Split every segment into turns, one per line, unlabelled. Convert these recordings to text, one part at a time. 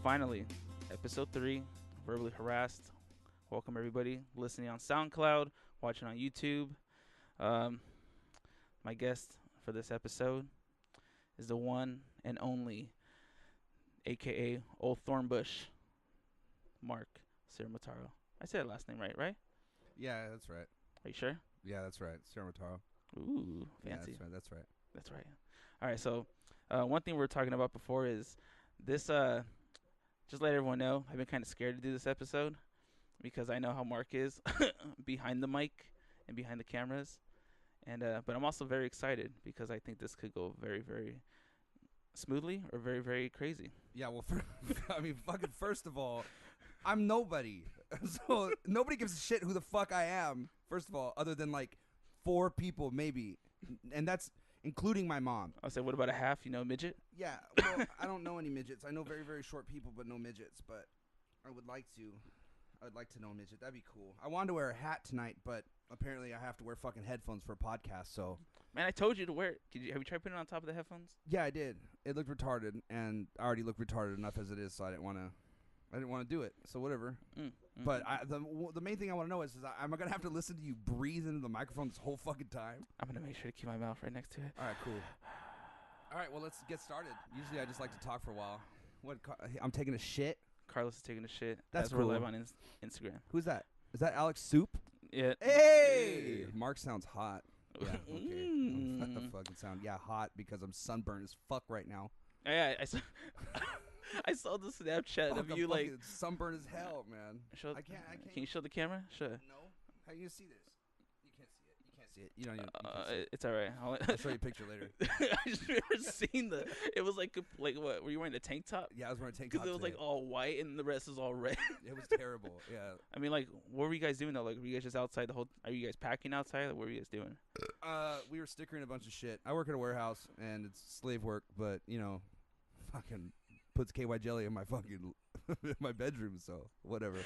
finally, episode 3, Verbally Harassed. Welcome everybody listening on SoundCloud, watching on YouTube. My guest for this episode is the one and only, aka Old Thornbush, Mark Ciaramitaro. I said last name right?
Yeah, that's right.
Are you sure?
Yeah, that's right. Ciaramitaro.
Ooh, fancy.
Yeah, that's right.
That's right. All right, so one thing we were talking about before is this, just let everyone know, I've been kind of scared to do this episode because I know how Mark is behind the mic and behind the cameras. And but I'm also very excited because I think this could go very, very smoothly or very, very crazy.
Yeah, well, first of all, I'm nobody. So nobody gives a shit who the fuck I am, first of all, other than like 4 people maybe. And that's including my mom.
I'll say, what about a half, midget?
Yeah, well, I don't know any midgets. I know very, very short people, but no midgets. But I would like to know a midget. That'd be cool. I wanted to wear a hat tonight, but apparently I have to wear fucking headphones for a podcast, so.
Man, I told you to wear it. Have you tried putting it on top of the headphones?
Yeah, I did. It looked retarded, and I already look retarded enough as it is, so I didn't want to do it. So whatever. But the main thing I want to know is am I gonna have to listen to you breathe into the microphone this whole fucking time?
I'm gonna make sure to keep my mouth right next to it.
All right, cool. All right, well, let's get started. Usually I just like to talk for a while. I'm taking a shit.
Carlos is taking a shit.
That's
cool.
We're
live on Instagram.
Who's that? Is that Alex Soup?
Yeah.
Hey! Mark sounds hot. Yeah, okay. Fucking sound hot because I'm sunburned as fuck right now.
Yeah, I saw the Snapchat of you like
sunburned as hell, man. I can't.
Can you show the camera? Sure.
No. How are you gonna see this? You can't see it. You can't see it. You don't even.
It's all right.
I'll show you a picture later.
I just remember seeing it was like what? Were you wearing a tank top?
Yeah, I was wearing a tank top.
Because it was like all white and the rest was all red.
It was terrible. Yeah.
I mean, like, what were you guys doing though? Like, were you guys just outside the whole? Are you guys packing outside? Like, what were you guys doing?
We were stickering a bunch of shit. I work at a warehouse and it's slave work, but fucking puts KY jelly in my fucking my bedroom, so whatever.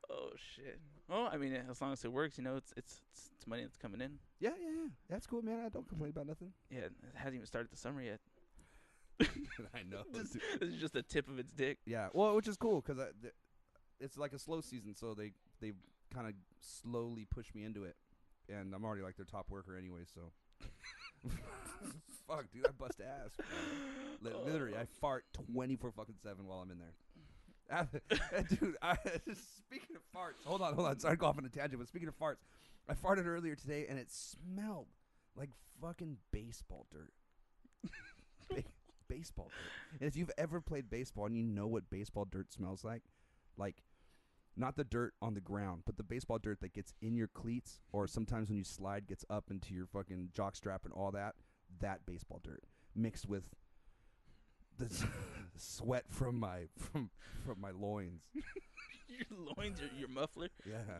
Oh shit. Well, I mean, as long as it works, it's money that's coming in.
Yeah. That's cool, man. I don't complain about nothing.
Yeah, it hasn't even started the summer yet.
I know.
This is just the tip of its dick.
Yeah, well, which is cool because it's like a slow season, so they kind of slowly push me into it, and I'm already like their top worker anyway, so. Fuck, dude, I bust ass. Literally, I fart 24/7 while I'm in there. Dude, speaking of farts, hold on. Sorry to go off on a tangent, but speaking of farts, I farted earlier today, and it smelled like fucking baseball dirt. Baseball dirt. And if you've ever played baseball and you know what baseball dirt smells like not the dirt on the ground, but the baseball dirt that gets in your cleats, or sometimes when you slide gets up into your fucking jock strap and all that baseball dirt mixed with the sweat from my loins.
Your loins, your muffler.
Yeah.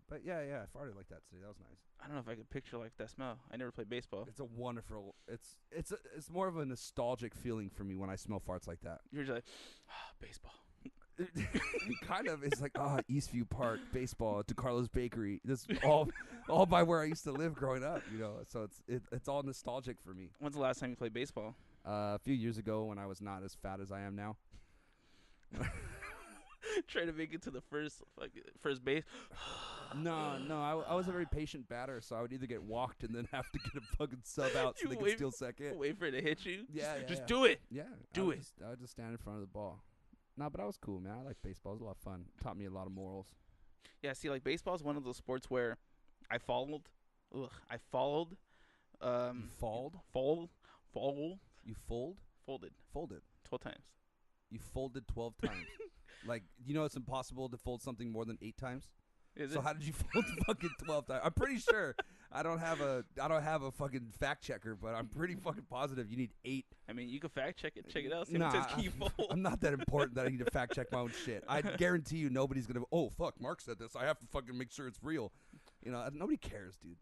But yeah, I farted like that today. That was nice.
I don't know if I could picture like that smell. I never played baseball.
It's a wonderful. It's more of a nostalgic feeling for me when I smell farts like that.
You're just like, baseball.
Kind of. It's like Eastview Park, baseball, DeCarlo's Bakery. This all by where I used to live growing up. So it's all nostalgic for me.
When's the last time you played baseball?
A few years ago when I was not as fat as I am now.
Trying to make it to the first base.
No, I was a very patient batter, so I would either get walked and then have to get a fucking sub out so they could steal second.
Wait for it to hit you.
Yeah,
just do it.
Yeah,
do it.
I would just stand in front of the ball. No, but I was cool, man. I like baseball. It was a lot of fun. Taught me a lot of morals.
Yeah, see, like baseball is one of those sports where I followed. You followed? Fold.
You fold?
Folded. 12 times.
You folded 12 times. Like, it's impossible to fold something more than 8 times?
Is
so
it?
How did you fold fucking 12 times? I'm pretty sure. I don't have a fucking fact checker, but I'm pretty fucking positive you need 8.
I mean, you can fact check it out. See what it says, can you fold?
I'm not that important that I need to fact check my own shit. I guarantee you nobody's going to, oh, fuck, Mark said this. I have to fucking make sure it's real. Nobody cares, dude.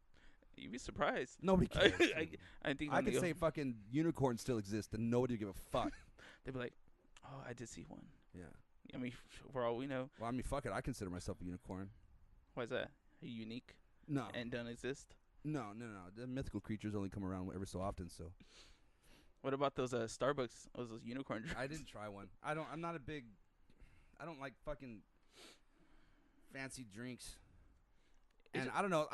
You'd be surprised.
Nobody cares.
I think
I could say fucking unicorns still exist and nobody would give a fuck.
They'd be like, oh, I did see one.
Yeah.
I mean, for all we know.
Well, I mean, fuck it. I consider myself a unicorn.
Why is that? Are you unique?
No.
And don't exist?
No. The mythical creatures only come around every so often, so.
What about those Starbucks? Those unicorn drinks?
I didn't try one. I'm not a big. I don't like fucking fancy drinks. And I don't know.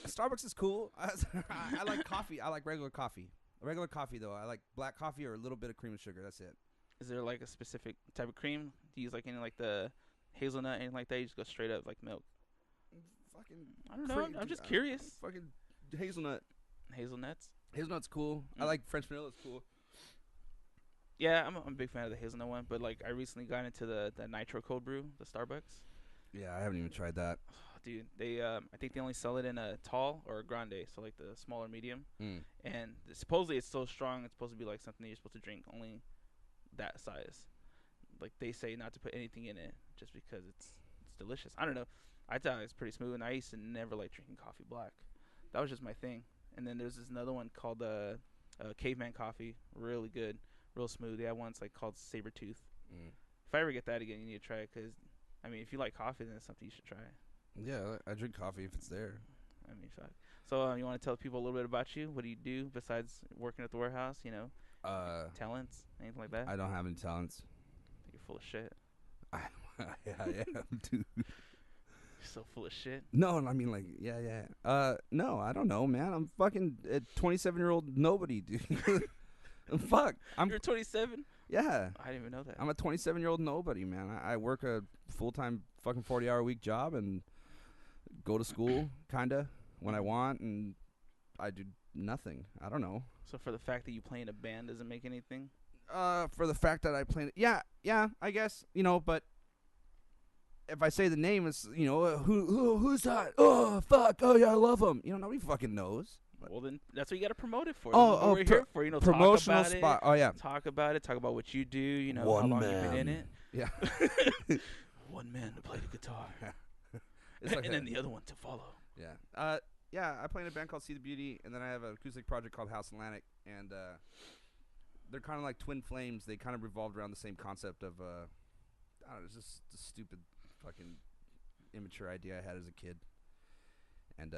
Starbucks is cool. I like coffee. I like regular coffee. Regular coffee though. I like black coffee or a little bit of cream and sugar. That's it.
Is there like a specific type of cream? Do you use like any like the hazelnut, anything like that? You just go straight up like milk.
Fucking.
I don't know. I'm just curious.
Fucking hazelnut.
Hazelnuts.
Hazelnut's cool. I like French vanilla. It's cool.
Yeah, I'm a big fan of the hazelnut one, but like I recently got into the nitro cold brew, the Starbucks.
Yeah, I haven't even tried that.
Oh, dude, they I think they only sell it in a tall or a grande, so like the small or medium. And supposedly it's so strong, it's supposed to be like something that you're supposed to drink only that size. Like they say not to put anything in it just because it's delicious. I don't know. I thought it was pretty smooth, and I used to never like drinking coffee black. That was just my thing. And then there's this another one called Caveman Coffee, really good, real smooth. They have one like called Sabertooth. If I ever get that again, you need to try it because, I mean, if you like coffee, then it's something you should try.
Yeah, I drink coffee if it's there.
I mean, fuck. So you want to tell people a little bit about you? What do you do besides working at the warehouse? You know, talents, anything like that?
I don't have any talents.
You're full of shit.
I am, dude.
You're so full of shit.
No, I mean, like, yeah. No, I don't know, man. I'm fucking a 27-year-old nobody, dude. Fuck.
You're 27?
Yeah.
I didn't even know that.
I'm a 27-year-old nobody, man. I work a full-time fucking 40-hour-a-week job and go to school, kind of, when I want, and I do nothing. I don't know.
So for the fact that you play in a band doesn't make anything?
For the fact that I play... Yeah, I guess, but if I say the name, it's, who's that? Oh, fuck. Oh, yeah, I love him. Nobody fucking knows.
Well, then that's what you got to promote it for.
Oh,
we're here for,
promotional
talk about
spot.
It,
oh, yeah.
Talk about it. Talk about what you do,
One
how long
man.
you've been in it.
Yeah.
One man to play the guitar.
Like
and then the other one to follow.
Yeah. I play in a band called See the Beauty, and then I have an acoustic project called House Atlantic, and they're kind of like twin flames. They kind of revolved around the same concept of, I don't know, it's just a stupid fucking immature idea I had as a kid. And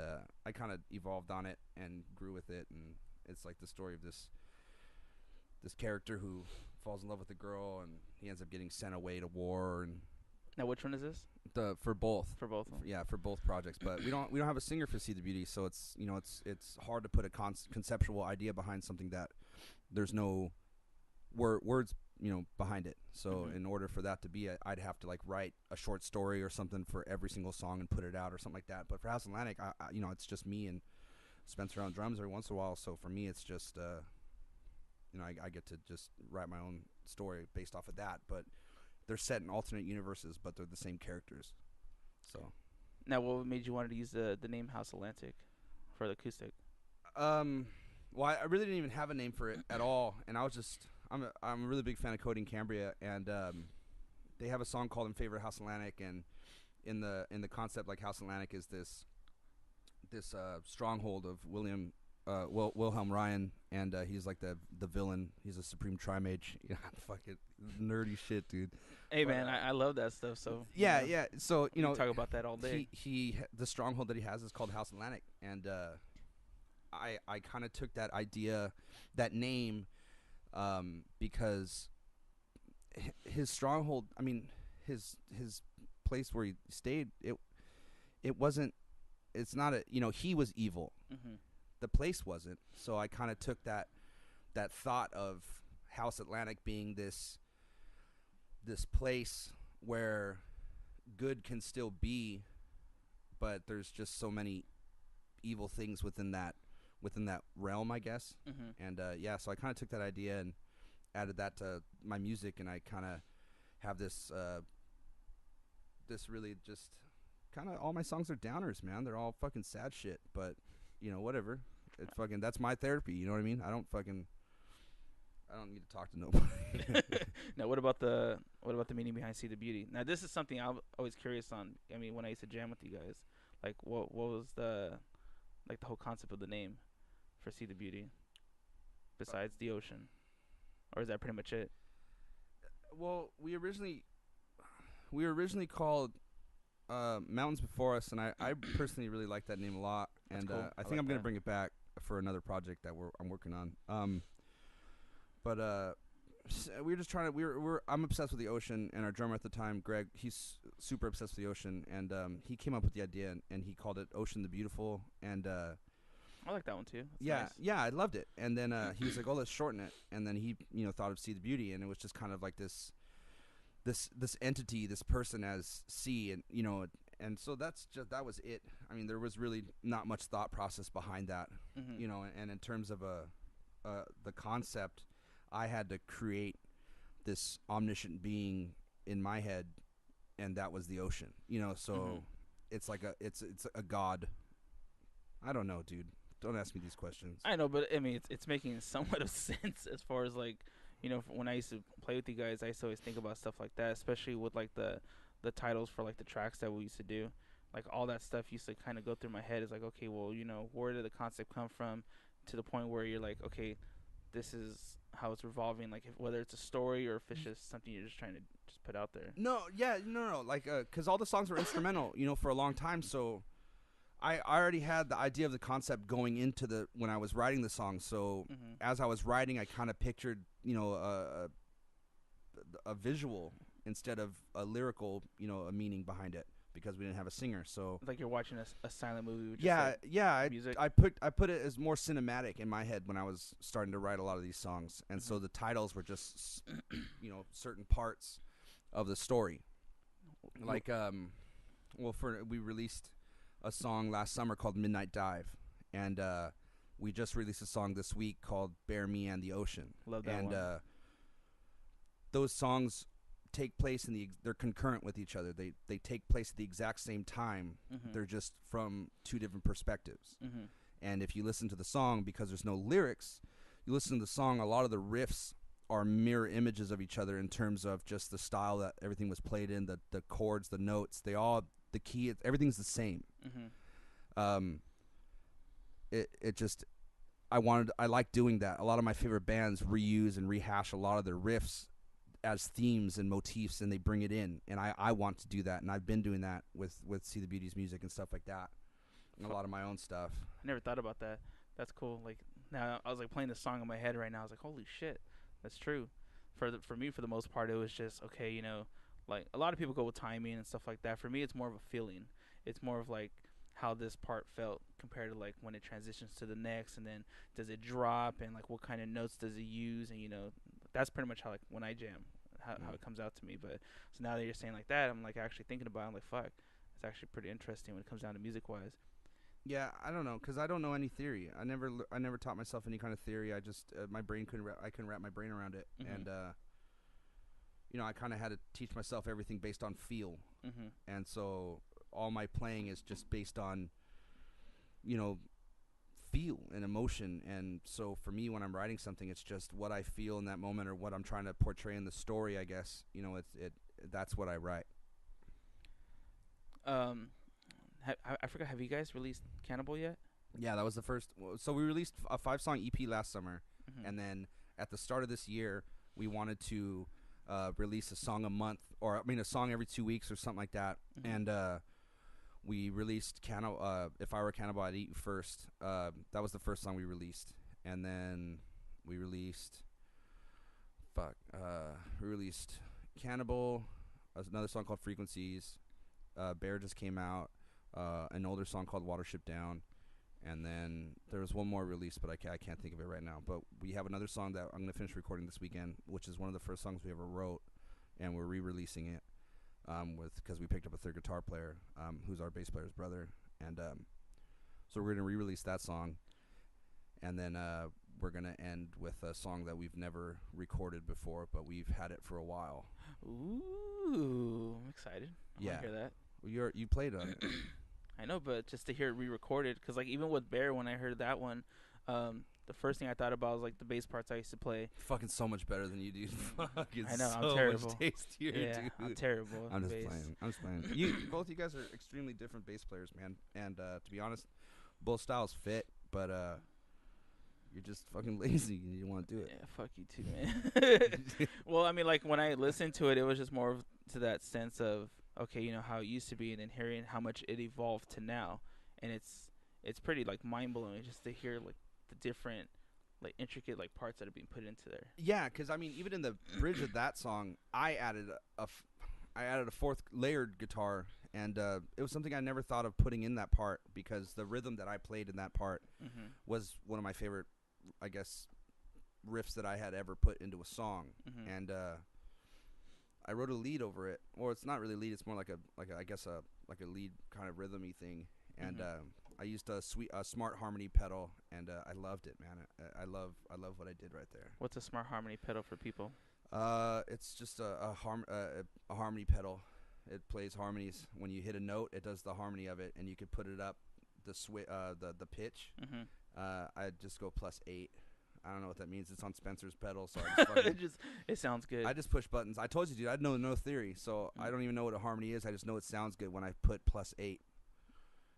I kind of evolved on it and grew with it, and it's like the story of this character who falls in love with a girl, and he ends up getting sent away to war. And
now, which one is this?
For both.
For both.
Yeah, for both projects. But we don't have a singer for See the Beauty, so it's it's hard to put a conceptual idea behind something that there's no words behind it. So in order for that to be I'd have to like write a short story or something for every single song and put it out or something like that. But for House Atlantic, I it's just me and Spencer on drums every once in a while. So for me, it's just I get to just write my own story based off of that. But they're set in alternate universes, but they're the same characters. So
now, what made you want to use the name House Atlantic for the acoustic?
Well, I really didn't even have a name for it at all, and I was just I'm a really big fan of Cody and Cambria, and they have a song called "In Favor of House Atlantic," and in the concept, like House Atlantic is this stronghold of Wilhelm Ryan, and he's like the villain. He's a supreme tri-mage. Yeah, fucking nerdy shit, dude.
Hey, but, man, I love that stuff. So
yeah. So
we talk about that all day.
He the stronghold that he has is called House Atlantic, and I kind of took that idea, that name, because his stronghold. I mean, his place where he stayed. It wasn't. It's not a. He was evil.
Mm-hmm.
The place wasn't. So I kind of took that thought of House Atlantic being this place where good can still be, but there's just so many evil things within that realm, I guess.
Mm-hmm.
And so I kind of took that idea and added that to my music, and I kind of have this really just kind of all my songs are downers, man. They're all fucking sad shit, but whatever. It's fucking, that's my therapy. You know what I mean? I don't need to talk to nobody.
Now, what about the meaning behind See the Beauty? Now, this is something I'm always curious on. I mean, when I used to jam with you guys, like, what was the whole concept of the name for See the Beauty, besides the ocean, or is that pretty much it?
Well, we originally called Mountains Before Us, and I personally really like that name a lot, and
cool.
I think I'm gonna bring it back for another project that I'm working on. But we were just trying to. I'm obsessed with the ocean, and our drummer at the time, Greg, he's super obsessed with the ocean, and he came up with the idea, and he called it Ocean the Beautiful, and
I like that one too. That's
yeah,
nice.
yeah, I loved it. And then he was like, "Oh, let's shorten it." And then he, thought of See the Beauty, and it was just kind of like this entity, this person as C, and and so that was it. I mean, there was really not much thought process behind that,
Mm-hmm.
And in terms of the concept, I had to create this omniscient being in my head, and that was the ocean. So
Mm-hmm.
it's like it's a god. I don't know, dude. Don't ask me these questions.
I know, but I mean, it's making somewhat of sense as far as like, when I used to play with you guys, I used to always think about stuff like that, especially with like the titles for like the tracks that we used to do. Like all that stuff used to kind of go through my head. It's like, okay, well, where did the concept come from, to the point where you're like, okay, this is how it's revolving. Like whether it's a story or if it's just something you're just trying to just put out there.
No, yeah, no, like, because all the songs were instrumental, for a long time. So I already had the idea of the concept going into when I was writing the song. So
Mm-hmm.
as I was writing, I kind of pictured, a visual instead of a lyrical, a meaning behind it, because we didn't have a singer. So
Like you're watching a silent movie with just
yeah,
like
yeah,
music.
I put it as more cinematic in my head when I was starting to write a lot of these songs, and so
Mhm.
the titles were just certain parts of the story. Like we released a song last summer called Midnight Dive, and we just released a song this week called Bear Me and the Ocean.
Love that
And
one.
those songs take place they're concurrent with each other. They take place at the exact same time.
Mm-hmm.
They're just from two different perspectives.
Mm-hmm.
And if you listen to the song, because there's no lyrics, you listen to the song, a lot of the riffs are mirror images of each other in terms of just the style that everything was played in, the chords, the notes, the key, everything's the same.
Mm-hmm.
It just, I like doing that. A lot of my favorite bands reuse and rehash a lot of their riffs as themes and motifs, and they bring it in, and I want to do that, and I've been doing that with See the Beauty's music and stuff like that, and a lot of my own stuff.
I never thought about that. That's cool. Like now, I was like playing the song in my head right now. I was like, holy shit, that's true. For me, for the most part, it was just okay. Like a lot of people go with timing and stuff like that. For me, it's more of a feeling. It's more of like how this part felt compared to like when it transitions to the next, and then does it drop, and like what kind of notes does it use, and that's pretty much how like when I jam, how it comes out to me. But so now that you're saying like that, I'm like actually thinking about it. I'm like, fuck, it's actually pretty interesting when it comes down to music wise.
Yeah, I don't know, because I don't know any theory. I never taught myself any kind of theory. I just my brain I couldn't wrap my brain around it,
Mhm.
and I kind of had to teach myself everything based on feel,
Mhm.
and so all my playing is just based on you know feel and emotion. And so for me, when I'm writing something, it's just what I feel in that moment or what I'm trying to portray in the story, I guess. That's what I write.
Um, I forgot. Have you guys released Cannibal yet?
Yeah, that was the first. So we released a 5-song EP last summer,
Mhm.
and then at the start of this year, we wanted to release a song a month, or I mean, a song every 2 weeks or something like that.
Mhm.
And we released If I Were Cannibal, I'd Eat You First. That was the first song we released, and then we released we released Cannibal, another song called Frequencies. Bear just came out. An older song called Watership Down, and then there was one more release, but I can't think of it right now. But we have another song that I'm going to finish recording this weekend, which is one of the first songs we ever wrote, and we're re-releasing it because we picked up a third guitar player who's our bass player's brother, and so we're going to re-release that song, and then we're going to end with a song that we've never recorded before, but we've had it for a while.
Ooh, I'm excited. I
Yeah.
want to hear that.
Well, you played on it.
I know, but just to hear it re-recorded, because like even with Bear, when I heard that one, the first thing I thought about was like the bass parts I used to play.
Fucking so much better than you do. Fucking
I know, I'm
so
terrible.
much tastier,
Yeah,
dude.
I'm terrible.
I'm
at
just
bass.
playing. I'm just playing. Both you guys are extremely different bass players, man. And to be honest, both styles fit, but you're just fucking lazy and you want to do it.
Yeah, fuck you too, man. Well, I mean, like when I listened to it, it was just more of to that sense of okay, how it used to be, and then hearing how much it evolved to now, and it's pretty like mind blowing just to hear like the different like intricate like parts that are being put into there.
Yeah, because I mean, even in the bridge of that song, I added a fourth layered guitar, and it was something I never thought of putting in that part because the rhythm that I played in that part was one of my favorite, I guess, riffs that I had ever put into a song, and I wrote a lead over it. Or it's not really lead; it's more like a lead kind of rhythm-y thing, and I used a smart harmony pedal, and I loved it, man. I love what I did right there.
What's a smart harmony pedal for people?
It's just a harmony pedal. It plays harmonies. When you hit a note, it does the harmony of it, and you could put it up the pitch. I just go +8. I don't know what that means. It's on Spencer's pedal, so I just
it sounds good.
I just push buttons. I told you, dude, I know no theory, so I don't even know what a harmony is. I just know it sounds good when I put +8.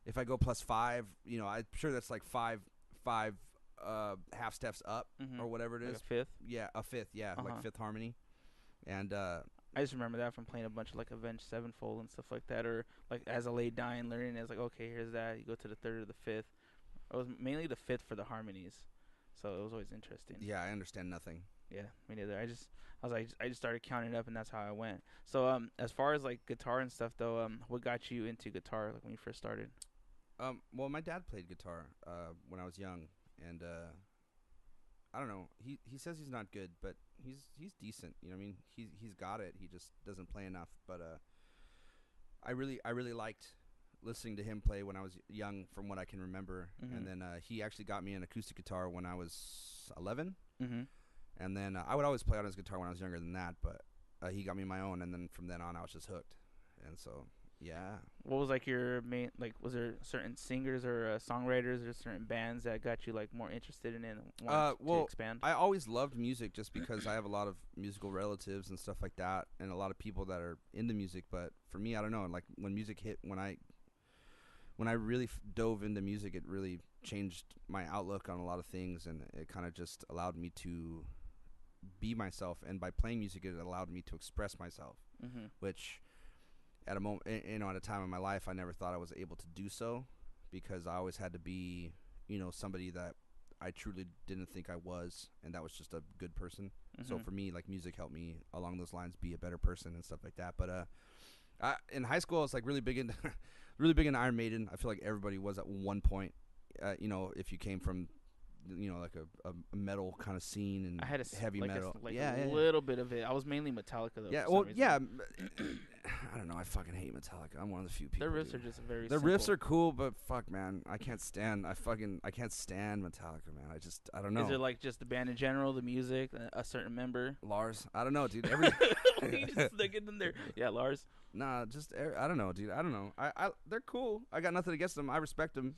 If I go +5, I'm sure that's like five half steps up or whatever it is.
Like a fifth?
Yeah, a fifth. Yeah, like fifth harmony. And
I just remember that from playing a bunch of like Avenged Sevenfold and stuff like that, or like As I Lay Dying, learning it's like, okay, here's that. You go to the third or the fifth. It was mainly the fifth for the harmonies, so it was always interesting.
Yeah, I understand nothing.
Yeah, me neither. I just started counting up, and that's how I went. So as far as like guitar and stuff though, what got you into guitar like when you first started?
Well, my dad played guitar when I was young, and I don't know. He says he's not good, but he's decent. You know what I mean? He's got it. He just doesn't play enough. But I really liked listening to him play when I was young, from what I can remember. And then he actually got me an acoustic guitar when I was 11. And then I would always play on his guitar when I was younger than that, but he got me my own, and then from then on I was just hooked. And so. Yeah.
What was like your main, like, was there certain singers or songwriters or certain bands that got you like more interested in it and wanted to expand?
I always loved music just because I have a lot of musical relatives and stuff like that, and a lot of people that are into music. But for me, I don't know. Like when music hit, when I really dove into music, it really changed my outlook on a lot of things, and it kind of just allowed me to be myself. And by playing music, it allowed me to express myself, which. At a moment, at a time in my life, I never thought I was able to do so, because I always had to be, somebody that I truly didn't think I was, and that was just a good person. So for me, like, music helped me along those lines be a better person and stuff like that. But in high school, I was like really big into Iron Maiden. I feel like everybody was at one point. If you came from like a metal kind of scene and
I had
heavy metal.
A little bit of it. I was mainly Metallica though.
Yeah, well, yeah. I don't know. I fucking hate Metallica. I'm one of the few people.
Their riffs are just very.
Their
simple.
riffs are cool, but fuck, man, I can't stand. I can't stand Metallica, man. I don't know.
Is it like just the band in general, the music, a certain member?
Lars? I don't know, dude.
You just stick it in there. Yeah, Lars.
Nah, I don't know, dude. I don't know. They're cool. I got nothing against them. I respect them.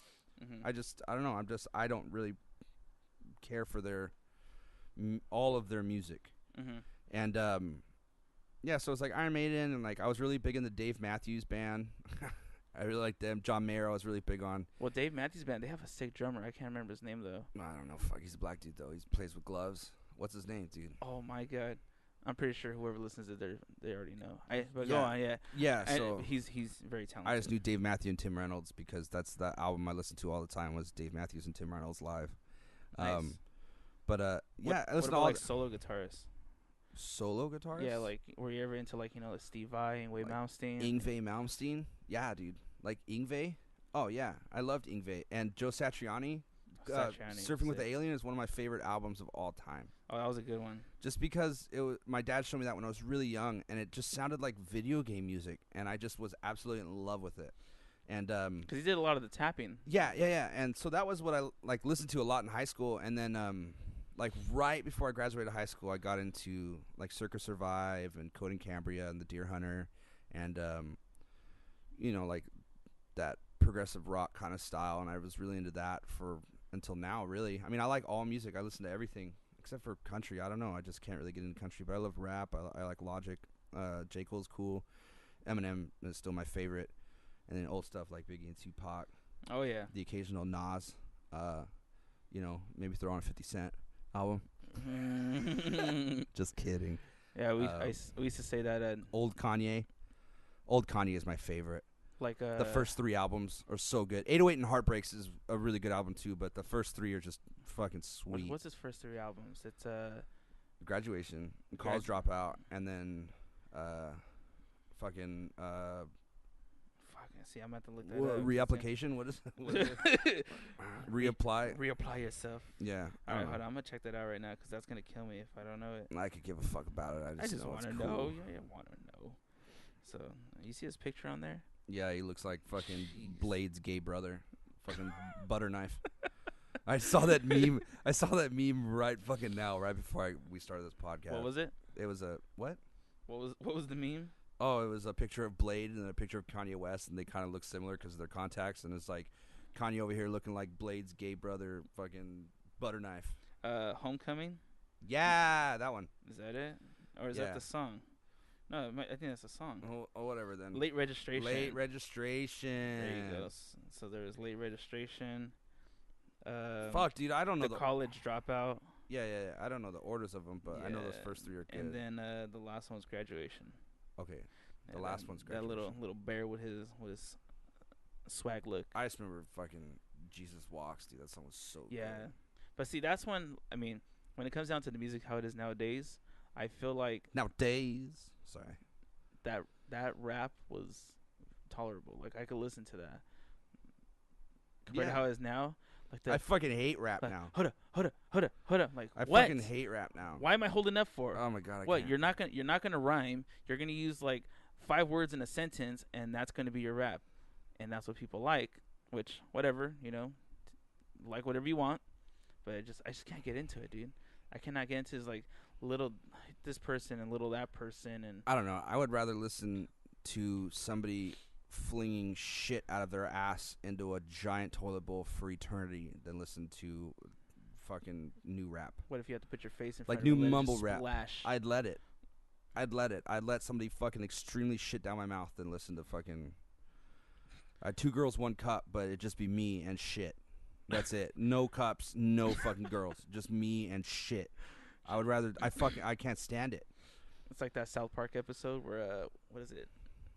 I don't know. I don't really care for all of their music. And yeah, so it's like Iron Maiden, and like I was really big in the Dave Matthews Band. I really liked them. John Mayer I was really big on.
Well, Dave Matthews Band, they have a sick drummer. I can't remember his name though.
I don't know. Fuck, he's a black dude though. He plays with gloves. What's his name, dude?
Oh my god, I'm pretty sure whoever listens to it, they already know. But go on, yeah.
Yeah,
and
so
he's very talented.
I just knew Dave Matthews and Tim Reynolds because that's the album I listened to all the time was Dave Matthews and Tim Reynolds live.
Nice.
But yeah,
what about like solo guitarists?
Solo guitarists?
Yeah, like were you ever into like like Steve Vai, Yngwie Malmsteen?
Yngwie Malmsteen? Yeah, dude. Like Yngwie? Oh yeah, I loved Yngwie and Joe Satriani. Surfing with the Alien is one of my favorite albums of all time.
Oh, that was a good one.
Just because my dad showed me that when I was really young, and it just sounded like video game music, and I just was absolutely in love with it. And
because he did a lot of the tapping.
Yeah. And so that was what I like listened to a lot in high school, and then like right before I graduated high school, I got into like Circa Survive and Codename Cambria and the Deer Hunter, and like that progressive rock kind of style, and I was really into that until now. Really, I mean, I like all music. I listen to everything except for country. I don't know. I just can't really get into country, but I love rap. I like Logic. J. Cole's cool. Eminem is still my favorite, and then old stuff like Biggie and Tupac.
Oh yeah.
The occasional Nas. Maybe throw on a 50 Cent album. Just kidding.
Yeah, we used to say that.
Old Kanye. Old Kanye is my favorite.
Like
The first 3 albums are so good. 808 and Heartbreaks is a really good album too, but the first 3 are just fucking sweet.
What's his first 3 albums? It's
Graduation, College Dropout, and then fucking
see, I'm about to look that up.
Reapplication. What is it? Reapply.
Reapply yourself.
Yeah.
All right, hold on. I'm gonna check that out right now because that's gonna kill me if I don't know it.
I could give a fuck about it.
I just
want to
know. Yeah, I want to know. So you see his picture on there?
Yeah, he looks like fucking Blade's gay brother, fucking butter knife. I saw that meme. I saw that meme right fucking now, right before we started this podcast.
What was it?
It was a what?
What was the meme?
Oh, it was a picture of Blade and a picture of Kanye West, and they kind of look similar because of their contacts. And it's like Kanye over here looking like Blade's gay brother, fucking butter knife.
Homecoming.
Yeah, that one.
Is that it, or is that the song? No, I think that's a song.
Oh, whatever then.
Late registration.
Late registration.
There you go. So there's late registration.
Fuck, dude, I don't know
the college dropout.
Yeah. I don't know the orders of them, but I know those first 3 are good.
And then the last one's graduation.
Okay, the last one's graduation.
That little bear with his swag look.
I just remember fucking Jesus Walks, dude. That song was so good.
Yeah, but see, that's when when it comes down to the music, how it is nowadays, I feel like
sorry,
that rap was tolerable. Like I could listen to that. Compared to how it is now, like
I fucking hate rap now.
Huda. Like
I
what?
fucking hate rap now.
Why am I holding up for?
Oh my god!
What? You're not gonna rhyme. You're gonna use like 5 words in a sentence, and that's gonna be your rap, and that's what people like. Which whatever, like whatever you want, but I just can't get into it, dude. I cannot get into like little this person and little that person, and
I don't know. I would rather listen to somebody flinging shit out of their ass into a giant toilet bowl for eternity than listen to fucking new rap.
What if you have to put your face in
like
front
new
of it,
mumble rap?
Splash.
I'd let it. I'd let somebody fucking extremely shit down my mouth than listen to fucking 2 girls, 1 cup, but it'd just be me and shit. That's it. No cups, no fucking girls. Just me and shit. I would rather. I can't stand it.
It's like that South Park episode where what is it?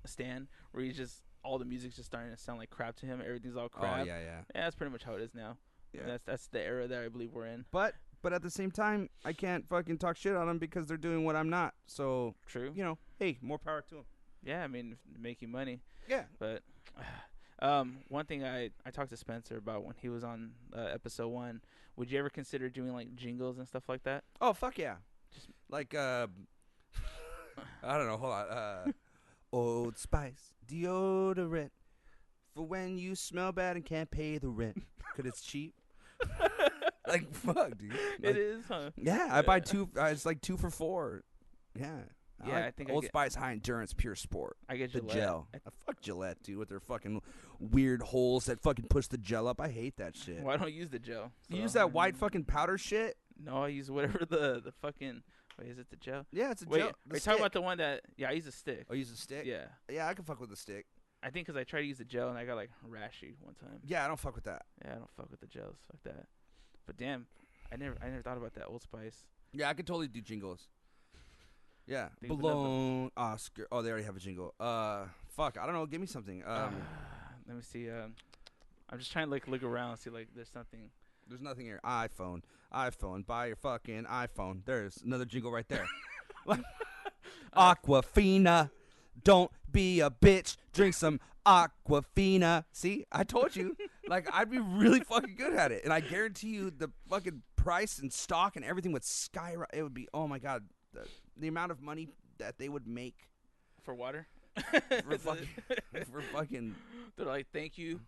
Stan, where he's just all the music's just starting to sound like crap to him. Everything's all crap.
Oh yeah.
Yeah, that's pretty much how it is now.
Yeah.
That's the era that I believe we're in.
But at the same time, I can't fucking talk shit on them because they're doing what I'm not. So
true.
Hey, more power to them.
Yeah, making money.
Yeah.
But one thing I talked to Spencer about when he was on episode 1. Would you ever consider doing like jingles and stuff like that?
Oh fuck yeah! Just like I don't know. Hold on. Old Spice deodorant for when you smell bad and can't pay the rent 'cause it's cheap. Like fuck, dude.
It is, huh?
Yeah, I buy 2. It's like 2 for $4. Yeah.
I think
Old Spice High Endurance Pure Sport.
I get
the
Gillette.
gel. Fuck Gillette, dude, with their fucking weird holes that fucking push the gel up. I hate that shit.
Well, I don't use the gel.
You use that white fucking powder shit?
No, I use whatever the fucking. Wait, is it the gel?
Yeah, it's a
Wait,
gel.
are you talking about the one that? Yeah, I use a stick.
Oh, you use a stick?
Yeah.
Yeah, I can fuck with the stick.
I think because I tried to use the gel and I got like rashy one time.
Yeah, I don't fuck with that.
Yeah, I don't fuck with the gels. Fuck that. But damn, I never thought about that Old Spice.
Yeah, I could totally do jingles. Yeah,
Think of
Balloon, Oscar. Oh, they already have a jingle. Fuck, I don't know. Give me something.
Let me see. I'm just trying to look around, see like there's something.
There's nothing here. iPhone, buy your fucking iPhone. There's another jingle right there. Aquafina, don't be a bitch. Drink some Aquafina. See, I told you. Like, I'd be really fucking good at it, and I guarantee you, the fucking price and stock and everything would skyrocket. It would be, oh my god, the amount of money that they would make
For water?
for fucking.
They're like, thank you,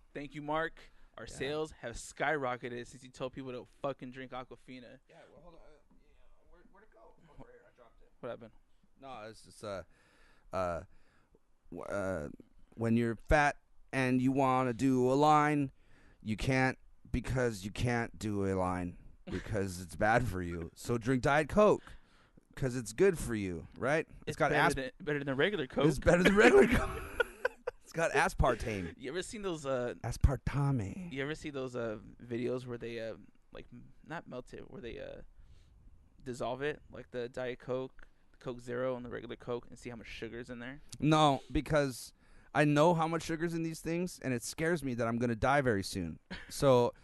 Mark. Our sales have skyrocketed since you told people to fucking drink Aquafina.
Yeah, well, hold on. Where'd it go? Oh, right here. I dropped it.
What happened?
No, it's just when you're fat and you want to do a line, you can't because you can't do a line because it's bad for you. So drink Diet Coke. Because it's good for you, right?
It's got better than regular Coke.
It's better than regular Coke. It's got aspartame.
You ever seen those?
Aspartame.
You ever see those videos where they like not melt it, where they dissolve it, like the Diet Coke, Coke Zero, and the regular Coke, and see how much sugar's in there?
No, because I know how much sugar's in these things, and it scares me that I'm gonna die very soon. So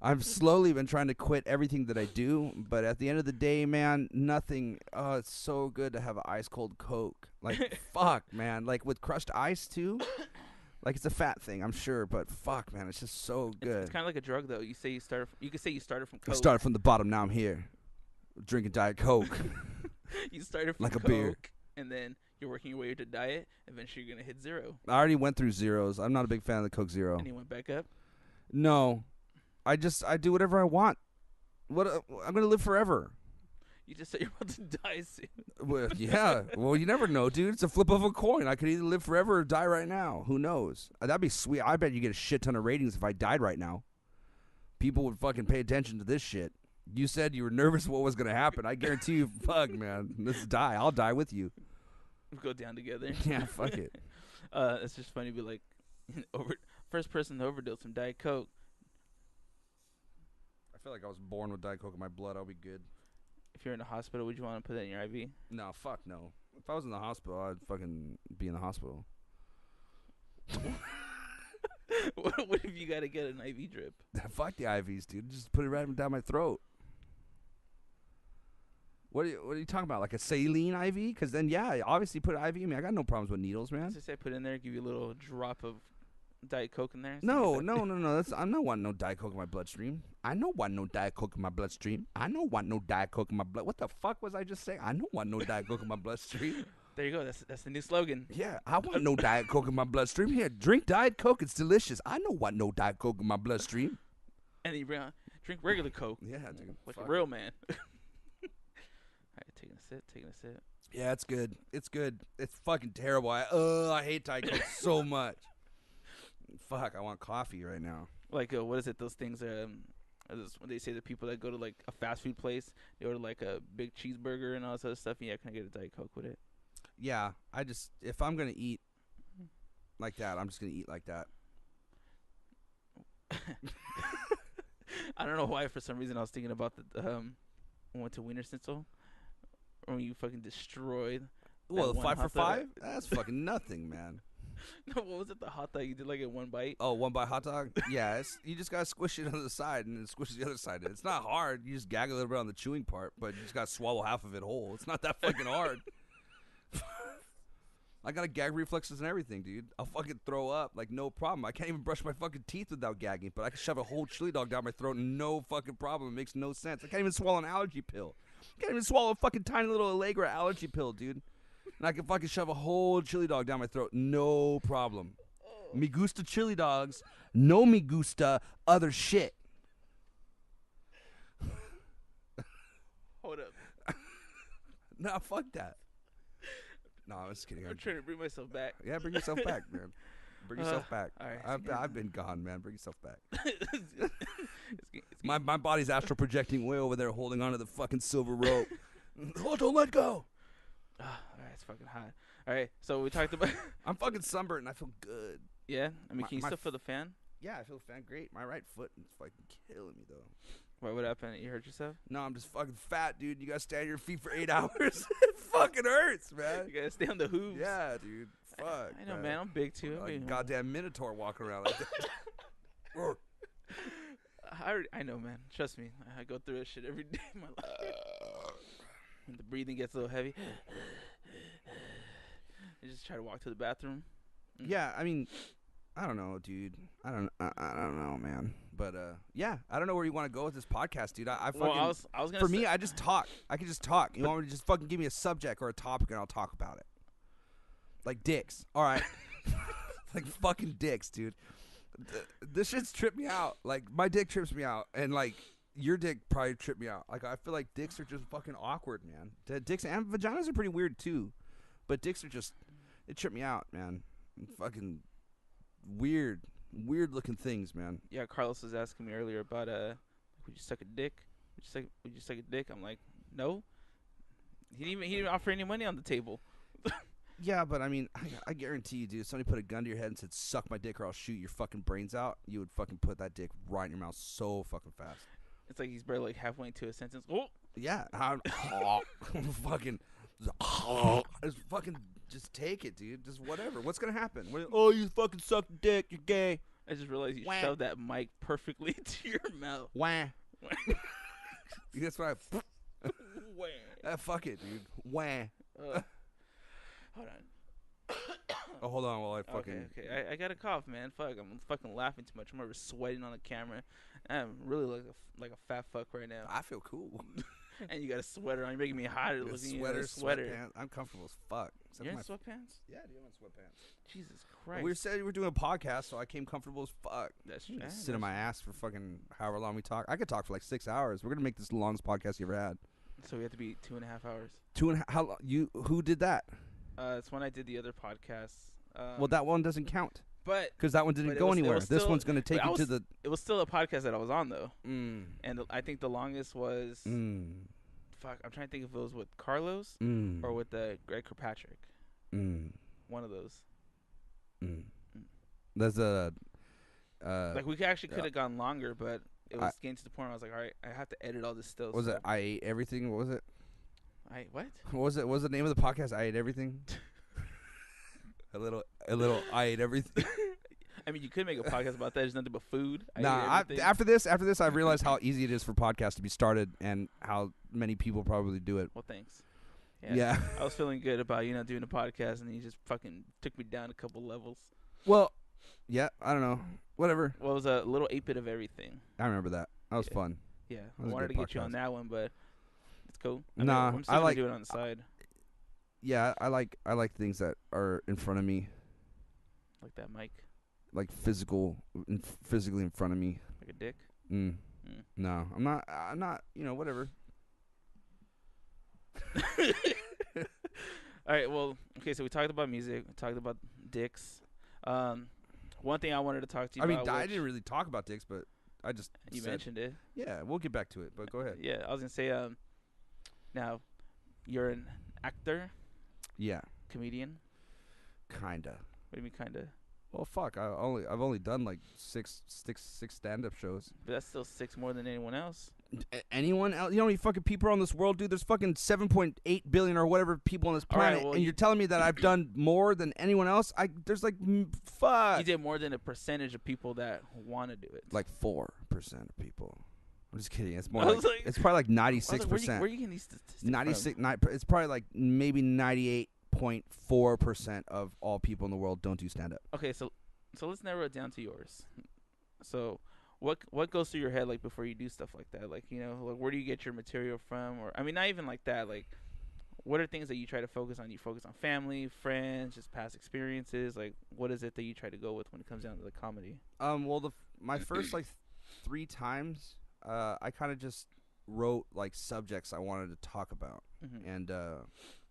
I've slowly been trying to quit everything that I do, but at the end of the day, man, nothing. Oh, it's so good to have an ice cold Coke. Like, fuck, man. Like with crushed ice too. Like it's a fat thing, I'm sure, but fuck, man, it's just so good.
It's kind of like a drug, though. You say you started. You could say you started from Coke.
I started from the bottom. Now I'm here, drinking Diet Coke.
You started from
like a
Coke,
beer.
and then you're working your way to diet. Eventually, you're gonna hit zero.
I already went through zeros. I'm not a big fan of the Coke Zero.
And you went back up.
No, I do whatever I want. I'm gonna live forever.
You just said you're about to die soon.
Well, yeah. Well, you never know, dude. It's a flip of a coin. I could either live forever or die right now. Who knows? That'd be sweet. I bet you get a shit ton of ratings if I died right now. People would fucking pay attention to this shit. You said you were nervous what was gonna happen. I guarantee you, fuck, man. Let's die. I'll die with you.
We'll go down together.
Yeah, fuck it.
It's just funny to be like, first person to overdose from Diet Coke.
I feel like I was born with Diet Coke in my blood. I'll be good.
If you're in the hospital, would you want to put that in your IV?
No, fuck no. If I was in the hospital, I'd fucking be in the hospital.
What if you got to get an IV drip?
Fuck the IVs, dude. Just put it right down my throat. What are you talking about? Like a saline IV? Because then, yeah, obviously put an IV in me. I got no problems with needles, man.
Just say put in there, give you a little drop of Diet Coke in there.
No. I'm not wanting no Diet Coke in my bloodstream. I don't want no Diet Coke in my bloodstream. I don't want no Diet Coke in my blood. What the fuck was I just saying? I don't want no Diet Coke in my bloodstream.
There you go. That's the new slogan.
Yeah, I want no Diet Coke in my bloodstream. Here, drink Diet Coke. It's delicious. I don't want no Diet Coke in my bloodstream.
And then you drink regular Coke.
Yeah, dude.
Like a real man. All right, taking a sip.
Yeah, it's good. It's good. It's fucking terrible. I hate Diet Coke so much. Fuck, I want coffee right now.
Like, what is it? Those things, when they say the people that go to, like, a fast food place, they order, like, a big cheeseburger and all this other stuff. Yeah, can I get a Diet Coke with it?
Yeah, if I'm going to eat like that, I'm just going to eat like that.
I don't know why, for some reason, I was thinking about I went to Wiener Schnitzel, when you fucking destroyed.
Well, 5 for 5? That's fucking nothing, man.
No, what was it? The hot dog you did like in one bite?
Oh, one bite hot dog? Yeah, you just gotta squish it on the side and then squish the other side. It's not hard. You just gag a little bit on the chewing part, but you just gotta swallow half of it whole. It's not that fucking hard. I got a gag reflexes and everything, dude. I'll fucking throw up, like, no problem. I can't even brush my fucking teeth without gagging, but I can shove a whole chili dog down my throat, no fucking problem. It makes no sense. I can't even swallow an allergy pill. I can't even swallow a fucking tiny little Allegra allergy pill, dude. And I can fucking shove a whole chili dog down my throat, no problem. Me gusta chili dogs, no me gusta other shit.
Hold up.
Nah, fuck that. No, I'm just kidding.
I'm trying to bring myself back.
Yeah, bring yourself back, man. Bring yourself back.
All right,
I've been gone, man. Bring yourself back.
It's
My body's astral projecting way over there, holding onto the fucking silver rope. Oh, don't let go.
all right, it's fucking hot. All right, so we talked about.
I'm fucking sunburned and I feel good.
Yeah, I mean, can you
my
still feel the fan?
Yeah, I feel fan great. My right foot is fucking killing me though.
What happened? You hurt yourself?
No, I'm just fucking fat, dude. You gotta stand on your feet for 8 hours. It fucking hurts, man.
You gotta stay on the hooves.
Yeah, dude. Fuck.
I know, man. I'm big too.
Like a goddamn minotaur walking around like that.
I know, man. Trust me. I go through that shit every day of my life. When the breathing gets a little heavy, I just try to walk to the bathroom.
Yeah, I mean, I don't know, dude. I don't know, man. But yeah, I don't know where you want to go with this podcast, dude. I fucking.
Well, I was gonna.
For me, I just talk. I can just talk. You want me to just fucking give me a subject or a topic and I'll talk about it. Like dicks. All right. Like fucking dicks, dude. This shit's tripped me out. Like my dick trips me out, and like your dick probably tripped me out. Like I feel like dicks are just fucking awkward, man. Dicks and vaginas are pretty weird too, but dicks are just it tripped me out, man. Fucking weird looking things, man.
Yeah, Carlos was asking me earlier about would you suck a dick? Would you suck a dick? I'm like, no. He didn't offer any money on the table.
Yeah, but I mean, I guarantee you, dude, if somebody put a gun to your head and said, suck my dick or I'll shoot your fucking brains out, you would fucking put that dick right in your mouth so fucking fast.
It's like he's barely like halfway into a sentence. Oh!
Yeah. Fucking, it's fucking just take it, dude. Just whatever. What's gonna happen? Oh, you fucking suck dick. You're gay.
I just realized you
Wah.
shoved that mic perfectly to your mouth.
Wah. That's why.
Wah.
Fuck it, dude. Wah.
Hold on.
Oh, hold on while I fucking.
Okay. I got a cough, man. Fuck, I'm fucking laughing too much. I'm over sweating on the camera. I'm really like a fat fuck right now.
I feel cool.
And you got a sweater on. You're making me hotter looking at a sweater.
Sweatpants. I'm comfortable as fuck.
You're in sweatpants?
Yeah, dude, I'm in sweatpants.
Jesus Christ.
We said we were doing a podcast, so I came comfortable as fuck.
That's
true.
true.
Sit on my ass for fucking however long we talk. I could talk for like 6 hours. We're gonna make this the longest podcast you ever had.
So we have to be 2.5 hours.
2.5. How long? Who did that?
It's when I did the other podcast.
Well, that one doesn't count.
But
because that one didn't go anywhere. This one's gonna take you to the.
It was still a podcast that I was on though, and I think the longest was. Fuck, I'm trying to think if it was with Carlos or with Greg Kirkpatrick. One of those.
There's a.
Like we actually could have gone longer, but it was getting to the point where I was like, all right, I have to edit all this still.
Was it I Ate Everything? What was it?
What?
What was it? What was the name of the podcast? I Ate Everything. A little. I ate everything.
I mean, you could make a podcast about that. There's nothing but food.
After this, I realized how easy it is for podcasts to be started and how many people probably do it.
Well, thanks.
Yeah.
I was feeling good about doing a podcast, and then you just fucking took me down a couple levels.
Well, yeah, I don't know. Whatever.
Well, it was a little 8-bit of everything.
I remember that. That was fun.
Yeah, I wanted to get you on that one, but it's cool.
I'm
still gonna do it on the side.
Yeah, I like things that are in front of me.
Like that mic.
Like physically in front of me.
Like a dick.
No, I'm not. Whatever.
All right. Well, okay. So we talked about music. We talked about dicks. One thing I wanted to talk to you about.
I didn't really talk about dicks, but I just
mentioned it.
Yeah, we'll get back to it, but go ahead.
Yeah, I was gonna say. Now, you're an actor.
Yeah.
Comedian.
Kinda.
What do you mean, kinda?
Well, fuck. I've only done like six stand-up shows.
But that's still 6 more than anyone else.
Anyone else? You know how many fucking people are on this world, dude? There's fucking 7.8 billion or whatever people on this planet,
right, well,
and you're telling me that I've done more than anyone else? There's like fuck.
You did more than a percentage of people that want to do it.
Like 4% of people. I'm just kidding. It's more like it's probably like 96%.
Where are you getting these statistics
96. It's probably like maybe 98.4% of all people in the world don't do stand up.
Okay, so let's narrow it down to yours. So, what goes through your head like before you do stuff like that? Like, like where do you get your material from? Or I mean, not even like that. Like, what are things that you try to focus on? You focus on family, friends, just past experiences. Like, what is it that you try to go with when it comes down to the comedy?
Well, my first like 3 times, I kind of just wrote like subjects I wanted to talk about, and I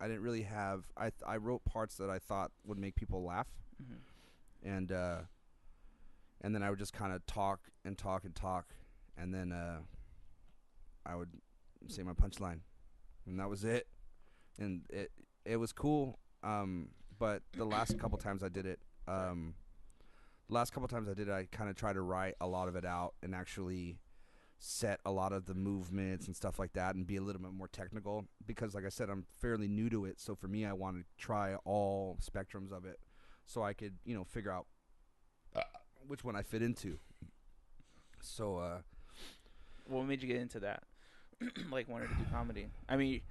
didn't really have. I wrote parts that I thought would make people laugh, and then I would just kind of talk, and then I would say my punchline, and that was it, and it was cool. But the last couple times I did it, I kind of tried to write a lot of it out and actually set a lot of the movements and stuff like that and be a little bit more technical because, like I said, I'm fairly new to it. So for me, I want to try all spectrums of it so I could, figure out which one I fit into. So,
what made you get into that? Like, wanted to do comedy? I mean,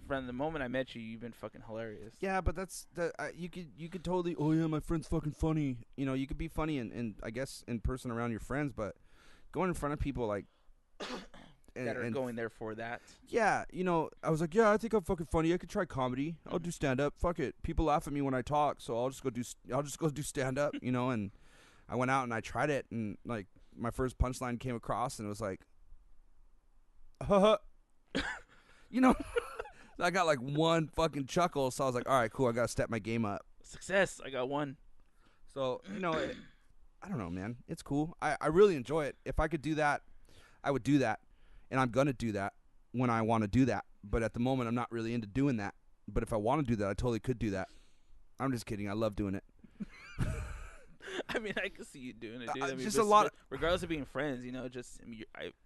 from the moment I met you, you've been fucking hilarious.
Yeah, but that's you could totally. Oh yeah, my friend's fucking funny. You could be funny and I guess in person around your friends, but going in front of people like.
That are going there for that.
Yeah, I was like, yeah, I think I'm fucking funny. I could try comedy. I'll do stand up. Fuck it. People laugh at me when I talk, so I'll just go do stand up. And I went out and I tried it, and like my first punchline came across, and it was like, I got like one fucking chuckle, so I was like, all right, cool. I gotta step my game up.
Success. I got one.
So I don't know, man. It's cool. I really enjoy it. If I could do that, I would do that. And I'm going to do that when I want to do that. But at the moment, I'm not really into doing that. But if I want to do that, I totally could do that. I'm just kidding. I love doing it.
I mean, I can see you doing it, dude. I mean,
just a lot.
Regardless of being friends, I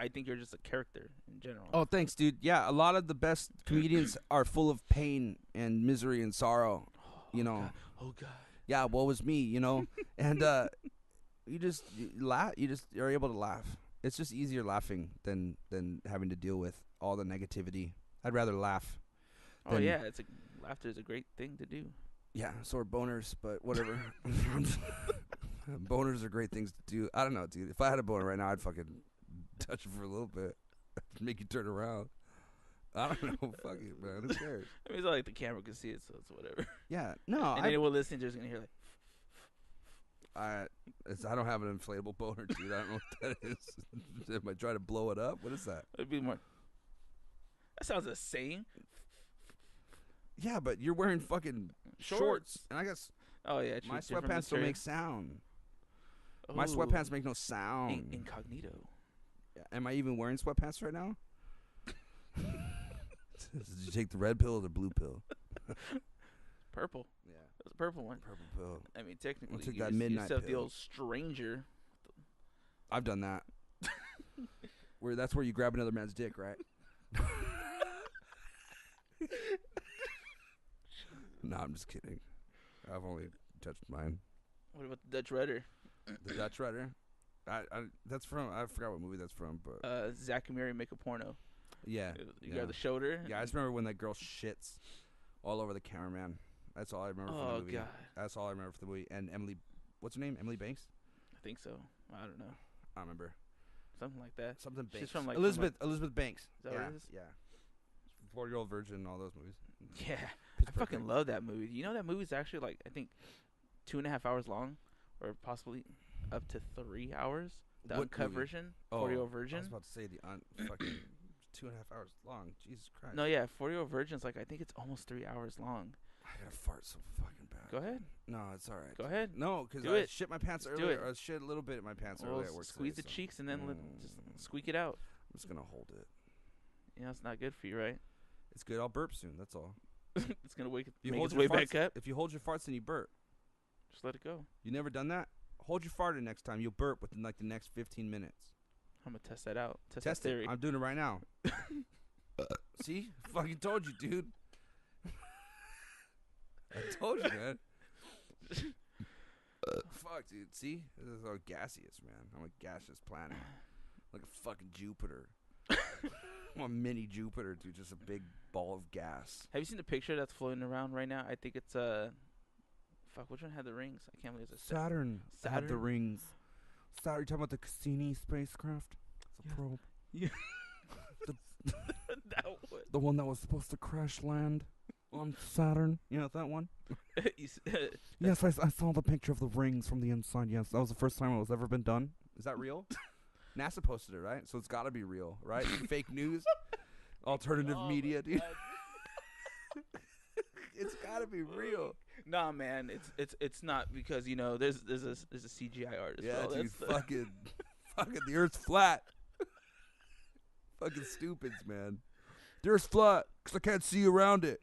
think you're just a character in general.
Oh, thanks, dude. Yeah, a lot of the best comedians are full of pain and misery and sorrow. You know.
God. Oh God.
Yeah, woe was me. You know, and you laugh. You just are able to laugh. It's just easier laughing than having to deal with all the negativity. I'd rather laugh.
Oh yeah, laughter is a great thing to do.
Yeah, so are boners, but whatever. Boners are great things to do. I don't know, dude. If I had a boner right now, I'd fucking touch it for a little bit. Make you turn around. I don't know. Fuck it, man. Who cares?
I mean, it's not like the camera can see it, so it's whatever.
Yeah, no.
And anyone listening to is gonna hear like.
I don't have an inflatable boner, dude. I don't know what that is. Am I trying to blow it up? What is that?
It'd be more. That sounds the same.
Yeah, but you're wearing fucking shorts. And I guess
Oh yeah, true.
my sweatpants don't make sound.
Ooh.
My sweatpants make no sound.
Incognito.
Yeah. Am I even wearing sweatpants right now? Did you take the red pill or the blue pill?
Purple.
Yeah.
It was a purple one.
Purple pill.
I mean, technically,
I took
you
that
just
midnight
yourself the
pill.
old stranger.
I've done that. That's where you grab another man's dick, right? No, I'm just kidding. I've only touched mine.
What about the Dutch Rudder?
The Dutch Rudder. That's from. I forgot what movie that's from, but
Zach and Mary make a porno.
yeah.
You grab the shoulder.
Yeah, I just remember when that girl shits all over the cameraman. That's all I remember from the movie.
Oh God.
That's all I remember from the movie. And Emily, what's her name? Emily Banks?
I think so. I don't know.
I don't remember.
Something like that.
Something Banks.
She's from like
Elizabeth Banks.
Is that
yeah,
what it is?
Yeah. 40-Year-Old Virgin, all those movies.
Yeah.
Pitch
I fucking
Perfect.
love that movie. You know that movie's actually like I think 2.5 hours long, or possibly up to 3 hours. The
What
uncut
movie?
version,
Oh,
40-Year-Old
I
Virgin.
was about to say the fucking 2.5 hours long. Jesus Christ.
No, yeah, 40-Year-Old Virgin's like I think it's almost 3 hours long.
I gotta fart so fucking bad.
Go ahead.
No, it's all right.
Go ahead.
No, because
Do
I
it.
shit my pants
Just do
earlier.
it.
I shit a little bit in my pants
Well,
earlier at work
squeeze
today,
the
so
cheeks and then just squeak it out.
I'm just gonna hold it.
You know, it's not good for you, right?
It's good. I'll burp soon. That's all.
It's gonna make
You
its
hold
way
your farts,
back up.
If you hold your farts, then you burp.
Just let it go.
You never done that? Hold your fart in next time. You'll burp within like the next 15 minutes.
I'm gonna test that out. Test
Test
that
it.
theory.
I'm doing it right now. See? Fucking told you, dude. I told you, man. Fuck, dude. See? This is all gaseous, man. I'm a gaseous planet. Like a fucking Jupiter. I'm a mini Jupiter, dude. Just a big ball of gas.
Have you seen the picture that's floating around right now? I think it's fuck, which one had the rings? I can't believe it's a
Saturn had the
Saturn?
rings. Saturn, you talking about the Cassini spacecraft? It's a
Yeah.
probe.
Yeah. That one.
The one that was supposed to crash land on Saturn. You know that one? Yes, I saw the picture of the rings from the inside. Yes, that was the first time it was ever been done. Is that real? NASA posted it, right? So it's got to be real, right? Fake news, alternative media, dude. It's got to be real.
Nah, man, it's not because you know there's a CGI artist.
Yeah,
bro.
dude,
That's the-
fucking the Earth's flat. Fucking stupids, man. The Earth's flat because I can't see around it.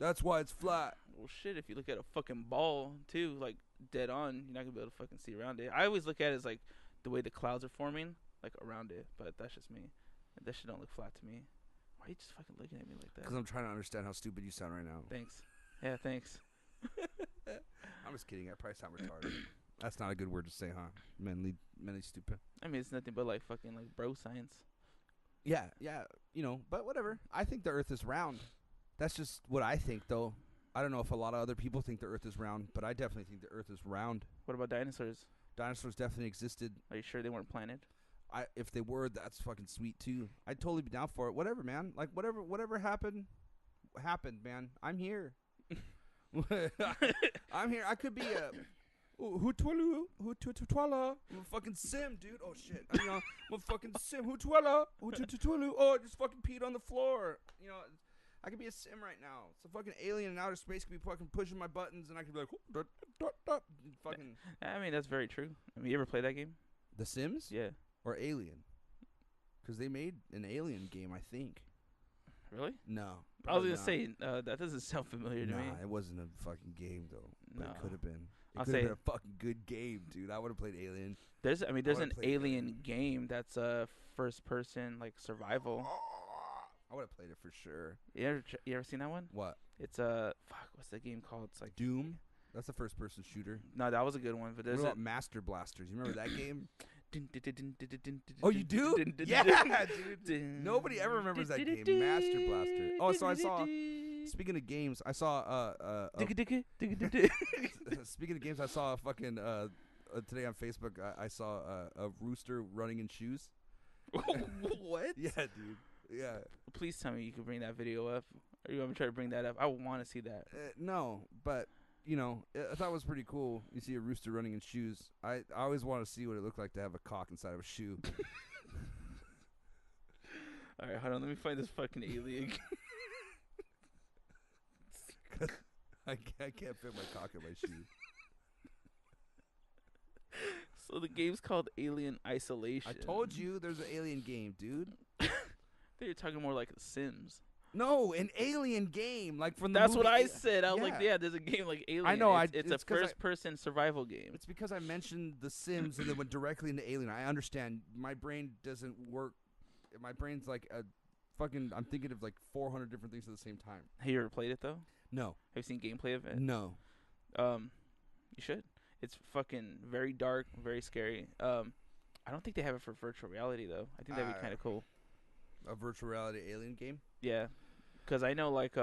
That's why it's flat.
Well, shit, if you look at a fucking ball too, like dead on, you're not gonna be able to fucking see around it. I always look at it as like the way the clouds are forming, like around it. But that's just me. That shit don't look flat to me. Why are you just fucking looking at me like that?
Because I'm trying to understand how stupid you sound right now.
Thanks. Yeah, thanks.
I'm just kidding. I probably sound retarded. That's not a good word to say, huh? Mentally stupid.
I mean, it's nothing but like fucking like bro science.
Yeah, you know, but whatever. I think the Earth is round. That's just what I think, though. I don't know if a lot of other people think the Earth is round, but I definitely think the Earth is round.
What about dinosaurs?
Dinosaurs definitely existed.
Are you sure they weren't planted?
If they were, that's fucking sweet too. I'd totally be down for it. Whatever, man. Like whatever happened, man. I'm here. I'm here. I could be a Hootwalla. I'm a fucking sim, dude. Oh shit. I'm a fucking sim. Hootwalla. Oh, I just fucking peed on the floor. You know, I could be a sim right now. Some fucking alien in outer space could be fucking pushing my buttons, and I could be like, fucking.
I mean, that's very true. I mean, you ever play that game?
The Sims?
Yeah.
Or Alien? Because they made an Alien game, I think.
Really?
No.
I was
probably
gonna
not.
say that doesn't sound familiar to me.
Nah, it wasn't a fucking game though. But
No.
it could have been. It
I'll
could have
say-
been a fucking good game, dude. I would have played Alien.
There's an
would've played
alien game that's a first person like survival.
I would have played it for sure.
You ever seen that one?
What?
It's fuck. What's the game called? It's like
Doom. That's a first-person shooter.
No, that was a good one. But
What
there's
about Master Blasters? You remember that game?
Oh,
you do? Yeah, dude. Nobody ever remembers that game, Master Blaster. Oh, so I saw. Speaking of games, I saw. Speaking of games, I saw a fucking today on Facebook. I saw a rooster running in shoes.
What?
Yeah, dude. Yeah.
Please tell me you can bring that video up. Are you gonna try to bring that up? I want to see that.
No, but you know, I thought it was pretty cool. You see a rooster running in shoes. I always want to see what it looked like to have a cock inside of a shoe.
All right, hold on. Let me find this fucking alien.
I can't fit my cock in my shoe.
So the game's called Alien Isolation.
I told you there's an alien game, dude.
I think you're talking more like The Sims.
No, an alien game, like from the
That's
movie.
what I said. I was like, yeah, there's a game like Alien.
I know.
It's a first-person survival game.
It's because I mentioned The Sims and then went directly into Alien. I understand. My brain doesn't work. My brain's like a fucking. I'm thinking of like 400 different things at the same time.
Have you ever played it though?
No.
Have you seen gameplay of it?
No.
You should. It's fucking very dark, very scary. I don't think they have it for virtual reality though. I think that'd be kind of cool.
A virtual reality alien game?
Yeah, because I know like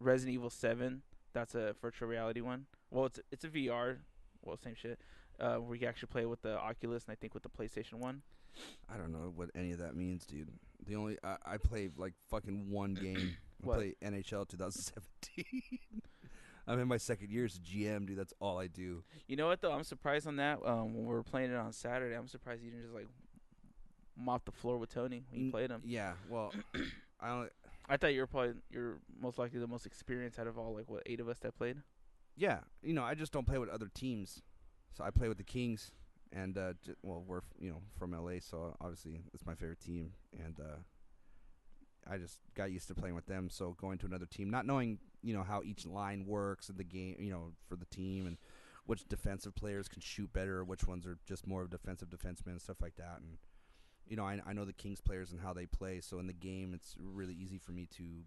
Resident Evil 7. That's a virtual reality one. Well, it's a VR. Well, same shit. Where you can actually play with the Oculus and I think with the PlayStation 1.
I don't know what any of that means, dude. The only I played like fucking one game. I
What?
played NHL 2017. I'm in my second year as a GM, dude. That's all I do.
You know what though? I'm surprised on that. When we were playing it on Saturday, I'm surprised you didn't just like mop the floor with Tony when you played him.
Yeah, well,
I thought you're most likely the most experienced out of all like what 8 of us that played.
yeah, you know, I just don't play with other teams. So I play with the Kings, and we're from LA, so obviously it's my favorite team, and I just got used to playing with them. So going to another team, not knowing how each line works in the game, for the team, and which defensive players can shoot better, or which ones are just more of defensive defensemen and stuff like that, and. I know the Kings players and how they play, so in the game it's really easy for me to,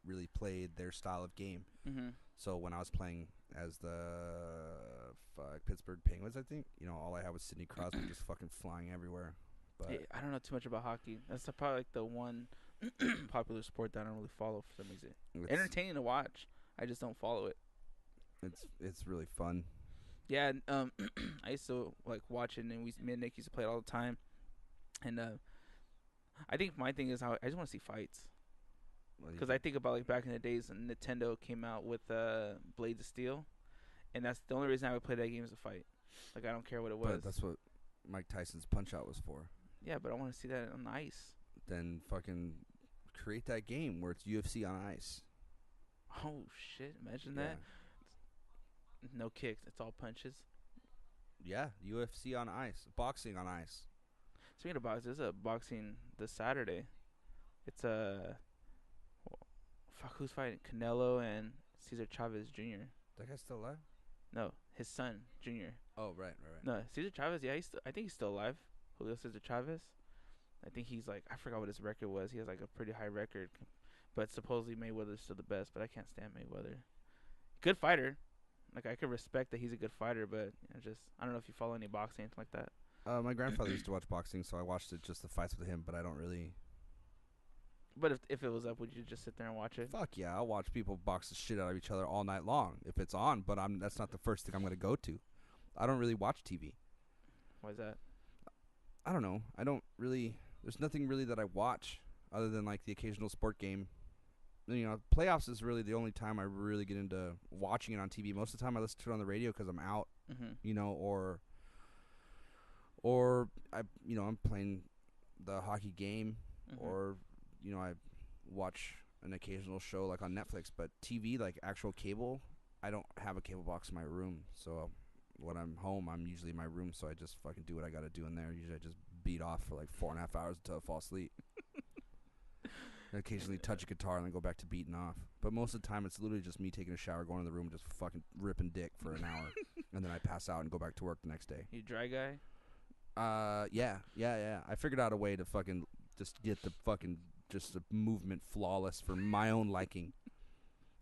really play their style of game.
Mm-hmm.
So when I was playing as the Pittsburgh Penguins, I think, all I had was Sidney Crosby just fucking flying everywhere. But
Hey, I don't know too much about hockey. That's probably like the one popular sport that I don't really follow for some reason. Entertaining to watch. I just don't follow it.
It's really fun.
Yeah, I used to like watch it, and me and Nick used to play it all the time. And I think my thing is how I just want to see fights. Because I think about like back in the days when Nintendo came out with Blades of Steel, and that's the only reason I would play that game is a fight. Like I don't care what it was.
But that's what Mike Tyson's Punch Out was for.
Yeah, but I want to see that on the ice.
Then fucking create that game where it's UFC on ice.
Oh shit! Imagine that. No kicks. It's all punches.
Yeah, UFC on ice, boxing on ice.
Speaking of boxing, there's a boxing this Saturday. It's fuck, who's fighting? Canelo and Cesar Chavez Jr.
That guy's still alive?
No, his son Jr.
Oh, right.
No, Cesar Chavez. Yeah, I think he's still alive. Julio Cesar Chavez. I think he's like, I forgot what his record was. He has like a pretty high record, but supposedly Mayweather's still the best. But I can't stand Mayweather. Good fighter. Like I could respect that he's a good fighter, but I don't know if you follow any boxing anything like that.
My grandfather used to watch boxing, so I watched it just the fights with him, but I don't really.
But if it was up, would you just sit there and watch it?
Fuck yeah, I'll watch people box the shit out of each other all night long if it's on. But that's not the first thing I'm gonna go to. I don't really watch TV.
Why is that?
I don't know. I don't really. There's nothing really that I watch other than like the occasional sport game. Playoffs is really the only time I really get into watching it on TV. Most of the time I listen to it on the radio because I'm out.
Mm-hmm.
Or I'm playing the hockey game, or I watch an occasional show like on Netflix. But TV, like actual cable, I don't have a cable box in my room. So when I'm home, I'm usually in my room. So I just fucking do what I got to do in there. Usually I just beat off for like 4.5 hours until I fall asleep. I occasionally touch a guitar and then go back to beating off. But most of the time, it's literally just me taking a shower, going in the room, and just fucking ripping dick for an hour, and then I pass out and go back to work the next day.
You dry guy?
Yeah. I figured out a way to fucking just get the fucking just the movement flawless for my own liking.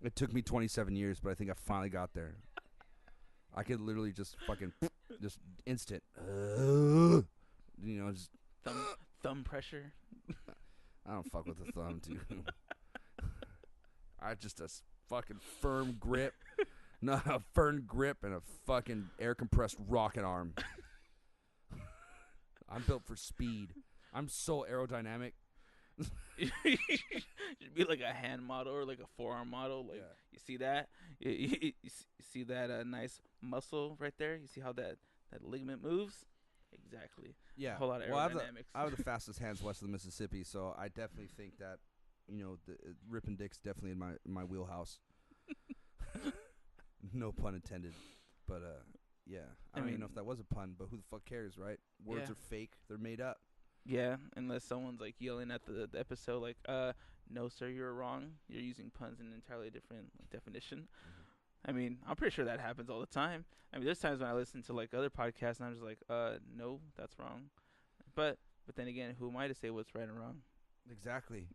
It took me 27 years, but I think I finally got there. I could literally just fucking just instant. Just
thumb pressure.
I don't fuck with the thumb, dude. I just a fucking firm grip. No, a firm grip and a fucking air compressed rocket arm. I'm built for speed. I'm so aerodynamic.
Should be like a hand model or like a forearm model. Like you see that, you see that nice muscle right there. You see how that ligament moves. Exactly.
Yeah.
A whole lot of aerodynamics.
I have the fastest hands west of the Mississippi, so I definitely think that the ripping dick's definitely in my wheelhouse. No pun intended, but yeah. I don't even know if that was a pun, but who the fuck cares, right? Words are fake; they're made up.
Yeah, unless someone's like yelling at the episode, like, no, sir, you're wrong. You're using puns in an entirely different definition. Mm-hmm. I mean, I'm pretty sure that happens all the time. I mean, there's times when I listen to like other podcasts and I'm just like, no, that's wrong. But then again, who am I to say what's right and wrong?
Exactly.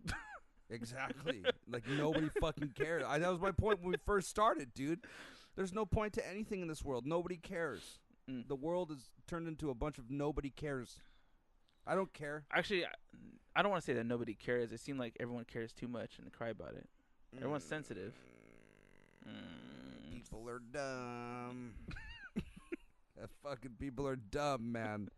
Exactly. Like nobody fucking cares. That was my point when we first started, dude. There's no point to anything in this world. Nobody cares. The world is turned into a bunch of nobody cares. I don't care.
Actually, I don't want to say that nobody cares. It seems like everyone cares too much and they cry about it. Everyone's sensitive.
People are dumb. Fucking people are dumb, man.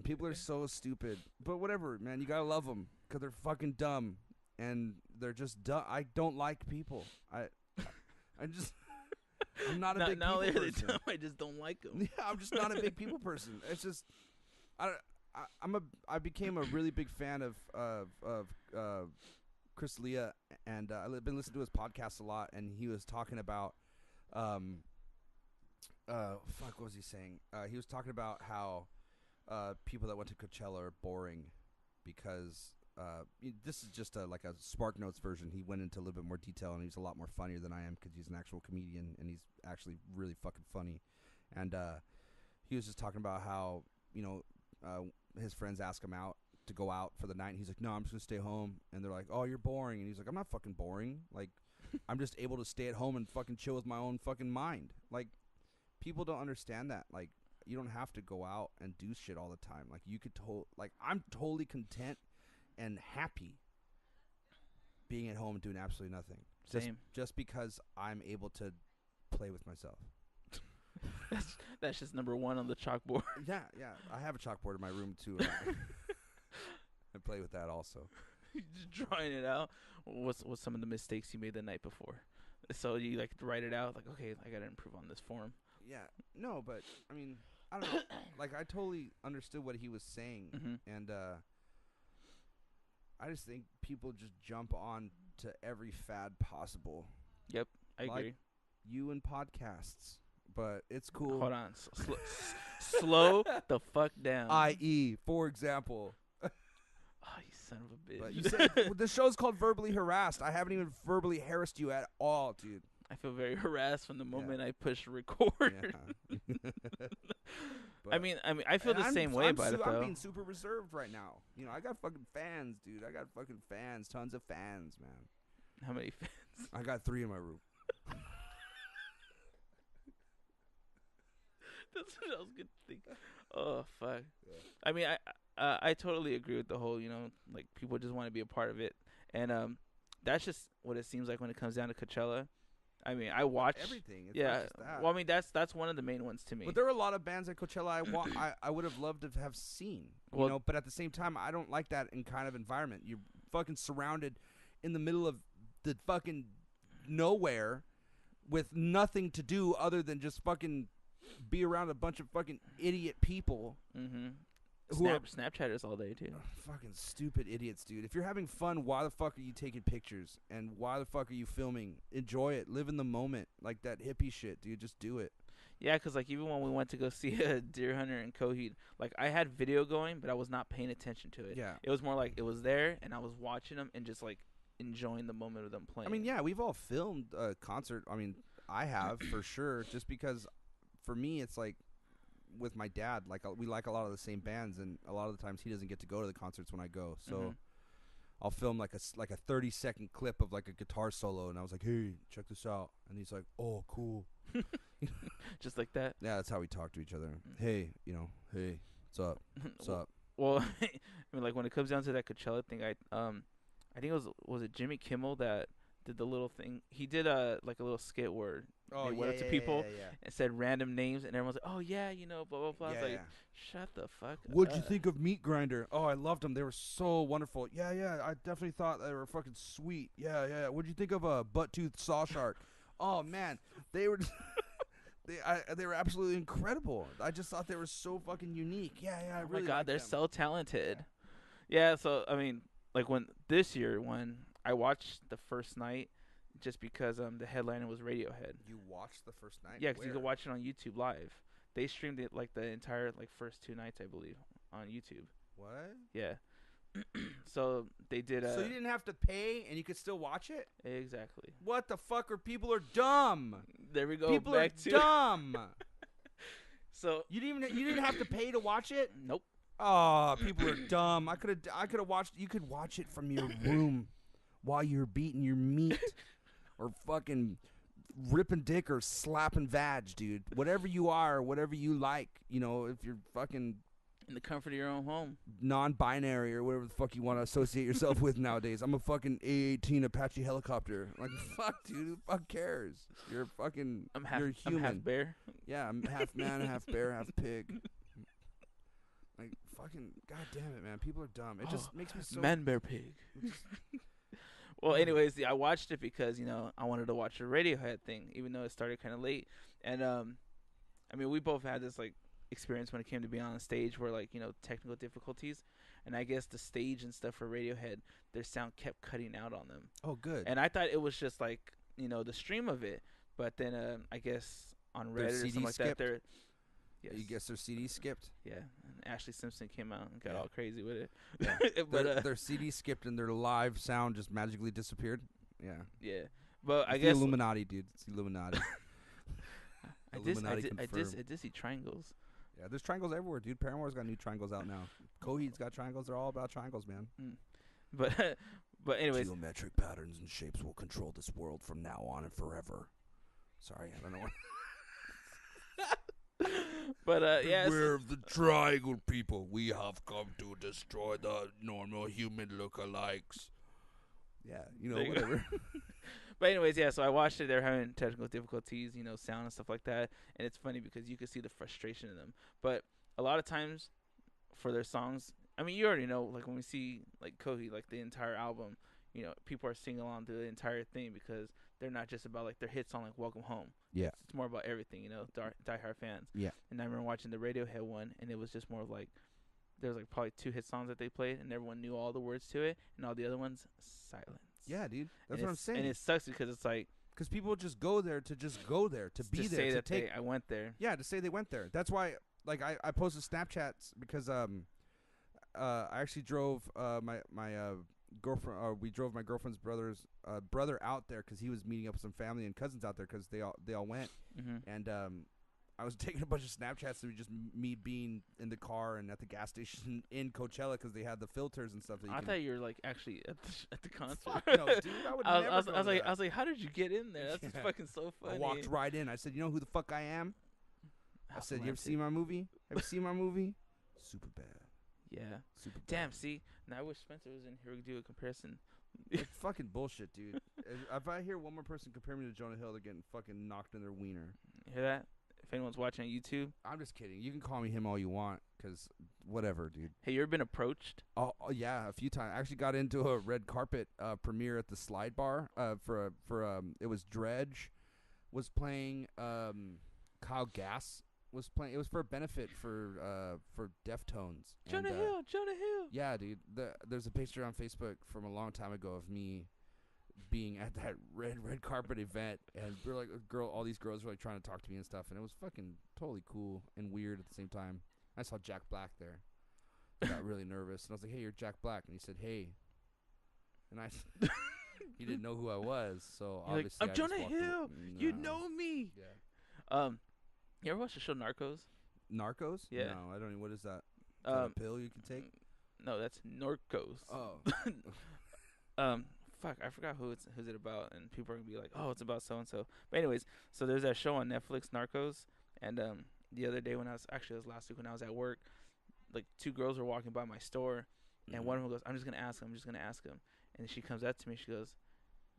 People are so stupid. But whatever, man. You gotta love them because they're fucking dumb. And they're just dumb. I don't like people. I'm not a big people person.
Dumb, I just don't like them.
Yeah, I'm just not a big people person. It's just, I became a really big fan of Chris D'Elia, and I've been listening to his podcast a lot, and he was talking about, what was he saying? He was talking about how people that went to Coachella are boring because this is just like a Spark Notes version. He went into a little bit more detail, and he's a lot more funnier than I am because he's an actual comedian, and he's actually really fucking funny. And he was just talking about how, his friends ask him out to go out for the night, and he's like, no, I'm just gonna stay home. And they're like, oh, you're boring. And he's like, I'm not fucking boring. Like, I'm just able to stay at home and fucking chill with my own fucking mind. Like, people don't understand that. Like, you don't have to go out and do shit all the time. Like, you could I'm totally content and happy being at home and doing absolutely nothing.
Same.
Just because I'm able to play with myself.
That's just number one on the chalkboard.
Yeah. I have a chalkboard in my room too. I play with that also.
Just drawing it out. What's some of the mistakes you made the night before? So you like write it out. Like, okay, I gotta improve on this form.
Yeah. No, but I mean, I don't know. Like, I totally understood what he was saying, and I just think people just jump on to every fad possible.
Yep, I agree.
You and podcasts. But it's cool.
Hold on. Slow the fuck down.
I.e., for example.
Oh, you son of a bitch.
But you said the show's called Verbally Harassed. I haven't even verbally harassed you at all, dude.
I feel very harassed from the moment I push record.
Yeah.
I mean, I feel the same way about it, though.
I'm being super reserved right now. I got fucking fans, dude. I got fucking fans. Tons of fans, man.
How many fans?
I got 3 in my room.
That's what I was gonna think. Oh fuck. Yeah. I mean, I totally agree with the whole, like people just want to be a part of it, and that's just what it seems like when it comes down to Coachella. I mean, I watch
everything. It's not just that.
Well, I mean, that's one of the main ones to me.
But there are a lot of bands at Coachella I would have loved to have seen. But at the same time, I don't like that in kind of environment. You're fucking surrounded in the middle of the fucking nowhere with nothing to do other than just fucking be around a bunch of fucking idiot people.
Who are Snapchatters all day too.
Fucking stupid idiots, dude. If you're having fun, why the fuck are you taking pictures? And why the fuck are you filming? Enjoy it. Live in the moment. Like that hippie shit, dude. Just do it.
Yeah, because like even when we went to go see Deer Hunter and Coheed, like I had video going, but I was not paying attention to it.
Yeah.
It was more like it was there, and I was watching them and just like enjoying the moment of them playing.
I mean, yeah, we've all filmed a concert. I mean, I have for sure, just because for me it's like with my dad, like we like a lot of the same bands, and a lot of the times he doesn't get to go to the concerts when I go. So I'll film like a 30-second clip of like a guitar solo, and I was like, hey, check this out, and he's like, oh, cool.
Just like that.
Yeah, that's how we talk to each other. Hey, hey, what's up? What's up?
Well, I mean, like when it comes down to that Coachella thing, I think it was it Jimmy Kimmel that did the little thing. He did like a little skit where they went up to people and said random names, and everyone's like, "Oh yeah, blah blah blah." I was like, "Shut the fuck up."
What'd you think of Meat Grinder? Oh, I loved them. They were so wonderful. Yeah, I definitely thought they were fucking sweet. Yeah. What'd you think of a butt tooth saw shark? Oh man, they were. They were absolutely incredible. I just thought they were so fucking unique. Yeah. I really
my God, they're
them.
so talented. Yeah. So I mean, like when I watched the first night, just because the headliner was Radiohead.
You watched the first night?
Yeah, because you can watch it on YouTube live. They streamed it like the entire first 2 nights, I believe, on YouTube.
What?
Yeah. So they did.
So you didn't have to pay, and you could still watch it?
Exactly.
What the fuck? People are dumb.
There we go.
People
back
are
to
dumb.
So
you didn't have to pay to watch it?
Nope.
Oh, people are dumb. I could have watched. You could watch it from your room while you're beating your meat or fucking ripping dick or slapping vag, dude. Whatever you are, whatever you like. If you're fucking
in the comfort of your own home,
non-binary or whatever the fuck you want to associate yourself with nowadays. I'm a fucking A-18 Apache helicopter. Like, fuck, dude. Who the fuck cares? You're fucking. You're human.
I'm half bear.
Yeah, I'm half man, half bear, half pig. Like, fucking, god damn it, man. People are dumb. It just makes me so.
Man, bear, pig. Well, anyways, I watched it because I wanted to watch the Radiohead thing, even though it started kind of late. And I mean, we both had this experience when it came to being on a stage where technical difficulties, and I guess the stage and stuff for Radiohead, their sound kept cutting out on them.
Oh, good.
And I thought it was just the stream of it, but then I guess on Reddit or something like that, they're.
Yes. You guess their CD skipped?
Yeah, and Ashley Simpson came out and got all crazy with it.
Yeah.
But
their CD skipped and their live sound just magically disappeared. Yeah.
Yeah, but
it's
I guess
Illuminati, dude. It's the Illuminati.
I did see triangles.
Yeah, there's triangles everywhere, dude. Paramore's got new triangles out now. Coheed's got triangles. They're all about triangles, man.
But anyways,
geometric patterns and shapes will control this world from now on and forever. Sorry, I don't know what.
But yeah,
beware of the triangle people. We have come to destroy the normal human lookalikes. Yeah, whatever.
But anyways, yeah. So I watched it. They're having technical difficulties, sound and stuff like that. And it's funny because you can see the frustration in them. But a lot of times, for their songs, I mean, you already know. Like when we see Coheed, the entire album, people are singing along to the entire thing because they're not just about their hit song Welcome Home.
Yeah.
It's more about everything, diehard fans.
Yeah.
And I remember watching the Radiohead one, and it was just more of there was probably 2 hit songs that they played, and everyone knew all the words to it, and all the other ones, silence.
Yeah, dude. That's what I'm saying.
And it sucks because it's
because people just go there to just go there, to be there,
say
to
that
take.
I went there.
Yeah, to say they went there. That's why, I posted Snapchats because I actually drove my girlfriend. We drove my girlfriend's brother out there because he was meeting up with some family and cousins out there because they all went.
Mm-hmm.
And I was taking a bunch of Snapchats of just me being in the car and at the gas station in Coachella because they had the filters and stuff.
I thought you were actually at the concert.
Fuck no, dude. I would never.
I was like, how did you get in there? That's just fucking so funny.
I walked right in. I said, you know who the fuck I am? I said, you ever seen my movie? Have you seen my movie? Super bad.
Yeah.
Super bad.
Damn, see? Now I wish Spencer was in here. We could do a comparison.
It's fucking bullshit, dude. If I hear one more person compare me to Jonah Hill, they're getting fucking knocked in their wiener.
You hear that? If anyone's watching on YouTube.
I'm just kidding. You can call me him all you want, because whatever, dude.
Hey, you ever been approached?
Oh, yeah, a few times. I actually got into a red carpet premiere at the Slide Bar for it was Dredge was playing, Kyle Gass was playing. It was for a benefit for Deftones.
Jonah Hill.
Yeah, dude. There's a picture on Facebook from a long time ago of me being at that red carpet event, and we're like, all these girls were trying to talk to me and stuff, and it was fucking totally cool and weird at the same time. I saw Jack Black there. I got really nervous, and I was like, "Hey, you're Jack Black," and he said, "Hey," and he didn't know who I was, so
you're
obviously
I'm Jonah Hill. You know me.
Yeah.
You ever watch the show Narcos?
Narcos?
Yeah.
No, I don't. What is that? Is that a pill you can take?
No, that's Norcos.
Oh.
fuck, I forgot who's it about, and people are gonna be like, oh, it's about so and so. But anyways, so there's that show on Netflix, Narcos, and the other day when it was last week when I was at work, like 2 girls were walking by my store, and one of them goes, I'm just gonna ask him, and she comes up to me, she goes,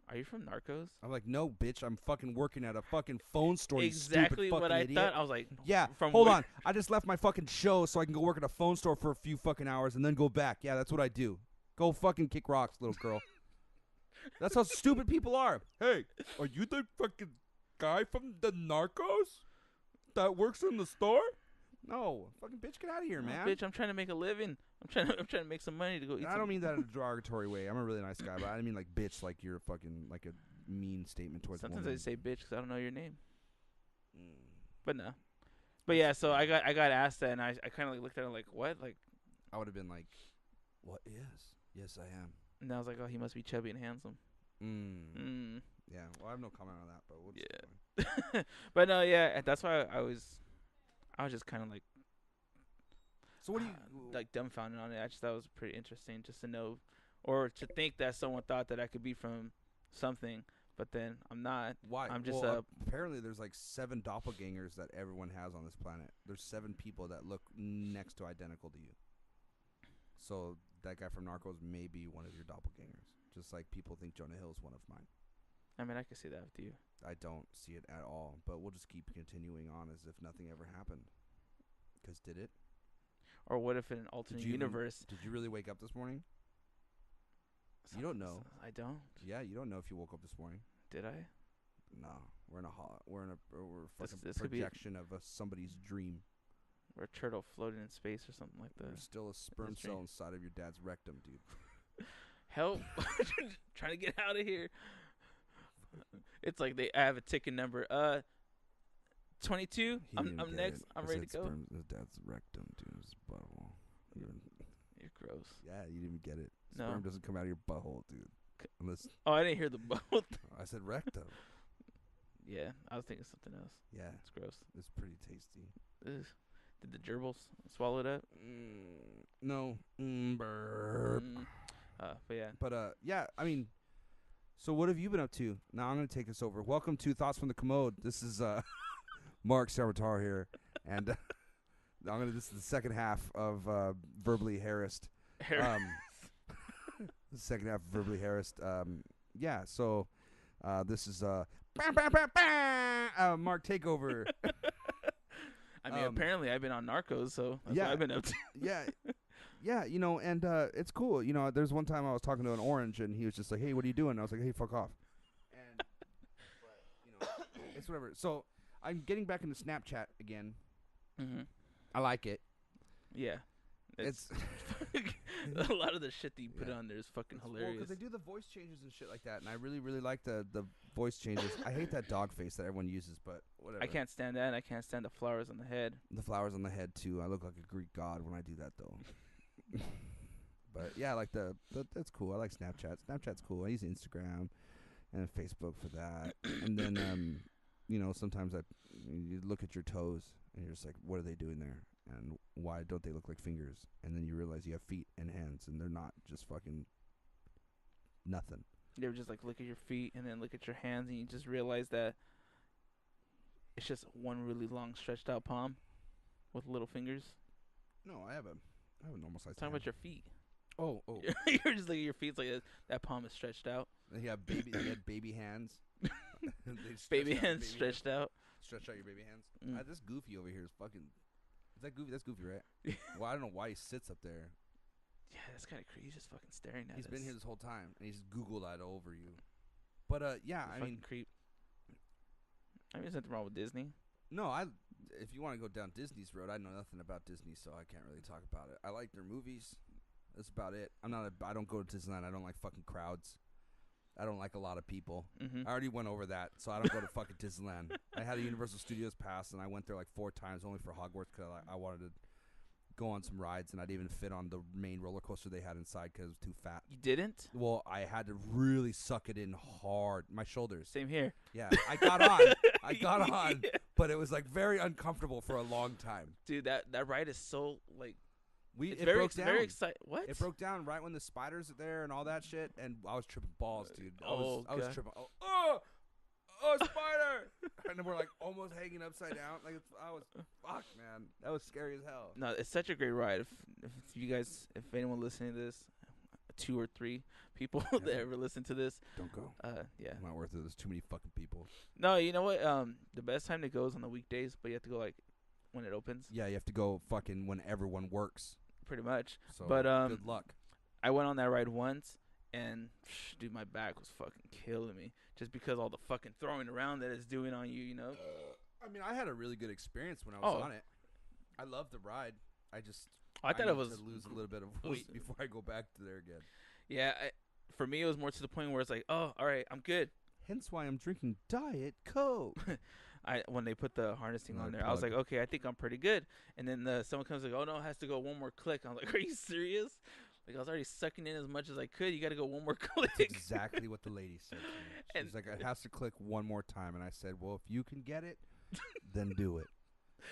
are you from Narcos?
I'm like, no, bitch, I'm fucking working at a fucking phone store.
Exactly
you stupid
what
fucking
I
idiot.
thought. I was like,
Yeah, hold on. I just left my fucking show so I can go work at a phone store for a few fucking hours and then go back. Yeah, that's what I do. Go fucking kick rocks, little girl. That's how stupid people are. Hey, are you the fucking guy from the Narcos that works in the store? No, fucking bitch, get out of here, man.
Bitch, I'm trying to make a living. I'm trying to make some money to go eat.
I don't mean that in a derogatory way. I'm a really nice guy, but I mean like bitch, like you're fucking like a mean statement towards.
Sometimes
women.
I say bitch because I don't know your name. But no. But yeah, so I got asked that, and I kind of like looked at it like, what? Like,
I would have been like, what is? Yes, I am.
And I was like, oh, he must be chubby and handsome.
Yeah. Well, I have no comment on that, but we'll just
keep going. But no, yeah, that's why I was just kind of like.
So what do you
like dumbfounded on it? I just thought it was pretty interesting just to know, or to think that someone thought that I could be from something, but then I'm not.
Why?
I'm just
apparently there's like 7 doppelgangers that everyone has on this planet. There's 7 people that look next to identical to you. So that guy from Narcos may be one of your doppelgangers, just like people think Jonah Hill is one of mine.
I mean, I can see that with you.
I don't see it at all, but we'll just keep continuing on as if nothing ever happened. Because did it?
Or what if in an alternate universe?
Did you really wake up this morning? You don't know.
I don't.
Yeah, you don't know if you woke up this morning.
Did I?
No, we're a fucking projection of somebody's dream.
Or a turtle floating in space or something like that.
There's still a sperm cell inside of your dad's rectum, dude.
Help! Trying to get out of here. It's like I have a ticket number. 22. I'm next. I'm ready to go.
His dad's rectum, dude. His butthole.
You're gross.
Yeah, you didn't even get it.
No.
Sperm doesn't come out of your butthole, dude. Unless.
Oh, I didn't hear the both.
I said rectum.
Yeah, I was thinking something else.
Yeah,
it's gross.
It's pretty tasty.
Ugh. Did the gerbils swallow it up?
No. Burp.
But yeah.
But yeah. I mean, so what have you been up to? Now I'm gonna take this over. Welcome to Thoughts from the Commode. This is Mark Ciaramitaro here, and this is the second half of Verbally Harassed. The second half of Verbally Harassed. Yeah. So this is Mark Takeover.
I mean, apparently I've been on Narcos, so that's what I've been up to.
Yeah, you know, and it's cool. You know, there's one time I was talking to an orange, and he was just like, hey, what are you doing? And I was like, hey, fuck off. And, but, you know, it's whatever. So I'm getting back into Snapchat again.
Mm-hmm.
I like it.
Yeah. It's a lot of the shit that you put on there is fucking hilarious.
Because they do the voice changes and shit like that, and I really, really like the voice changes. I hate that dog face that everyone uses, but whatever.
I can't stand that, and I can't stand the flowers on the head.
The flowers on the head, too. I look like a Greek god when I do that, though. But, yeah, I like that's cool. I like Snapchat. Snapchat's cool. I use Instagram and Facebook for that. And then, you know, sometimes you look at your toes, and you're just like, what are they doing there? And why don't they look like fingers? And then you realize you have feet and hands, and they're not just fucking nothing.
You ever just like look at your feet and then look at your hands, and you just realize that it's just one really long stretched out palm with little fingers?
No, I have a normal size.
Talking about your feet.
Oh.
You're just looking at your feet, it's like that palm is stretched out.
They had baby hands.
Baby hands stretched out.
Stretch out your baby hands. This Goofy over here is fucking. Is that Goofy? That's Goofy, right? Well, I don't know why he sits up there.
Yeah, that's kind of crazy. He's just fucking staring at us.
He's been here this whole time, and he's Googled that over you. But yeah, I mean,
creep. I mean, there's nothing wrong with Disney.
No, if you want to go down Disney's road, I know nothing about Disney, so I can't really talk about it. I like their movies. That's about it. I don't go to Disneyland. I don't like fucking crowds. I don't like a lot of people.
Mm-hmm.
I already went over that, so I don't go to fucking Disneyland. I had a Universal Studios pass, and I went there like 4 times only for Hogwarts because I wanted to go on some rides, and I didn't even fit on the main roller coaster they had inside because it was too fat.
You didn't?
Well, I had to really suck it in hard. My shoulders.
Same here.
Yeah, I got on, but it was like very uncomfortable for a long time.
Dude, that ride is so like It's
It
very
broke down.
very exciting. What?
It broke down right when the spiders are there and all that shit, and I was tripping balls, dude. I was
God.
tripping. Oh, spider! And then we're like almost hanging upside down. Like fuck, man. That was scary as hell.
No, it's such a great ride. If you guys, if anyone listening to this, 2 or 3 people that ever listen to this,
Don't go.
Yeah,
Not worth it. There's too many fucking people.
no, you know what? The best time to go is on the weekdays, but you have to go like when it opens.
Yeah, you have to go fucking when everyone works.
Pretty much.
So
But
good luck.
I went on that ride once, and dude, my back was fucking killing me just because all the fucking throwing around that it's doing on you. You know.
I mean, I had a really good experience when I was on it. I loved the ride. I
thought it was
to lose a little bit of weight before I go back to there again.
Yeah, for me, it was more to the point where it's like, oh, all right, I'm good.
Hence why I'm drinking Diet Coke.
When they put the harnessing on there,
plug.
I was like, okay, I think I'm pretty good. And then someone comes like, oh no, it has to go one more click. I was like, are you serious? Like I was already sucking in as much as I could. You got to go one more click.
That's exactly what the lady said to me. She's like, it has to click one more time. And I said, well, if you can get it, then do it.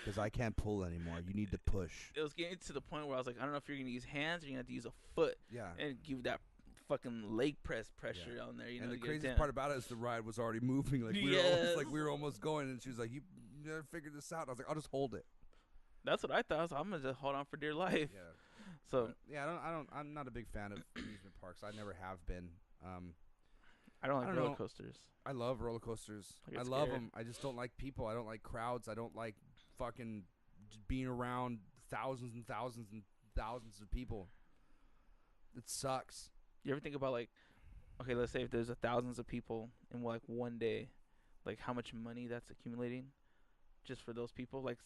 Because I can't pull anymore. You need to push.
It was getting to the point where I was like, I don't know if you're going to use hands or you're going to have to use a foot.
Yeah.
And give that fucking leg press pressure on there. You know,
and the
to get it
craziest
down.
part about it is the ride was already moving. Like we were almost going. And she was like, you never figured this out. And I was like, I'll just hold it.
That's what I thought. I was like, I'm going to just hold on for dear life.
Yeah.
So
yeah, I'm not a big fan of amusement parks. I never have been.
I don't like
I don't
roller
know.
coasters.
I love roller coasters.
I get
I love
scared.
them. I just don't like people. I don't like crowds. I don't like fucking just being around thousands and thousands and thousands of people. It sucks.
You ever think about like, okay, let's say if there's thousands of people in like one day, like how much money that's accumulating, just for those people. Like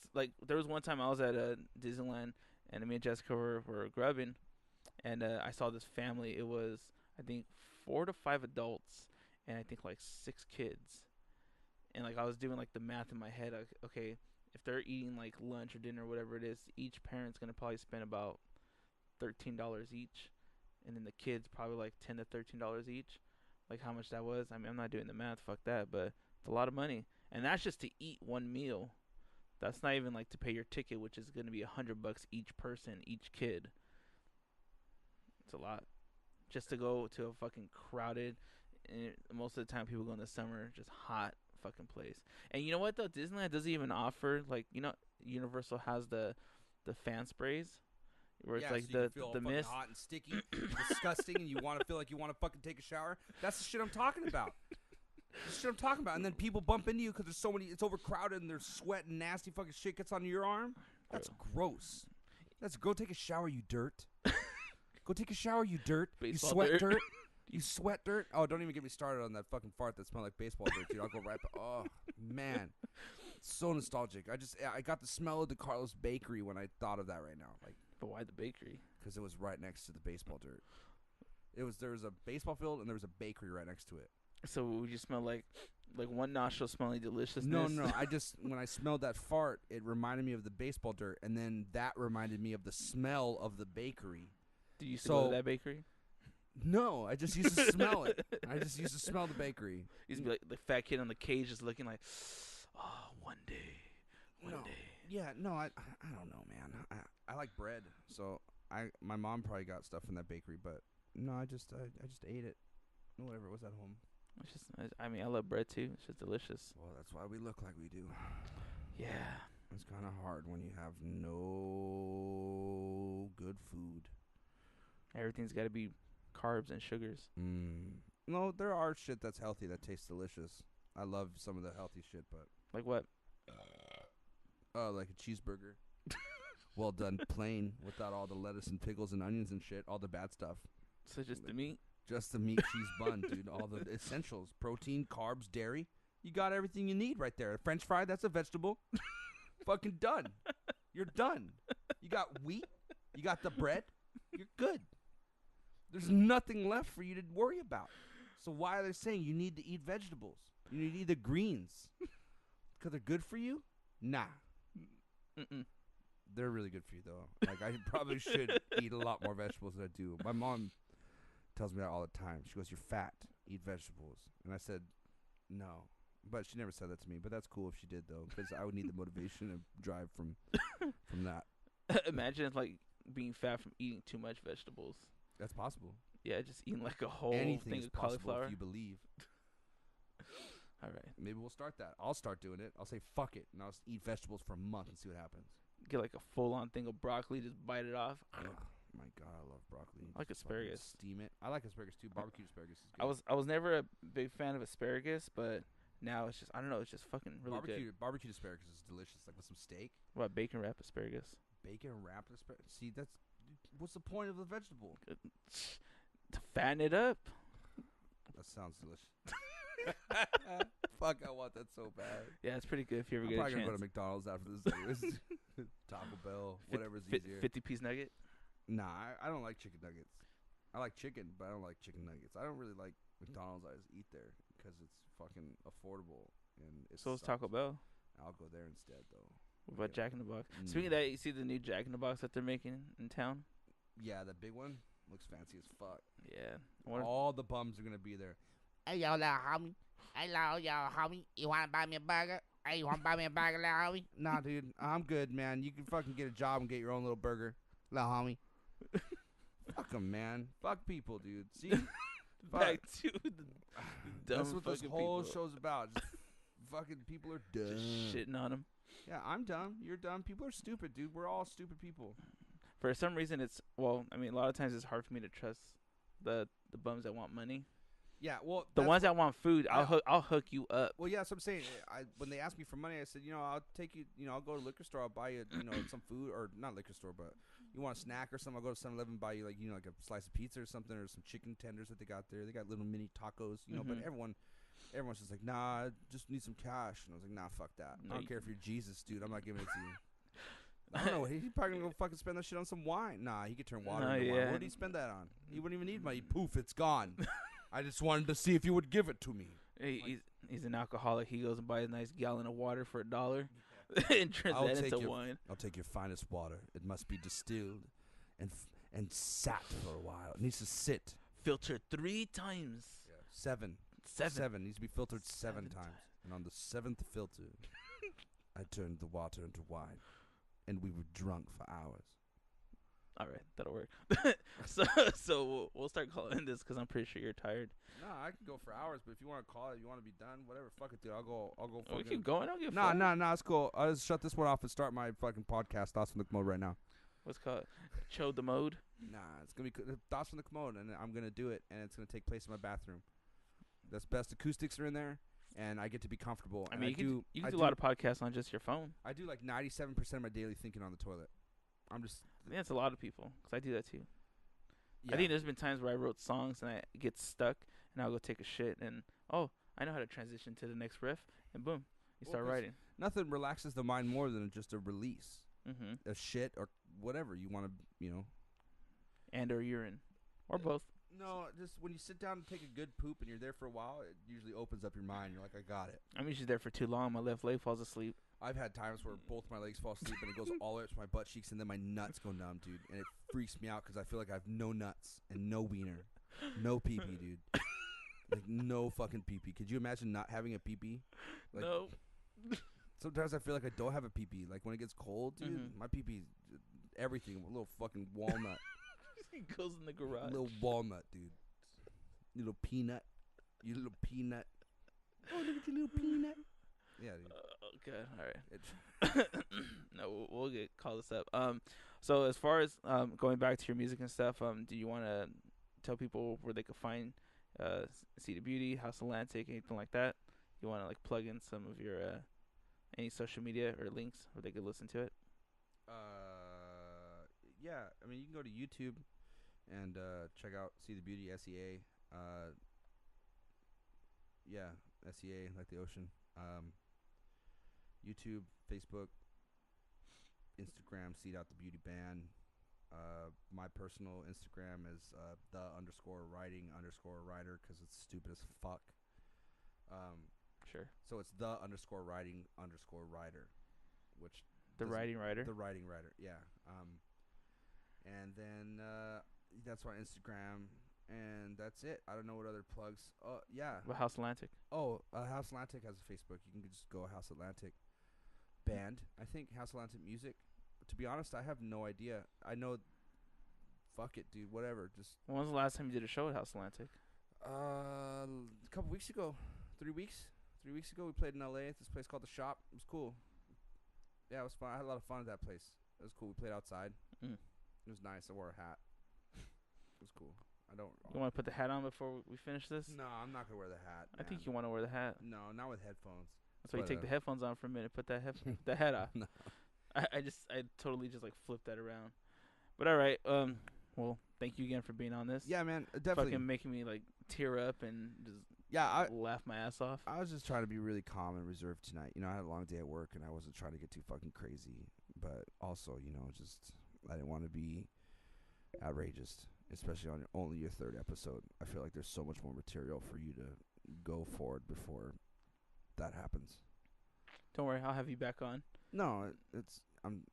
there was one time I was at Disneyland and me and Jessica were grubbing, and I saw this family. It was I think 4 to 5 adults and I think like 6 kids, and like I was doing like the math in my head. Like, okay, if they're eating like lunch or dinner or whatever it is, each parent's gonna probably spend about $13 each. And then the kids probably like $10 to $13 each. Like how much that was. I mean, I'm not doing the math. Fuck that. But it's a lot of money, and that's just to eat one meal. That's not even like to pay your ticket, which is going to be $100 each person, each kid. It's a lot, just to go to a fucking crowded. And most of the time, people go in the summer, just hot fucking place. And you know what though? Disneyland doesn't even offer like Universal has the fan sprays. Where it's like
so
the mist,
hot and sticky, disgusting, and you want to feel like you want to fucking take a shower. That's the shit I'm talking about. That's the shit I'm talking about. And then people bump into you because there's so many. It's overcrowded and there's sweat and nasty fucking shit gets on your arm. That's gross. Go take a shower, you dirt. Go take a shower, you dirt.
Baseball
you sweat
dirt.
You sweat dirt. Oh, don't even get me started on that fucking fart that smelled like baseball dirt, dude. I'll go right. Oh man, it's so nostalgic. I got the smell of the Carlos Bakery when I thought of that right now. Like.
But why the bakery?
Because it was right next to the baseball dirt. There was a baseball field and there was a bakery right next to it.
So would you smell like one nostril smelling deliciousness?
No. I just when I smelled that fart, it reminded me of the baseball dirt, and then that reminded me of the smell of the bakery.
Did you go to that bakery?
No, I just used to smell it. I just used to smell the bakery.
You used to be like the fat kid on the cage, just looking like, oh, one day.
Yeah, no, I don't know, man. I like bread, so my mom probably got stuff from that bakery, but no, I just ate it. Whatever, it was at home.
It's just, I mean, I love bread too. It's just delicious.
Well, that's why we look like we do.
Yeah.
It's kind of hard when you have no good food.
Everything's got to be carbs and sugars.
No, there are shit that's healthy that tastes delicious. I love some of the healthy shit, but
like what?
Like a cheeseburger. Well done, plain, without all the lettuce and pickles and onions and shit, all the bad stuff.
So just the meat?
Just the meat, cheese bun, dude. All the essentials. Protein, carbs, dairy. You got everything you need right there. A French fry, that's a vegetable. Fucking done. You're done. You got wheat. You got the bread. You're good. There's nothing left for you to worry about. So why are they saying you need to eat vegetables? You need to eat the greens. Because they're good for you? Nah.
Mm-mm.
They're really good for you, though. Like, I probably should eat a lot more vegetables than I do. My mom tells me that all the time. She goes, you're fat. Eat vegetables. And I said, no. But she never said that to me. But that's cool if she did, though, because I would need the motivation and drive from that.
Imagine if, like, being fat from eating too much vegetables.
That's possible.
Yeah, just eating like a whole
Anything
thing
is
of
possible
cauliflower.
if you believe.
All right,
Maybe we'll start that. I'll start doing it. I'll say fuck it, and I'll just eat vegetables for a month and see what happens.
get like a full-on thing of broccoli, just bite it off.
Ugh, my God, I love broccoli.
I like
Just fucking
asparagus.
Steam it. I like asparagus too. Barbecue asparagus is good.
I was never a big fan of asparagus, but now it's just I don't know, it's just fucking really good.
Barbecued asparagus is delicious, like with some steak,
What about bacon wrap asparagus?
bacon wrapped asparagus. See, that's what's the point of the vegetable?
To fatten it up.
That sounds delicious. Fuck, I want that so bad.
Yeah, it's pretty good if you ever
I'm
get a
probably gonna
chance.
go to McDonald's after this. Anyways. Taco Bell, whatever's easier.
50-piece nugget.
Nah, I don't like chicken nuggets. I like chicken, but I don't like chicken nuggets. I don't really like McDonald's. I just eat there because it's fucking affordable and it's.
So is Taco Bell.
I'll go there instead though.
What about
Yeah.
Jack in the Box? Speaking of that, you see the new Jack in the Box that they're making in town?
Yeah, the big one looks fancy as fuck.
Yeah. I wonder-
All the bums are gonna be there.
Hey, yo, little homie. Hey, yo, homie. You want to buy me a burger? Hey, you want to buy me a burger, little homie?
Nah, dude, I'm good, man. You can fucking get a job and get your own little burger,
Little homie.
Fuck them, man. Fuck people, dude. See,
Back to the dumb
that's what this
fucking
whole
people.
show's about. Just fucking people are dumb.
Just shitting on them.
Yeah, I'm dumb. You're dumb. People are stupid, dude. We're all stupid people.
For some reason, it's well. I mean, a lot of times it's hard for me to trust the bums that want money.
Yeah, well,
The
that's
ones
what-
that want food,
I-
I'll hook you up.
Well, yeah, that's what I'm saying. When they ask me for money, I said, I'll take you. I'll go to the liquor store. I'll buy you, some food, or not liquor store, but you want a snack or something. I'll go to 7-Eleven, buy you like a slice of pizza or something, or some chicken tenders that they got there. They got little mini tacos, But
Mhm.
everyone's just like, nah, I just need some cash. And I was like, nah, fuck that.
No,
I don't
you-
care if you're Jesus, dude. I'm not giving it to you. I don't know. He's probably gonna go fucking spend that shit on some wine. Nah, he could turn water
No,
into wine.
yeah.
What did he spend that on? He wouldn't even need money. Poof, it's gone. I just wanted to see if you would give it to me.
He's an alcoholic. He goes and buys a nice gallon of water for $1 and turns
I'll
that
take
into
your-
wine.
I'll take your finest water. It must be distilled and sat for a while. It needs to sit.
Filtered 3 times.
Seven.
7.
Needs to be filtered 7
7
times. And on the 7th filter, I turned the water into wine. And we were drunk for hours.
All right, that'll work. so we'll start calling this because I'm pretty sure you're tired.
No, I can go for hours, but if you want to call it, you want to be done, whatever, fuck it, dude. I'll go
Oh, we
fucking...
keep going. I'll get
Nah, it's cool. I'll just shut this one off and start my fucking podcast, Thoughts from the Commode, right now.
What's it called? Chode the mode.
Nah, it's going to be Thoughts from the Commode, and I'm going to do it, and it's going to take place in my bathroom. That's best acoustics are in there, and I get to be comfortable.
I
and
mean, you can do a lot of podcasts on just your phone.
I do like 97% of my daily thinking on the toilet. I'm just...
Yeah, it's a lot of people because I do that too.
Yeah.
I think there's been times where I wrote songs and I get stuck and I'll go take a shit and I know how to transition to the next riff and boom, you start
'cause
writing.
Nothing relaxes the mind more than just a release
Mm-hmm.
of shit or whatever you want to,
And or urine, or both.
No, just when you sit down and take a good poop and you're there for a while, it usually opens up your mind. You're like, I got it.
I'm usually there for too long. My left leg falls asleep.
I've had times where both my legs fall asleep and it goes all the way up to my butt cheeks and then my nuts go numb, dude. And it freaks me out because I feel like I have no nuts and no wiener. No pee-pee, dude. Like, no fucking pee-pee. Could you imagine not having a pee-pee? Like,
No.
Sometimes I feel like I don't have a pee-pee. Like, when it gets cold, dude,
Mhm.
my pee-pee's everything. A little fucking walnut.
He goes in the garage.
Little walnut, dude. Little peanut. You little peanut. Oh, look at your little peanut. Yeah, dude.
Okay, all right.
It's,
No, we'll call this up. So as far as going back to your music and stuff, do you want to tell people where they could find See the Beauty, House Atlantic, anything like that? You want to like plug in some of your any social media or links where they could listen to it?
yeah. I mean, you can go to YouTube and check out See the Beauty, SEA. Yeah, SEA, like the ocean. YouTube, Facebook, Instagram, Seed Out the Beauty Band. My personal Instagram is _writing_writer because it's stupid as fuck.
Sure.
So it's _writing_writer, which
The
doesn't-
writing writer.
the writing writer, yeah. And then that's my Instagram, and that's it. I don't know what other plugs. Oh yeah.
What House Atlantic?
House Atlantic has a Facebook. You can just go House Atlantic Band. I think House Atlantic Music. To be honest, I have no idea. I know fuck it, dude. Whatever. Just
When was the last time you did a show at House Atlantic?
a couple weeks ago, 3 weeks. 3 weeks ago, we played in LA at this place called The Shop. It was cool. Yeah, it was fun. I had a lot of fun at that place. It was cool. We played outside.
Mm.
It was nice. I wore a hat. It was cool. I don't.
You want to put the hat on before we finish this?
No, I'm not gonna wear the hat.
I think
man.
you want to wear the hat.
No, not with headphones.
That's why you
But,
take the headphones on for a minute. Put that the hat off.
No.
I totally just like flipped that around. But all right. Well, thank you again for being on this.
Yeah, man. Definitely.
Fucking making me like tear up and just
Yeah,
laugh my ass off.
I was just trying to be really calm and reserved tonight. You know, I had a long day at work, and I wasn't trying to get too fucking crazy. But also, you know, just I didn't want to be outrageous, especially on only your third episode. I feel like there's so much more material for you to go forward before that happens.
Don't worry, I'll have you back on.
No,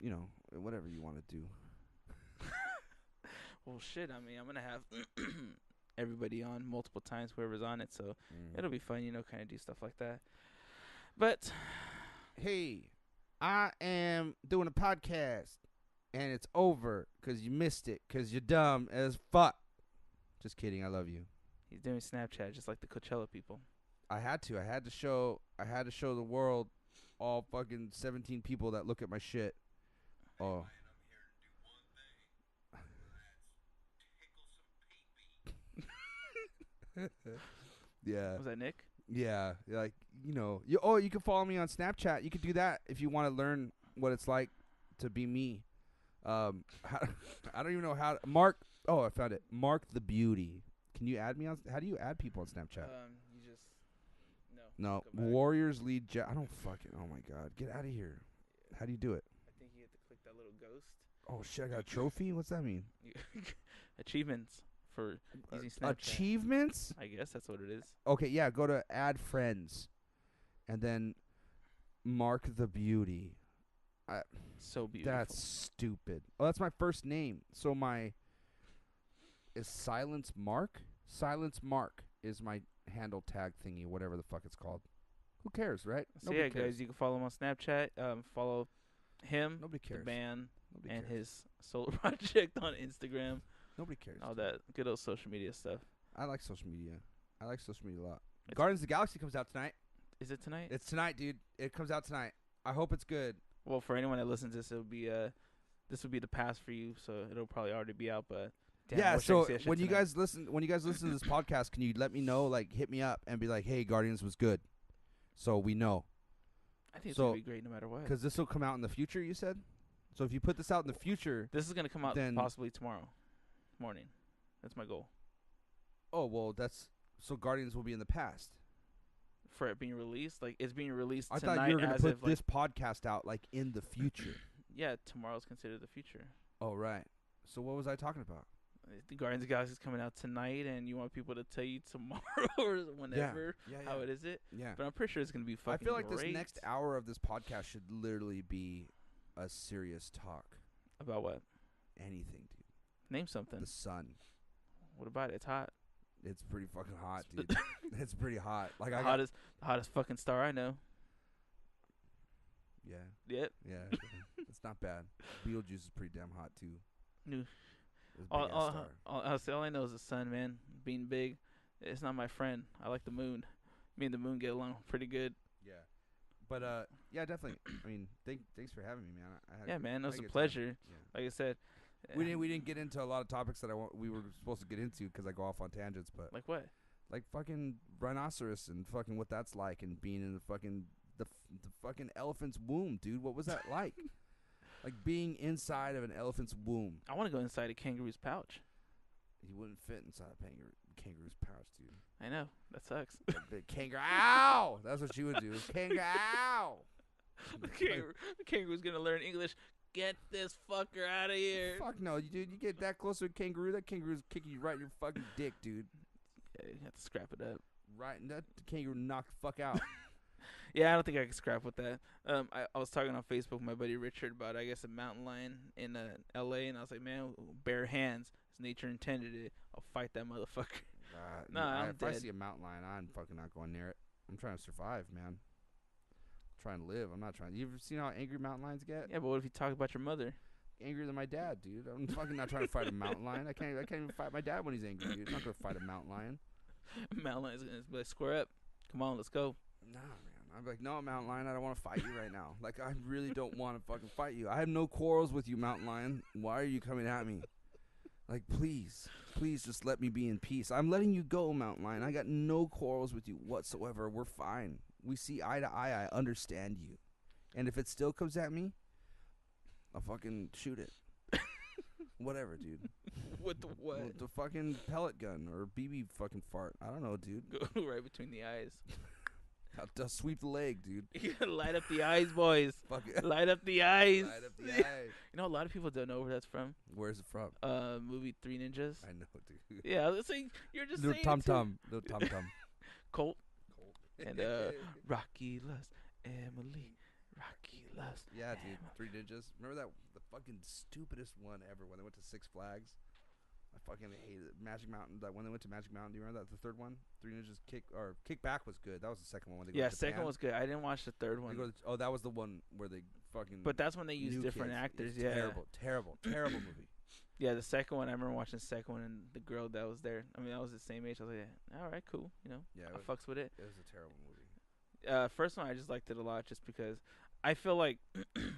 you know, whatever you want to do.
Well, shit. I mean, I'm gonna have everybody on multiple times, whoever's on it. So it'll be fun, you know, kind of do stuff like that. But
Hey, I am doing a podcast, and it's over because you missed it because you're dumb as fuck. Just kidding. I love you.
he's doing Snapchat just like the Coachella people.
I had to show the world all fucking 17 people that look at my shit. Oh. Yeah.
Was that Nick?
Yeah. Like, you know, you can follow me on Snapchat. You could do that if you want to learn what it's like to be me. I don't even know how to, Mark. Oh, I found it. Mark the Beauty. Can you add me on? How do you add people on Snapchat?
You just
No,
go back.
Warriors lead. I don't fucking. Oh my god, get out of here. How do you do it?
I think you have to click that little ghost.
Oh shit, I got a trophy. What's that mean?
Achievements for using Snapchat.
Achievements?
I guess that's what it is.
Okay, yeah. Go to add friends, and then Mark the Beauty.
So beautiful.
That's stupid. Oh, that's my first name. So is Silence Mark? Silence Mark is my handle tag thingy, whatever the fuck it's called. Who cares, right?
So
Nobody
yeah,
cares.
guys, you can follow him on Snapchat. Follow him,
Nobody
the
cares.
band,
Nobody
and
cares.
his solo project on Instagram.
Nobody cares.
All that good old social media stuff.
I like social media. I like social media a lot.
It's-
Guardians of the Galaxy comes out tonight.
Is it tonight?
It's tonight, dude. It comes out tonight. I hope it's good.
Well, for anyone that listens to this, it'll be this will be the past for you, so it'll probably already be out. But damn, I
Yeah,
wish I
so
could see that shit
when you
tonight.
guys listen to this podcast, can you let me know, like hit me up and be like, "Hey, Guardians was good." So we know.
I think it's
so-
gonna be great no matter what.
Cuz this will come out in the future, you said? So if you put this out in the future,
This is gonna come out
then-
possibly tomorrow morning. That's my goal
oh, well, so Guardians will be in the past.
for it being released. Like it's being released
I
tonight.
thought you were going
as
to
if,
put this podcast out like in the future.
yeah, tomorrow's considered the future.
Oh, right. So what was I talking about?
The Guardians of the Galaxy is coming out tonight, and you want people to tell you tomorrow or whenever
Yeah,
how it is it.
Yeah.
But I'm pretty sure it's gonna be
I
fucking
feel like
great.
this next hour of this podcast should literally be a serious talk.
About what?
Anything, dude.
Name something.
The sun.
What about it? It's hot.
It's pretty fucking hot,
It's
dude. It's pretty hot. Like I got,
The hottest fucking star I know.
yeah,
Yep.
yeah. It's not bad. Beetlejuice is pretty damn hot too.
No.
It's a big ass star.
All I know is the sun, man. Being big, it's not my friend. I like the moon. Me and the moon get along pretty good.
Yeah, but yeah, definitely. I mean, thanks for having me, man. I had
Yeah, man. It
I
was
had
a
good time.
pleasure.
Yeah.
Like I said.
We didn't get into a lot of topics that we were supposed to get into because I go off on tangents, but
Like what?
like fucking rhinoceros and fucking what that's like and being in the fucking the fucking elephant's womb, dude. What was that like? Like being inside of an elephant's womb.
I want to go inside a kangaroo's pouch.
You wouldn't fit inside a kangaroo's pouch, dude.
I know. That sucks.
Big kangaroo. Ow! That's what you would do. Kangaroo. Ow!
the kangaroo's going to learn English. Get this fucker out of here.
Fuck no, dude. You get that close to a kangaroo, that kangaroo's kicking you right in your fucking dick, dude.
Yeah, you have to scrap it up.
Right, and that kangaroo knocked the fuck out.
Yeah, I don't think I can scrap with that. I was talking on Facebook with my buddy Richard about, I guess, a mountain lion in L.A., and I was like, man, bare hands. As nature intended it. I'll fight that motherfucker. Nah, I'm
if I
dead.
see a mountain lion, I'm fucking not going near it. I'm trying to survive, man. I'm trying to live. I'm not trying. You ever seen how angry mountain lions get?
Yeah, but what if you talk about your mother?
angrier than my dad, dude. I'm fucking not trying to fight a mountain lion. I can't even fight my dad when he's angry, dude. I'm not gonna fight a mountain lion.
Mountain lion's gonna be like, square up. Come on, let's go.
Nah, man. I'm like, no, mountain lion. I don't want to fight you right now. Like, I really don't want to fucking fight you. I have no quarrels with you, mountain lion. Why are you coming at me? Like, please just let me be in peace. I'm letting you go, mountain lion. I got no quarrels with you whatsoever. We're fine. We see eye to eye. I understand you. And if it still comes at me, I'll fucking shoot it. Whatever, dude.
With the what?
With the fucking pellet gun or BB fucking fart. I don't know, dude.
Go right between the eyes.
I'll sweep the leg, dude.
You gotta light up the eyes, boys.
Fuck it.
Light up the eyes.
Light up the eye.
You know, a lot of people don't know where that's from.
Where's it from?
Movie Three Ninjas.
I know, dude.
Yeah, let's say you're just
Little
saying
Tom
it too.
Tom. Little Tom Tom.
Colt and Rocky loves Emily. Rocky loves.
Yeah, dude.
Emily.
Three Ninjas. Remember that the fucking stupidest one ever when they went to Six Flags? I fucking hated it. Magic Mountain. That when they went to Magic Mountain, do you remember that? The third one, Three Ninjas Kick Back was good. That was the second one. When they go
Yeah,
to
second
Japan.
was good. I didn't watch the third one.
That was the one where they fucking.
But that's when they used
new
different
kids.
actors.
It's
Yeah.
terrible movie.
Yeah, the second one. I remember watching the second one, and the girl that was there. I mean, I was the same age. I was like, yeah, all right, cool. You know,
Yeah,
I fucks with it.
It was a terrible movie.
First one, I just liked it a lot, just because I feel like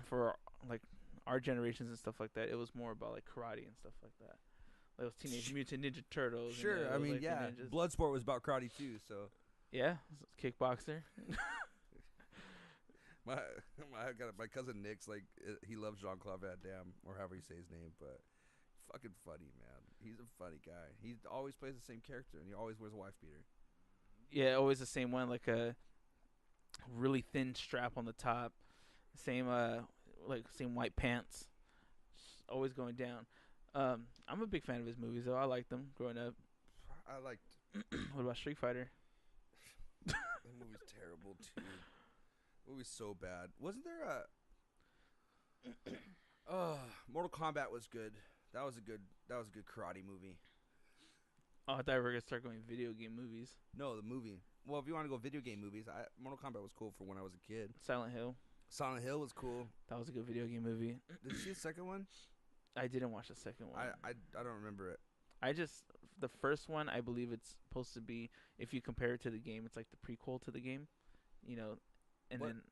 for like our generations and stuff like that, it was more about like karate and stuff like that. Like those Teenage Mutant Ninja Turtles.
Sure,
and,
I mean,
like, the
yeah.
ninjas.
Bloodsport was about karate too, so.
Yeah, kickboxer.
My cousin Nick's like he loves Jean-Claude Van Damme or however you say his name, but fucking funny, man. He's a funny guy. He always plays the same character and he always wears a wife beater.
Yeah, always the same one, like a really thin strap on the top, same same white pants, just always going down. I'm a big fan of his movies though. I liked them growing up.
I liked.
What about Street Fighter?
That movie's terrible too. The movie's so bad. Wasn't there a? Mortal Kombat was good. That was a good karate movie.
Oh, I thought we were gonna start going video game movies.
No, the movie. Well, if you want to go video game movies, Mortal Kombat was cool for when I was a kid.
Silent Hill.
Silent Hill was cool.
That was a good video game movie.
Did you see the second one?
I didn't watch the second one.
I don't remember it.
The first one, I believe it's supposed to be, if you compare it to the game, it's like the prequel to the game, you know, and
What?
then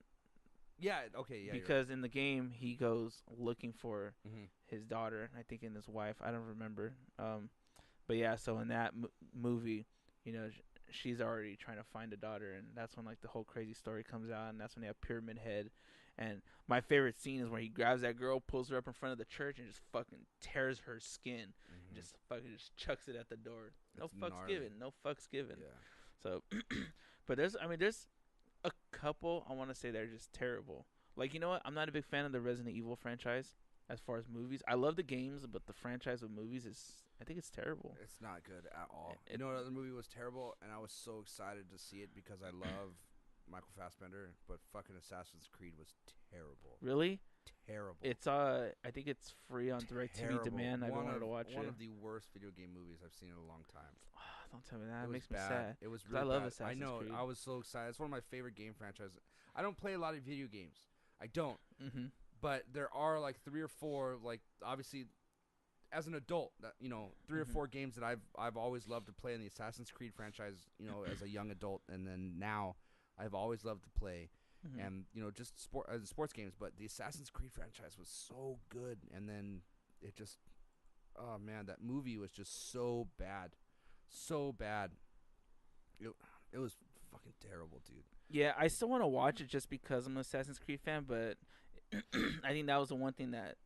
Yeah. Okay. Yeah.
because in the game he goes looking for
Mm-hmm.
his daughter, I think, and his wife. I don't remember. But yeah, so in that movie, you know, she's already trying to find a daughter, and that's when like the whole crazy story comes out, and that's when they have Pyramid Head. And my favorite scene is where he grabs that girl, pulls her up in front of the church, and just fucking tears her skin, and just fucking just chucks it at the door. No
That's
fucks
gnarly.
given. No fucks given.
Yeah.
So, but there's a couple I want to say that are just terrible. Like, you know what? I'm not a big fan of the Resident Evil franchise as far as movies. I love the games, but the franchise of movies I think it's terrible.
It's not good at all.
It-
You know what other movie was terrible, and I was so excited to see it because I love Michael Fassbender, but fucking Assassin's Creed was terrible.
Really?
Terrible.
It's I think it's free on DirecTV
Terrible.
Demand. I've been wanting to watch
One
it.
of the worst video game movies I've seen in a long time.
Don't tell me that. It
was
makes me
bad.
sad.
It was
'Cause
really
I love
bad.
Assassin's
I know.
Creed.
I was so excited. It's one of my favorite game franchises. I don't play a lot of video games. I don't.
Mm-hmm.
But there are like 3 or 4, like obviously as an adult, that, you know, 3 or 4 games that I've always loved to play in the Assassin's Creed franchise, you know, as a young adult, and then now I've always loved to play,
Mm-hmm.
and you know, just sports games. But the Assassin's Creed franchise was so good, and then it just, oh man, that movie was just so bad, so bad. It was fucking terrible, dude.
Yeah, I still want to watch it just because I'm an Assassin's Creed fan, but I think that was the one thing that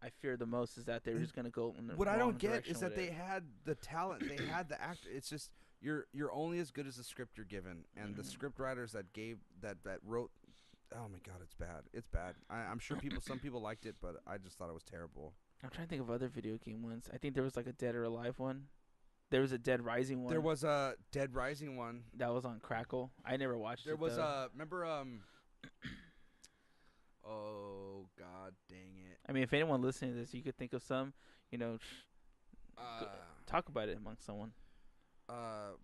I fear the most is that they're just gonna go in the
What I
wrong
don't get
direction
is that
with
they
it.
had the talent, they had the actor. It's just you're only as good as the script you're given, and the script writers that wrote. Oh my god, it's bad. It's bad. I'm sure some people liked it, but I just thought it was terrible.
I'm trying to think of other video game ones. I think there was like a Dead or Alive one. There was a Dead Rising one.
There was a Dead Rising one.
that was on Crackle. I never watched
There
it.
was
though.
remember oh god dang it.
I mean, if anyone listening to this, you could think of some. You know,
Uh
talk about it among someone.
fuck.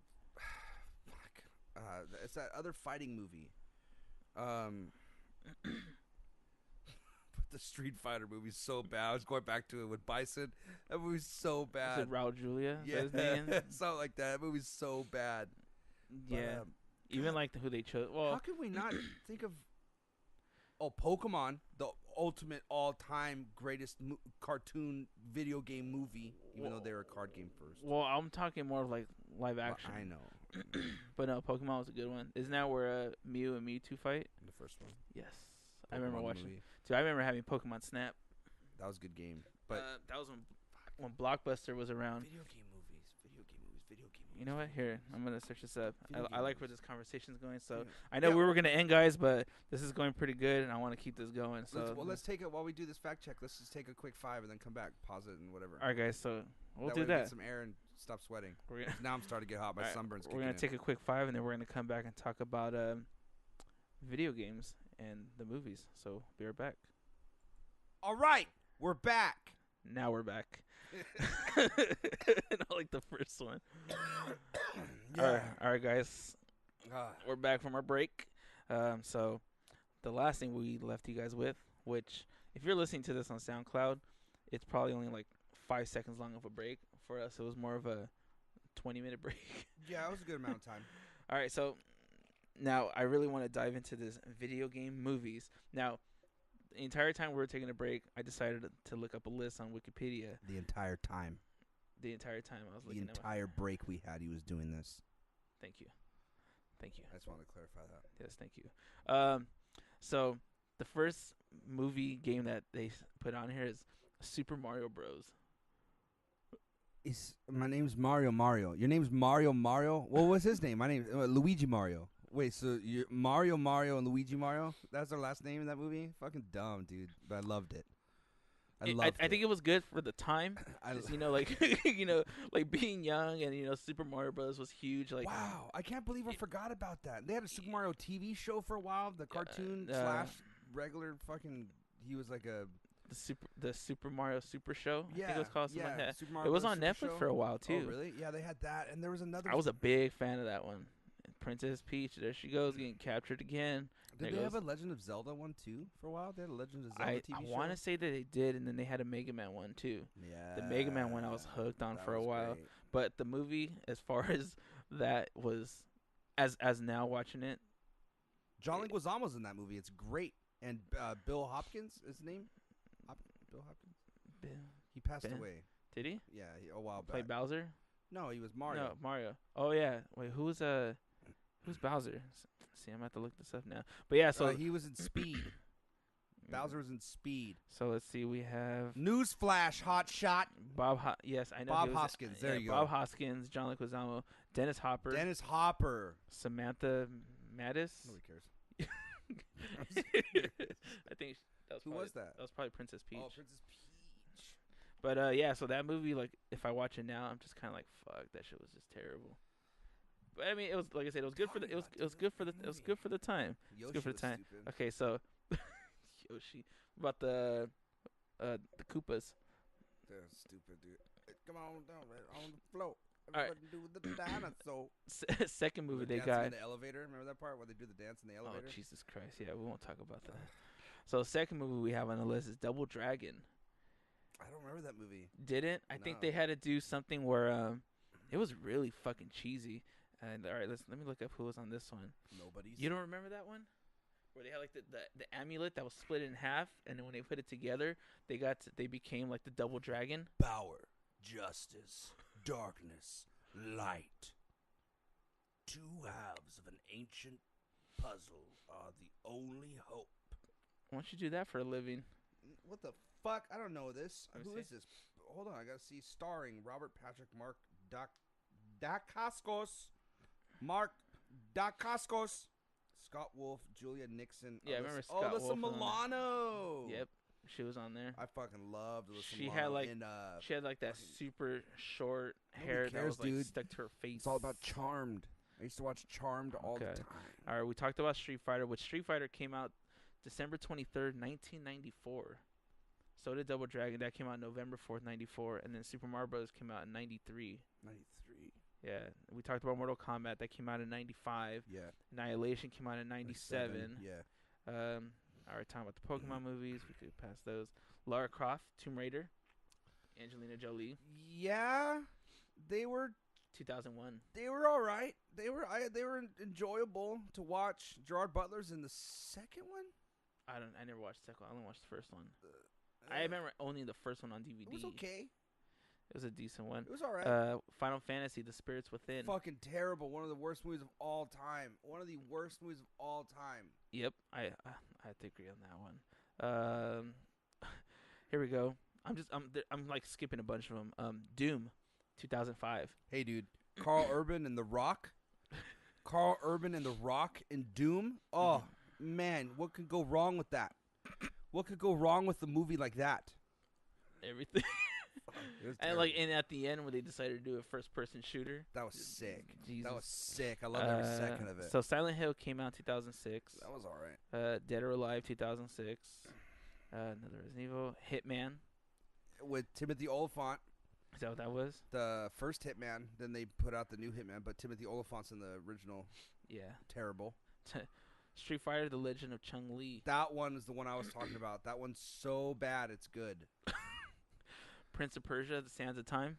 It's that other fighting movie. What The Street Fighter movie's so bad. I was going back to it with Bison. That movie's so
Is
bad.
it Raul Julia? Is
Yeah,
that his name?
something like that. That movie's so bad.
Yeah.
But,
Even like who they chose. Well,
how can we not think of? Oh, Pokemon, the ultimate all-time greatest cartoon video game movie, even though they were a card game first.
well, I'm talking more of like live action.
I know.
But no, Pokemon was a good one. Isn't that where Mew and Mewtwo fight?
The first one.
Yes. I remember
Pokemon
watching.
movie.
Dude, I remember having Pokemon Snap.
That was a good game. But
That was when Blockbuster was around.
Video game movies.
You know what? Here, I'm gonna search this up.
Video
I
game
like where
movies.
this conversation's going. So
Yeah.
I know
Yeah,
we were gonna end, guys, but this is going pretty good, and I want to keep this going. So
let's take it while we do this fact check. Let's just take a quick 5 and then come back, pause it, and whatever.
all right, guys. So we'll
that
do
way we
that.
get some air and stop sweating.
We're gonna,
Now I'm starting to get hot. My
Alright,
sunburn's
we're gonna
kicking
take a quick 5, and then we're gonna come back and talk about video games and the movies. So be right back.
All right, we're back.
Now we're back. Not like the first one. All right, guys. We're back from our break. So the last thing we left you guys with, which if you're listening to this on SoundCloud, it's probably only like 5 seconds long of a break. For us, it was more of a 20-minute break.
Yeah, it was a good amount of time.
All right, so now I really want to dive into this video game movies. Now, the entire time we were taking a break, I decided to look up a list on Wikipedia.
The entire time.
The entire time I was
The
looking at
entire break we had, he was doing this.
Thank you. Thank you.
I just wanted to clarify that.
Yes, thank you. So the first movie game that they put on here is Super Mario Bros.
My name's Mario. Your name's Mario. What was his name? My name Luigi Mario. Wait, so you're Mario and Luigi Mario? That's their last name in that movie? Fucking dumb, dude. But I loved it.
I think it was good for the time. Just, like like being young and Super Mario Bros was huge. Like,
wow, I can't believe I forgot about that. They had a Super Mario TV show for a while. The cartoon / regular fucking. He was like a.
The Super Mario Super Show.
Yeah,
I think it was called something like that.
Super Mario
It was
Bros.
on
Super
Netflix
Show.
for a while too.
Oh, really? Yeah, they had that, and there was another.
I was a big fan of that one. Princess Peach, there she goes, getting captured again.
Did they have a Legend of Zelda one too for a while? They had a Legend of Zelda TV show.
I want to say that they did, and then they had a Mega Man one too.
Yeah.
The Mega Man one I was hooked on
that
for a
was
while.
great.
But the movie, as far as that was, as now watching it,
John Leguizamo's in that movie. It's great, and Bill Hopkins is his name. Bill Hopkins. He passed
Ben?
away.
Did he
Yeah, a while back.
play Bowser?
No, he was Mario.
No, Mario. Oh yeah. Wait, who's Bowser? See, I'm gonna have to look this up now. But yeah, so
he was in Speed. Bowser was in Speed.
So let's see. We have
Newsflash, hot shot.
yes, I know.
Bob
he was-
Hoskins, there you go.
Bob Hoskins, John Leguizamo, Dennis Hopper,
Dennis Hopper.
Samantha Mattis.
Nobody cares.
I think that was
Who
probably,
was that?
That was probably Princess Peach.
Oh, Princess Peach.
But yeah, so that movie, like, if I watch it now, I'm just kind of like, fuck, that shit was just terrible. But I mean, it was, like I said, it was good for the it was good for the it was good for the time.
Yoshi
good for the
was
time.
stupid.
Okay, so Yoshi, about the Koopas.
They're stupid, dude. Hey, come on down, right on the floor.
All right.
Everybody do the dinosaur.
Second movie they
Dancing
got.
in the elevator. Remember that part where they do the dance in the
Oh
elevator?
Jesus Christ! Yeah, we won't talk about that. So second movie we have on the list is Double Dragon.
I don't remember that movie.
Didn't I think
No.
they had to do something where it was really fucking cheesy. And all right, let me look up who was on this one.
Nobody's.
You don't remember that one? Where they had like the amulet that was split in half, and then when they put it together, they became like the double dragon.
Power, justice, darkness, light. Two halves of an ancient puzzle are the only hope.
Why don't you do that for a living?
What the fuck? I don't know this.
Let me
Who
see.
is this? Hold on, I gotta see. Starring Robert Patrick, Mark Dacascos, Mark Dacascos, Scott Wolf, Julia Nixon.
Yeah, I
Alyssa-
remember Scott
Alyssa
Wolf was on there.
Milano.
Yep, she was on there.
I fucking loved Alyssa
She
Milano.
had, like-
in,
She had like that
fucking-
super short
Nobody
hair that
cares,
was like
dude.
stuck to her face.
It's all about Charmed. I used to watch Charmed all the
Okay.
time.
All right, we talked about Street Fighter, which Street Fighter came out December 23rd, 1994. So did Double Dragon. That came out November 4th, 94. And then Super Mario Bros. Came out in 93.
93.
Yeah. We talked about Mortal Kombat. That came out in 95.
Yeah.
Annihilation came out in 97.
Yeah.
All right, talking about the Pokemon movies, we could pass those. Lara Croft, Tomb Raider, Angelina Jolie,
Yeah, they were
2001.
all right. They were enjoyable to watch. Gerard Butler's in the second one.
I never watched the second one. I only watched the first one. I remember owning the first one on DVD.
It was okay.
It was a decent one.
It was all right.
Final Fantasy: The Spirits Within.
Fucking terrible. One of the worst movies of all time. One of the worst movies of all time.
Yep, I have to agree on that one. Here we go. I'm like skipping a bunch of them. Doom, 2005.
Hey, dude. Carl Urban and The Rock. Carl Urban and The Rock in Doom. Oh, man. What could go wrong with that? What could go wrong with a movie like that?
Everything.
And
at the end when they decided to do a first-person shooter.
That was sick.
Jesus.
That was sick. I love every second of it.
So Silent Hill came out in 2006.
That was all right.
Dead or Alive, 2006. Another Resident Evil. Hitman.
With Timothy Olyphant.
Is that what that was?
The first Hitman. Then they put out the new Hitman. But Timothy Olyphant's in the original.
Yeah.
Terrible.
Street Fighter: The Legend of Chun-Li.
That one is the one I was talking about. That one's so bad, it's good.
Prince of Persia: The Sands of Time.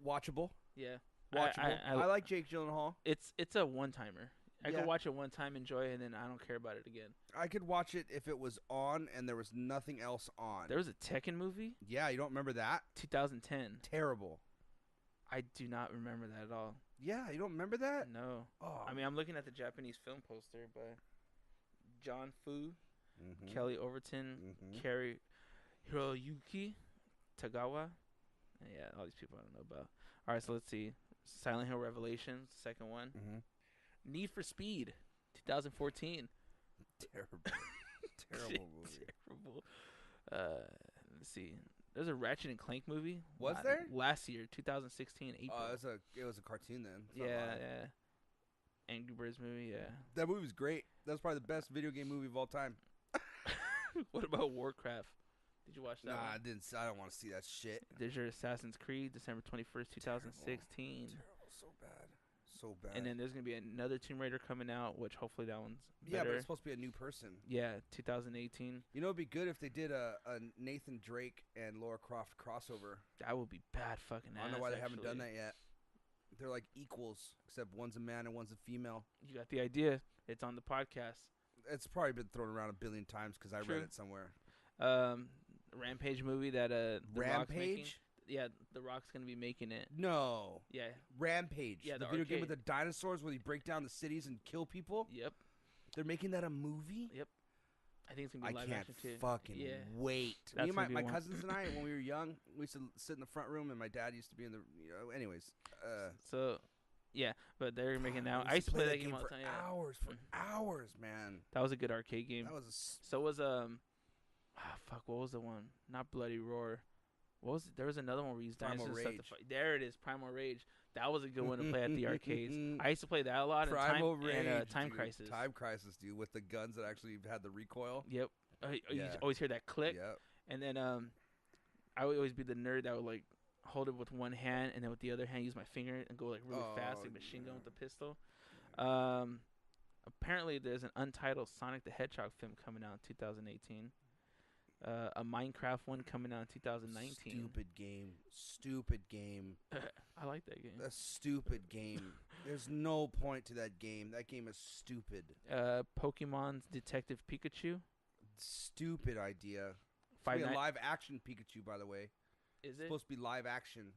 Watchable.
Yeah.
Watchable. I like Jake Gyllenhaal.
It's a one-timer. I
Yeah.
could watch it one time, enjoy it, and then I don't care about it again.
I could watch it if it was on and there was nothing else on.
There was a Tekken movie,
Yeah, you don't remember that?
2010.
Terrible.
I do not remember that at all.
Yeah, you don't remember that?
No.
Oh.
I mean, I'm looking at the Japanese film poster, but John Fu,
Mhm.
Kelly Overton,
Mhm.
Carrie Hiroyuki Tagawa. Yeah, all these people I don't know about. All right, so let's see. Silent Hill Revelations, second one.
Mhm.
Need for Speed, 2014.
Terrible. Terrible movie.
Terrible. Let's see. There's a Ratchet and Clank movie.
Was there?
Last year, 2016, April.
Oh, it was a cartoon then. It's not
yeah,
live.
yeah. Angry Birds movie, yeah.
That movie was great. That was probably the best video game movie of all time.
What about Warcraft? Did you watch that?
Nah,
one?
I didn't. I don't want to see that shit.
There's your Assassin's Creed, December 21st, 2016.
Terrible. So bad. So bad.
And then there's gonna be another Tomb Raider coming out, which hopefully that one's better.
Yeah, but it's supposed to be a new person.
Yeah, 2018.
You know, it'd be good if they did a Nathan Drake and Lara Croft crossover.
That would be bad fucking ass.
I don't know why they haven't done
actually.
that yet. They're like equals, except one's a man and one's a female.
You got the idea. It's on the podcast.
It's probably been thrown around a billion times because I
True.
read it somewhere.
Rampage movie that The Rock's making.
Rampage?
Yeah, The Rock's gonna be making it.
No.
Yeah.
Rampage.
Yeah,
the
the
video game with the
arcade.
dinosaurs where you break down the cities and kill people.
Yep.
They're making that a movie?
Yep. I think it's gonna
I
be live
can't
action too.
fucking
Yeah.
wait.
That's
Me and
gonna be
my
one.
cousins and I, when we were young, we used to sit in the front room, and my dad used to be in the. Anyways.
So, yeah, but they're making now.
we
I used to play that game all
for
the time. Yeah.
hours, hours, man.
That was a good arcade game.
That was
So was fuck, what was the one? Not Bloody Roar. What was it? There was another one where you used
Primal
dinosaurs and stuff to
Rage.
fight. There it is, Primal Rage. That was a good one to play at the arcades. I used to play that a lot.
Primal
and
Rage,
Time
dude.
Crisis.
Time Crisis, dude, with the guns that actually had the recoil.
Yep. You
Yeah.
always hear that click.
Yep.
And then I would always be the nerd that would like hold it with one hand and then with the other hand use my finger and go like really fast, like machine gun with the pistol. Apparently there's an untitled Sonic the Hedgehog film coming out in 2018. A Minecraft one coming out in 2019.
Stupid game.
I like that game.
A stupid game. There's no point to that game. That game is stupid.
Pokemon's Detective Pikachu.
Stupid idea.
Five
It's a
Nights.
live action Pikachu, by the way.
Is
It's
it?
supposed to be live action,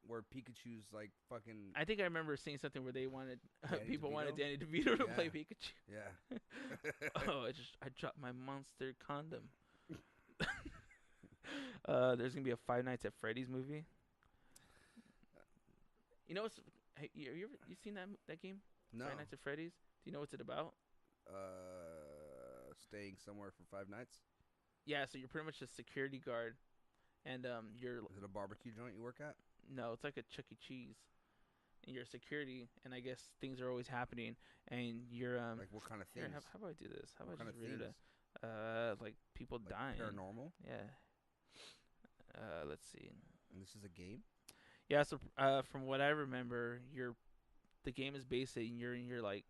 where Pikachu's like fucking.
I think I remember seeing something where they wanted
Danny
people wanted
DeVito?
Danny DeVito to play
Yeah.
Pikachu.
Yeah.
Oh, I dropped my monster condom. There's gonna be a Five Nights at Freddy's movie. You know what's? Hey, you seen that game?
No.
Five Nights at Freddy's. Do you know what's it about?
Staying somewhere for 5 nights.
Yeah, so you're pretty much a security guard, and you're
Is it a barbecue joint you work at?
no, it's like a Chuck E. Cheese, and you're security, and I guess things are always happening, and you're
Like what kind of
Here,
things?
how about I do this? How
What
about I
kind
just
of
read
things?
it? Like people
Like
dying.
paranormal.
Yeah. Let's see.
And this is a game.
Yeah, so from what I remember, the game is based in you're in your like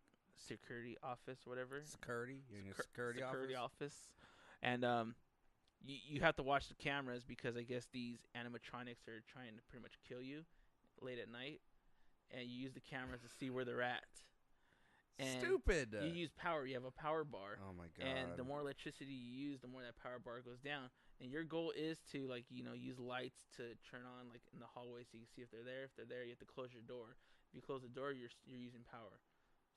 security office, whatever.
Security. You're in a security
office. And you have to watch the cameras because I guess these animatronics are trying to pretty much kill you late at night, and you use the cameras to see where they're at. And
Stupid.
You use power. You have a power bar.
Oh my god.
And the more electricity you use, the more that power bar goes down. And your goal is to use lights to turn on in the hallway so you can see if they're there. If they're there, you have to close your door. If you close the door, you're using power.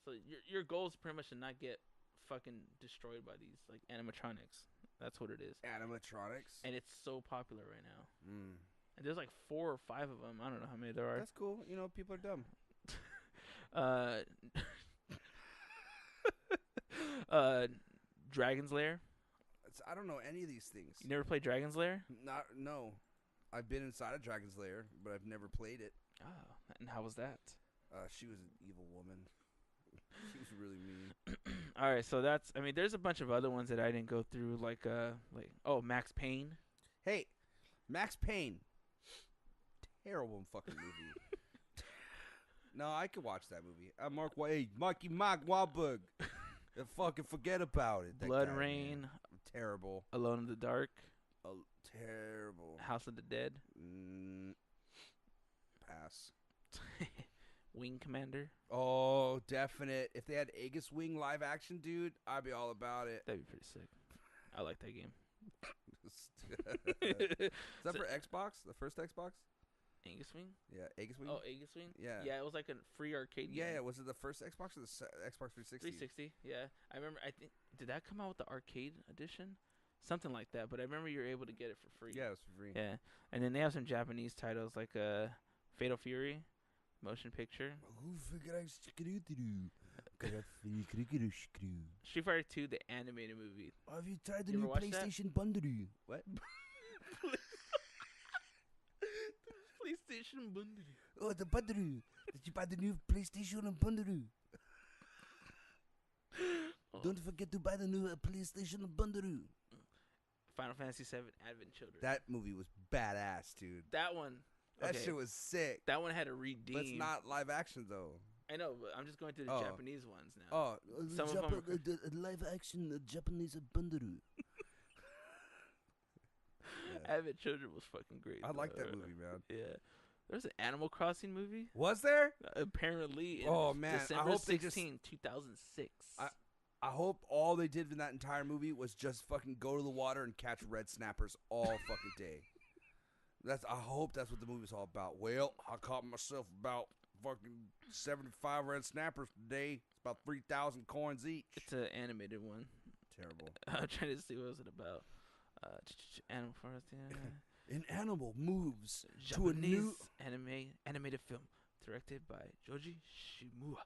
So your goal is pretty much to not get fucking destroyed by these animatronics. That's what it is.
Animatronics.
And it's so popular right now.
Mm.
And there's 4 or 5 of them. I don't know how many there are.
That's cool. People are dumb.
Dragon's Lair.
I don't know any of these things.
You never played Dragon's Lair?
No. I've been inside a Dragon's Lair, but I've never played it.
Oh, and how was that?
She was an evil woman. She was really mean.
All right, so there's a bunch of other ones that I didn't go through, Max Payne.
Hey, Max Payne. Terrible fucking movie. No, I could watch that movie. Marky Mark Wahlberg. Fucking forget about it.
Blood Rain.
Man. Terrible.
Alone in the Dark.
Terrible.
House of the Dead.
Pass.
Wing Commander.
Oh, definite. If they had Aegis Wing live action, dude, I'd be all about it.
That'd be pretty sick. I like that game.
Is that for Xbox? The first Xbox?
Aegis Wing?
Yeah, Aegis Wing?
Oh, Aegis Wing?
Yeah.
Yeah, it was like a free arcade game.
Yeah, was it the first Xbox or the Xbox 360?
360, yeah. I remember, did that come out with the arcade edition? Something like that, but I remember you were able to get it for free.
Yeah, it was for free.
Yeah, and then they have some Japanese titles like Fatal Fury, motion picture. Street Fighter 2, the animated movie.
Have you tried the
You
new
ever watched that?
PlayStation bundle? What?
PlayStation bundle.
Oh, the bundle. Did you buy the new PlayStation bundle?
Oh.
Don't forget to buy the new PlayStation bundle.
Final Fantasy VII Advent Children.
That movie was badass, dude.
That one.
That
okay.
shit was sick.
That one had a redeem.
But it's not live action, though.
I know, but I'm just going through the Japanese ones now.
Oh,
Some of them are
the live action Japanese bundle.
Advent Children was fucking great.
I like that movie, man.
Yeah. There's an Animal Crossing movie.
Was there?
Apparently.
Oh, man.
December
I hope
16, 2006.
I hope all they did in that entire movie was just fucking go to the water and catch red snappers all fucking day. I hope that's what the movie's all about. Well, I caught myself about fucking 75 red snappers today. It's about 3,000 coins each.
It's an animated one.
Terrible.
I'm trying to see what was it about. Animal Forest. Yeah.
An animal moves
Japanese
to a new
animated film directed by Joji Shimura.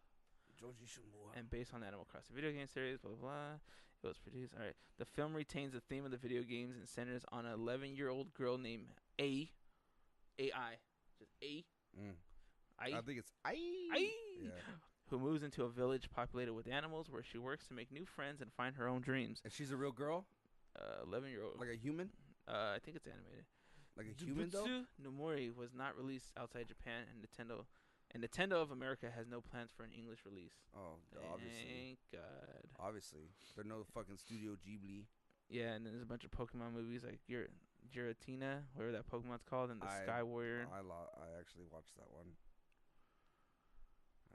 And based on the Animal Crossing video game series, blah, blah, blah. It was produced. All right. The film retains the theme of the video games and centers on an 11-year-old girl named A. A-I. Just A.
I think it's I. Yeah.
Who moves into a village populated with animals where she works to make new friends and find her own dreams.
And she's a real girl?
11-year-old.
Like a human?
I think it's animated.
Like a human, though?
Nomori was not released outside Japan, and Nintendo of America has no plans for an English release.
Oh, obviously.
Thank God.
Obviously. There's no fucking Studio Ghibli.
Yeah, and then there's a bunch of Pokemon movies like Giratina, whatever that Pokemon's called, and the Sky Warrior.
I actually watched that one.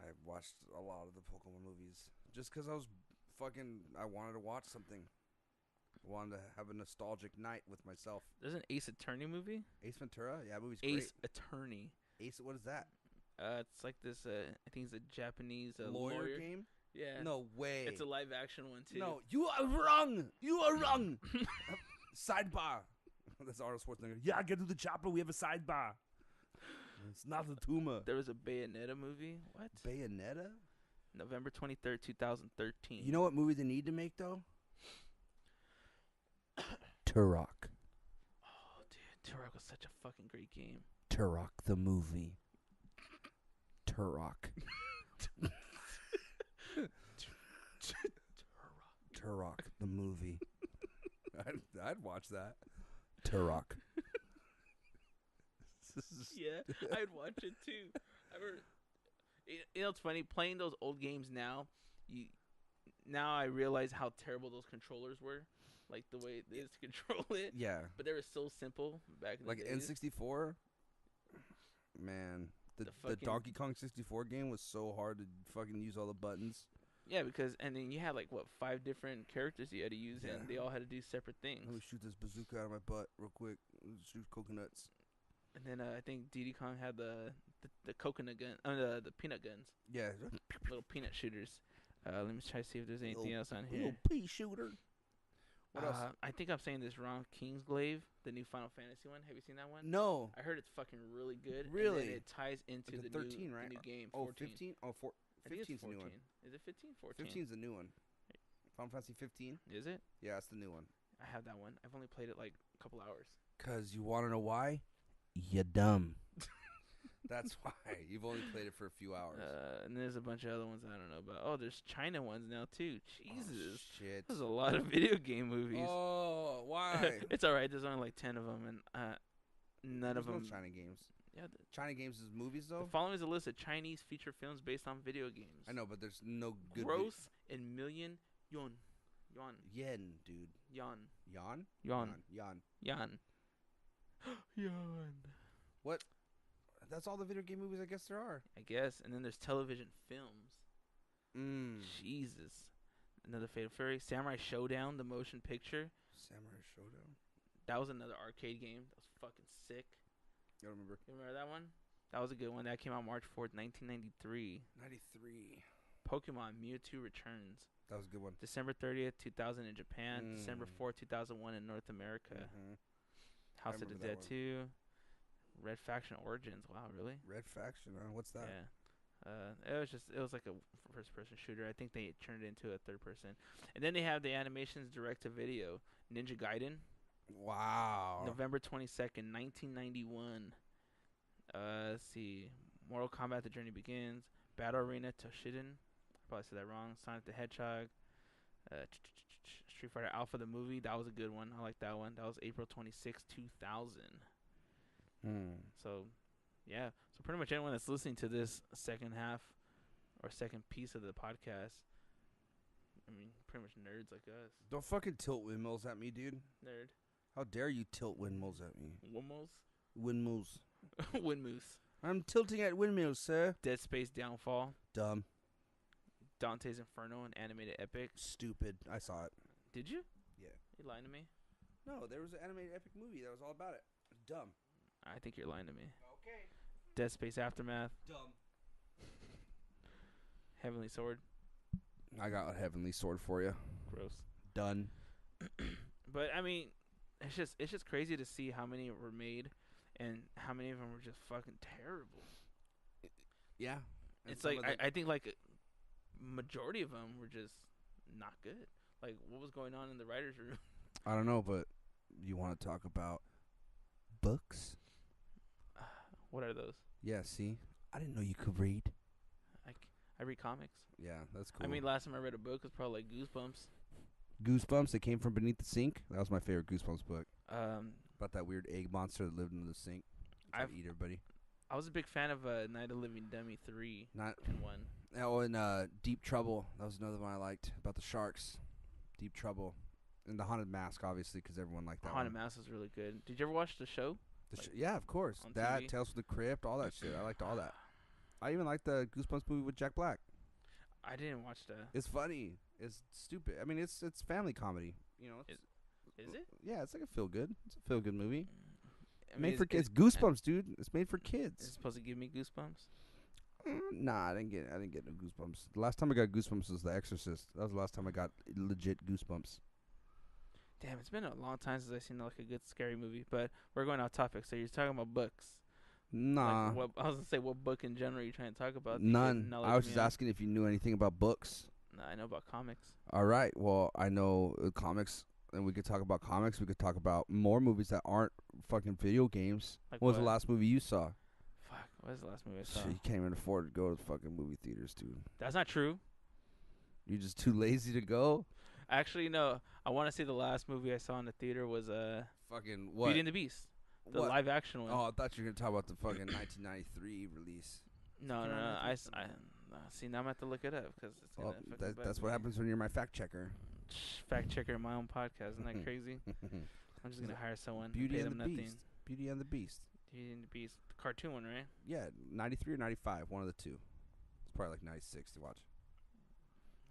I watched a lot of the Pokemon movies just because I wanted to watch something. I wanted to have a nostalgic night with myself.
There's an Ace Attorney movie.
Ace Ventura? Yeah, that movie's great.
Ace Attorney.
Ace, what is that?
It's like this, I think it's a Japanese
lawyer game?
Yeah.
No way.
It's a live action one, too.
No, you are wrong. You are wrong. Sidebar. That's Arnold Schwarzenegger. Yeah, get to the chopper. We have a sidebar. It's not the tumor.
There was a Bayonetta movie. What?
Bayonetta?
November 23rd, 2013.
You know what movie they need to make, though? Turok.
Oh, dude. Turok was such a fucking great game.
Turok the movie. Turok. Turok the movie. I'd watch that. Turok.
Yeah, I'd watch it too. I remember, it's funny playing those old games now. you now I realize how terrible those controllers were, like the way they used to control it.
Yeah.
But they were so simple back in
Like
the days.
N64, man, the
fucking-
Donkey Kong 64 game was so hard to fucking use all the buttons.
Yeah, because and then you had like what 5 different characters you had to use,
Yeah.
and they all had to do separate things.
Let me shoot this bazooka out of my butt real quick. Shoot coconuts.
And then I think Diddy Kong had the coconut gun, the peanut guns,
Yeah.
little peanut shooters. Let me try to see if there's anything else on here.
Little pea shooter. What else?
I think I'm saying this wrong. Kingsglaive, the new Final Fantasy one. Have you seen that one?
No.
I heard it's fucking really good.
Really?
And then it ties into
Like
the
the 13,
new,
right?
the new game.
Oh,
14.
15? Oh,
I think it's
15's the new
14.
one.
Is it 15? 14.
15's the new one. Final Fantasy 15?
Is it?
Yeah, that's the new one.
I have that one. I've only played it like a couple hours.
Because you want to know why? You dumb. That's why. You've only played it for a few hours.
And there's a bunch of other ones I don't know about. Oh, there's China ones now too. Jesus.
Oh, shit.
There's a lot of video game movies.
Oh, why?
It's alright. There's only like 10 of them, and none of
There's
them.
no China games.
Yeah.
China games is movies, though?
The following is a list of Chinese feature films based on video games.
I know, but there's no good...
Gross in million yuan.
Yen, dude.
Yuan.
Yan?
Yuan.
Yan.
Yuan. Yuan.
What? That's all the video game movies I guess there are.
I guess. And then there's television films.
Mm.
Jesus. Another Fatal Fury. Samurai Showdown, the motion picture.
Samurai Showdown.
That was another arcade game. That was fucking sick.
I don't remember.
You remember that one? That was a good one. That came out March 4th, 1993.
93.
Pokemon Mewtwo Returns.
That was a good one.
December 30th, 2000 in Japan. December 4th, 2001 in North America.
Mm-hmm.
House of the
remember
Dead
that
2. Red Faction Origins. Wow, really?
Red Faction, what's that?
Yeah. It was like a first person shooter. I think they turned it into a third person. And then they have the animations direct to video. Ninja Gaiden.
Wow.
November 22nd, 1991. Let's see. Mortal Kombat: The Journey Begins. Battle Arena Toshiden. I probably said that wrong. Sonic the Hedgehog. Street Fighter Alpha the movie. That was a good one. I like that one. That was April 26, 2000. So, yeah. So pretty much anyone that's listening to this second half or second piece of the podcast, I mean, pretty much nerds like us.
Don't fucking tilt windmills at me, dude.
Nerd.
How dare you tilt windmills at me?
Windmills?
Windmills.
Windmoose.
I'm tilting at windmills, sir.
Dead Space Downfall.
Dumb.
Dante's Inferno, an animated epic.
Stupid. I saw it.
Did you?
Yeah.
You lying to me?
No, there was an animated epic movie that was all about it. Dumb.
I think you're lying to me.
Okay.
Dead Space Aftermath.
Dumb.
Heavenly Sword.
I got a heavenly sword for you.
Gross.
Done.
But I mean, it's just crazy to see how many were made, and how many of them were just fucking terrible.
Yeah. And
It's
some
like
of the-
I think like majority of them were just not good. Like what was going on in the writers' room?
I don't know, but you want to talk about books?
What are those?
Yeah, see? I didn't know you could read.
I read comics.
Yeah, that's cool.
I mean, last time I read a book was probably like Goosebumps.
Goosebumps, It Came From Beneath the Sink. That was my favorite Goosebumps book.
Um,
About that weird egg monster that lived in the sink. Tried to eat everybody.
I was a big fan of Night of the Living Dummy 3
Not
and 1.
Oh, and Deep Trouble. That was another one I liked about the sharks. Deep Trouble. And the Haunted Mask, obviously, because everyone liked that
Haunted
one.
Mask was really good. Did you ever watch the show?
Yeah, of course.
on
That,
TV?
Tales from the Crypt, all that shit. I liked all that. I even liked the Goosebumps movie with Jack Black.
I didn't watch that.
It's funny. It's stupid. I mean, it's family comedy. You know.
Is it?
Yeah, it's like a feel good. It's a feel good movie.
I mean,
Made for kids. Goosebumps, dude. It's made for
Is it
kids.
supposed to give me goosebumps?
Nah, I didn't get no goosebumps. The last time I got goosebumps was The Exorcist. That was the last time I got legit goosebumps.
Damn, it's been a long time since I've seen like a good scary movie. But we're going off topic. So you're talking about books.
Nah,
Like, I was gonna say, what book in general are you trying to talk about?
none. I was just asking if you knew anything about books.
Nah, I know about comics.
All right. Well, I know comics, and we could talk about comics. We could talk about more movies that aren't fucking video games.
Like
What was the
what?
last movie you saw?
Fuck, what was the last movie I saw?
Shit, you can't even afford to go to fucking movie theaters, dude.
That's not true.
You're just too lazy to go.
Actually, no. I want to say the last movie I saw in the theater was
Fucking what?
Beauty and the Beast, the
What?
live action one.
Oh, I thought you were gonna talk about the fucking 1993 release.
No,
Came
no,
out
no.
in 1993.
See, now I'm going to have to look it up because it's going
Well,
to affect my
that's
back.
what happens when you're my fact checker.
Fact checker in my own podcast. Isn't that crazy? I'm just going to hire someone and
Beauty
pay
and
them
the
nothing.
Beast. Beauty and the Beast.
Beauty and the Beast. The cartoon one, right?
Yeah, 93 or 95, one of the two. It's probably like 96 to watch.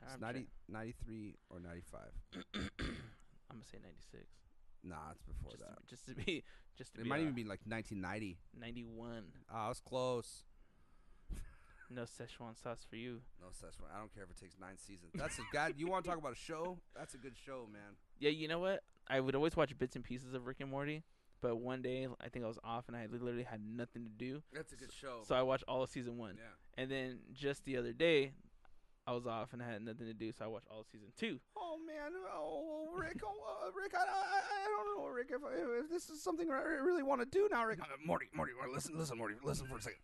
It's
I'm
93 or 95.
I'm going to say 96.
Nah, it's before
Just
that.
to be
It might even be like 1990.
91.
I was close.
No Szechuan sauce for you.
No such one. I don't care if it takes 9 seasons. That's a god. You want to talk about a show? That's a good show, man.
Yeah, you know what? I would always watch bits and pieces of Rick and Morty, but one day I think I was off and I literally had nothing to do,
That's a good show.
so I watched all of season 1.
Yeah.
And then just the other day, I was off and I had nothing to do, so I watched all of season 2.
Oh man, Rick, Rick, I don't know, Rick. If this is something I really want to do now, Rick. Morty, listen, Morty, listen for a second.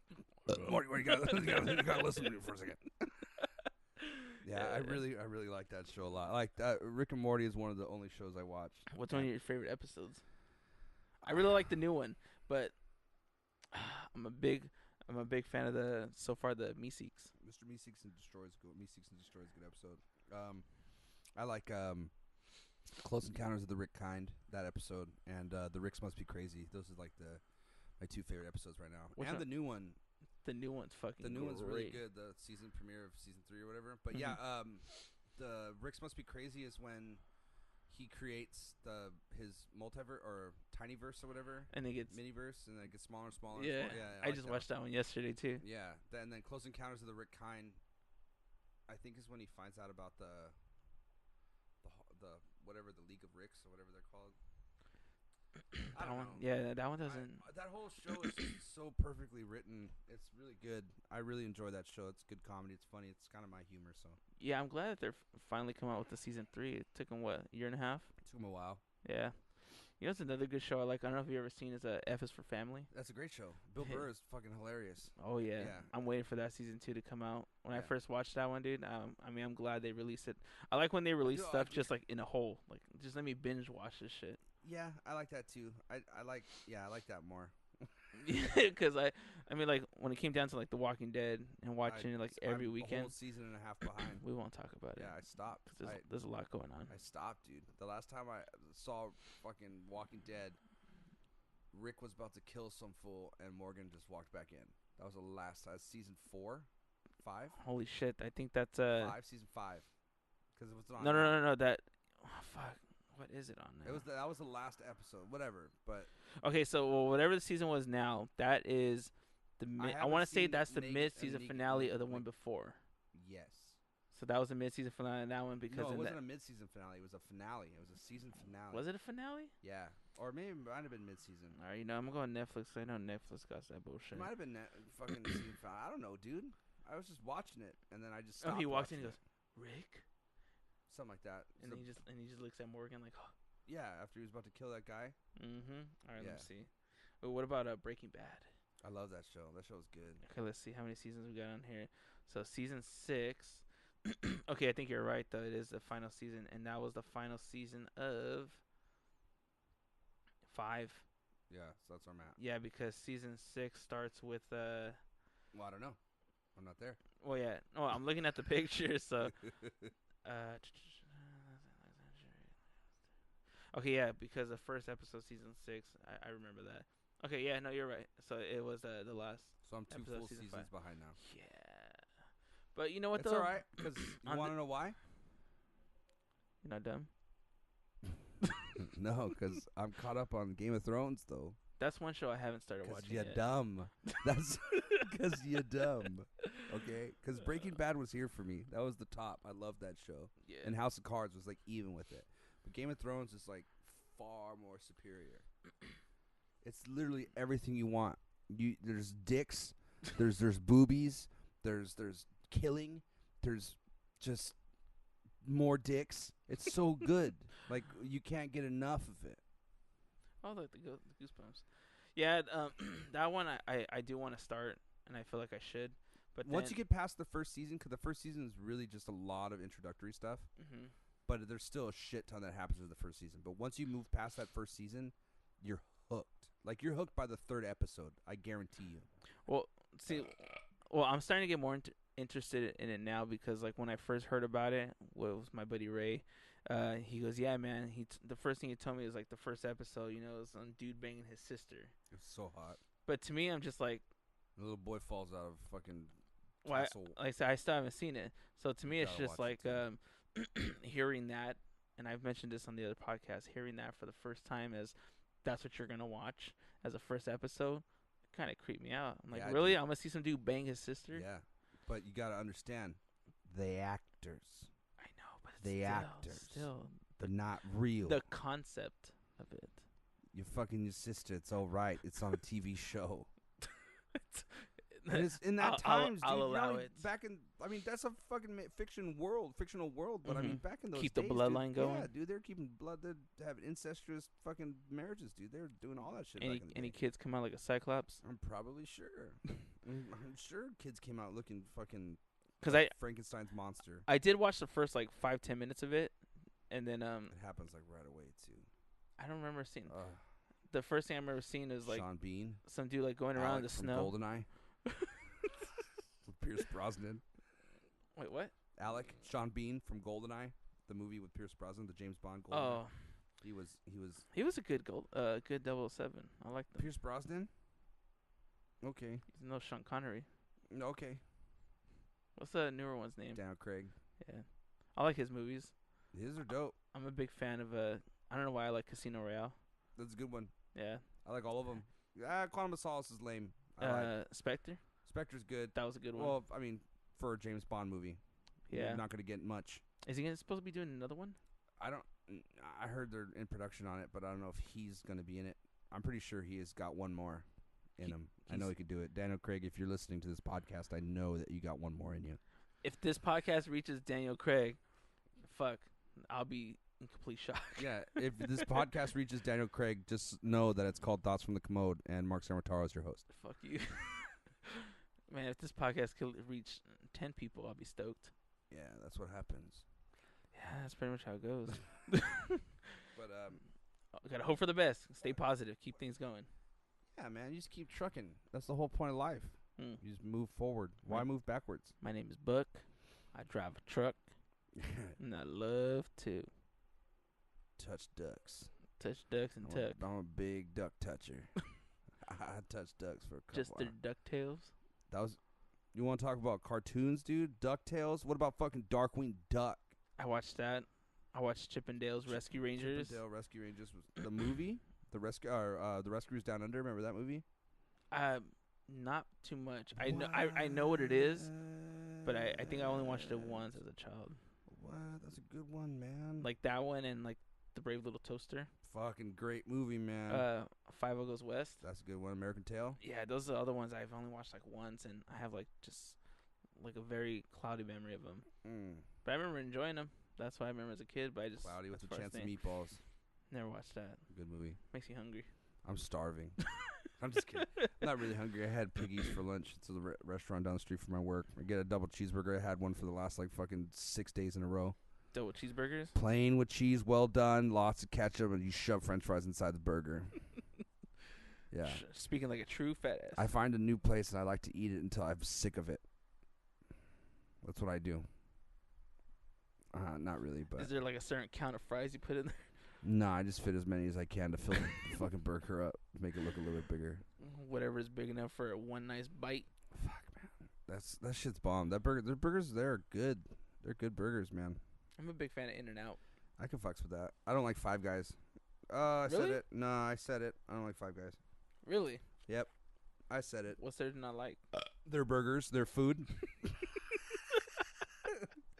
Morty, you gotta listen to me for a second. Yeah, I really like that show a lot. Like Rick and Morty is one of the only shows I watch.
What's one of your favorite episodes? I really like the new one, but I'm a big fan of the Meeseeks.
Mr. Meeseeks and Destroys good. Meeseeks and Destroys good episode. I like Close Encounters of the Rick Kind, that episode, and The Ricks Must Be Crazy. Those are like my 2 favorite episodes right now.
Which
and
one?
the new one.
The new one's fucking
The new one's really
great.
good. The season premiere of season 3 or whatever. But yeah, the Ricks Must Be Crazy is when he creates his multiverse or tinyverse or whatever,
And it gets
miniverse, and then it gets smaller and smaller.
yeah.
And smaller.
I just watched that one yesterday too.
Yeah, and then Close Encounters of the Rick Kind, I think, is when he finds out about the whatever, the League of Ricks or whatever they're called. I
That
don't
one,
know.
yeah, that one doesn't.
That whole show is just so perfectly written. It's really good. I really enjoy that show. It's good comedy. It's funny. It's kind of my humor. So
Yeah, I'm glad that they're finally coming out with the season 3. It took them what, a year and a half?
it took him a while.
Yeah. You know, it's another good show I like. I don't know if you ever seen is F is for Family.
That's a great show. Bill Burr is fucking hilarious.
Oh yeah.
Yeah.
I'm waiting for that season 2 to come out. When I
Yeah.
first watched that one, dude, I mean, I'm glad they released it. I like when they release
Dude,
stuff just like in a whole. Like, just let me binge watch this shit.
Yeah, I like that too. I like that more.
Because I mean, like when it came down to like The Walking Dead and watching it like every
I'm a
weekend,
whole season and a half behind.
we won't talk about
Yeah,
it.
I stopped.
'Cause there's a lot going on.
I stopped, dude. The last time I saw fucking Walking Dead, Rick was about to kill some fool, and Morgan just walked back in. That was the last season 4, 5,
Holy shit! I think that's
season 5, because it was on.
No. That fuck. What is it on now?
That was the last episode, whatever. But
Okay, so whatever the season was now, that is the
I
I want
haven't
to say
seen
that's the
Nick-
mid-season
Nick-
finale
Nick-
of the one
Nick-
before.
yes,
So that was the mid-season finale of that one because
no, it
in
wasn't
that,
a mid-season finale. It was a finale. It was a season finale.
was it a finale?
Yeah, or maybe it might have been mid-season.
All right, you know I'm gonna go on Netflix. I know Netflix got that bullshit.
It might have been fucking season finale. I don't know, dude. I was just watching it, and then I just
Oh,
stopped.
he walks in and
watching
goes, Rick,
it. Something like that.
and
So-
he just looks at Morgan like, oh.
yeah, after he was about to kill that guy.
All right,
Yeah.
let's see. Oh, what about Breaking Bad?
I love that show. That show's good.
Okay, let's see how many seasons we got on here. So season 6. Okay, I think you're right though. It is the final season, and that was the final season of 5.
Yeah, so that's where I'm at.
Yeah, because season 6 starts with
Well, I don't know. I'm not there.
Well, yeah. Oh, I'm looking at the picture. So, okay, yeah, because the first episode, season 6, I remember that. Okay, yeah, no, you're right. So it was the last.
So I'm 2
Episode
full
season
seasons
5.
behind now.
Yeah. But you know what
It's
though?
all right, because you
On
want to
the-
know why?
You're not dumb.
No, because I'm caught up on Game of Thrones, though.
That's one show I haven't started
Because
watching
you're
yet.
dumb. That's because you're dumb. Okay? Because Breaking Bad was here for me. That was the top. I loved that show.
Yeah.
And House of Cards was like even with it. But Game of Thrones is like far more superior. It's literally everything you want. There's dicks, there's boobies, there's killing, there's just more dicks. It's so good. Like you can't get enough of it.
Oh, the goosebumps. Yeah, that one I do want to start, and I feel like I should. But
Once
then,
you get past the first season, because the first season is really just a lot of introductory stuff,
Mhm.
but there's still a shit ton that happens in the first season. But once you move past that first season, you're hooked. Like you're hooked by the third episode. I guarantee you.
Well, see, I'm starting to get more into. interested in it now because like when I first heard about it, was my buddy Ray. He goes, "Yeah, man." The first thing he told me was like the first episode. You know, it was some dude banging his sister.
It's so hot.
But to me, I'm just like,
The little boy falls out of fucking
why?
castle.
Like I said, I still haven't seen it. So to me, it's
Gotta
just
watch
like
it
hearing that, and I've mentioned this on the other podcast. Hearing that for the first time as that's what you're gonna watch as a first episode, kind of creeped me out. I'm like,
Yeah,
really?
dude.
I'm gonna see some dude bang his sister?
Yeah, but you gotta understand, the actors,
I know, but it's
The
still,
actors.
still
they're not real.
the concept of it.
You're fucking your sister. It's all right. It's on a TV show. And it's in that times,
I'll
dude.
allow
you know,
it.
Back in, I mean, that's a fucking fictional world. But I mean,
Mhm.
back in those
Keep the
days,
bloodline
dude,
going.
Yeah, dude, they're keeping blood. They're having incestuous fucking marriages, dude. They're doing all that shit.
Any
back in the
any
day.
kids come out like a cyclops?
I'm probably sure. I'm sure kids came out looking fucking
Because
like Frankenstein's monster.
I did watch the first like 5-10 minutes of it, and then
It happens like right away too.
I don't remember seeing.
Ugh.
The first thing I remember seeing is like
Sean Bean,
some dude like going around in
Alec
the
from
snow.
GoldenEye, with Pierce Brosnan.
Wait, what?
Alec, Sean Bean from GoldenEye, the movie with Pierce Brosnan, the James Bond GoldenEye.
Oh,
He was
he was a good good 007. I like him.
Pierce Brosnan. Okay,
He's no Sean Connery.
okay.
What's the newer one's name?
Daniel Craig.
Yeah, I like his movies.
His are dope.
I'm a big fan of I don't know why I like Casino Royale.
That's a good one.
Yeah.
I like all of them. Quantum of Solace is lame. I like.
Spectre.
Spectre's good.
That was a good one.
Well, I mean, for a James Bond movie,
yeah.
you're not gonna get much.
Is he supposed to be doing another one?
I heard they're in production on it, but I don't know if he's gonna be in it. I'm pretty sure he has got one more in him. I know he could do it. Daniel Craig, if you're listening to this podcast, I know that you got one more in you.
If this podcast reaches Daniel Craig, fuck, I'll be in complete shock.
Yeah, if this podcast reaches Daniel Craig, just know that it's called Thoughts from the Commode, and Mark Ciaramitaro is your host.
Fuck you. Man, if this podcast could reach 10 people, I'll be stoked.
Yeah, that's what happens.
Yeah, that's pretty much how it goes.
But
Gotta hope for the best. Stay positive. Keep things going.
yeah, man, you just keep trucking. That's the whole point of life.
Mm.
You just move forward. Why
Right.
move backwards?
My name is Buck. I drive a truck, and I love to
Touch ducks.
touch ducks and tuck.
I'm a big duck toucher. I touch ducks for a couple
Just their
hours.
DuckTales.
That was. You want to talk about cartoons, dude? DuckTales. What about fucking Darkwing Duck?
I watched that. I watched Chippendales Rescue Rangers.
Chippendale Rescue Rangers was the movie. The Rescuers Down Under. Remember that movie?
Not too much. I know what it is, but I think I only watched it once as a child.
What? That's a good one, man.
Like that one and like The Brave Little Toaster.
Fucking great movie, man.
50 Goes West.
That's a good one. American Tail.
Yeah, those are the other ones I've only watched like once, and I have like just like a very cloudy memory of them. But I remember enjoying them. That's why I remember as a kid. But I just
Cloudy with
as
a
far as
chance of
thing-
meatballs.
Never watched that.
Good movie.
Makes you hungry.
I'm starving. I'm just kidding. I'm not really hungry. I had Piggy's for lunch. It's a restaurant down the street from my work. I get a double cheeseburger. I had one for the last like fucking 6 days in a row.
Double cheeseburgers.
Plain with cheese, well done, lots of ketchup, and you shove French fries inside the burger. Yeah.
Speaking like a true fat ass.
I find a new place and I like to eat it until I'm sick of it. That's what I do. Not really, but
Is there like a certain count of fries you put in there?
no, I just fit as many as I can to fill the fucking burger up, make it look a little bit bigger.
Whatever is big enough for one nice bite.
Fuck, man, that shit's bomb. Their burgers there are good. They're good burgers, man.
I'm a big fan of In-N-Out.
I can fucks with that. I don't like Five Guys. I said
Really?
it. No, I said it. I don't like Five Guys.
Really?
Yep, I said it.
What's there to not like?
Their burgers, their food.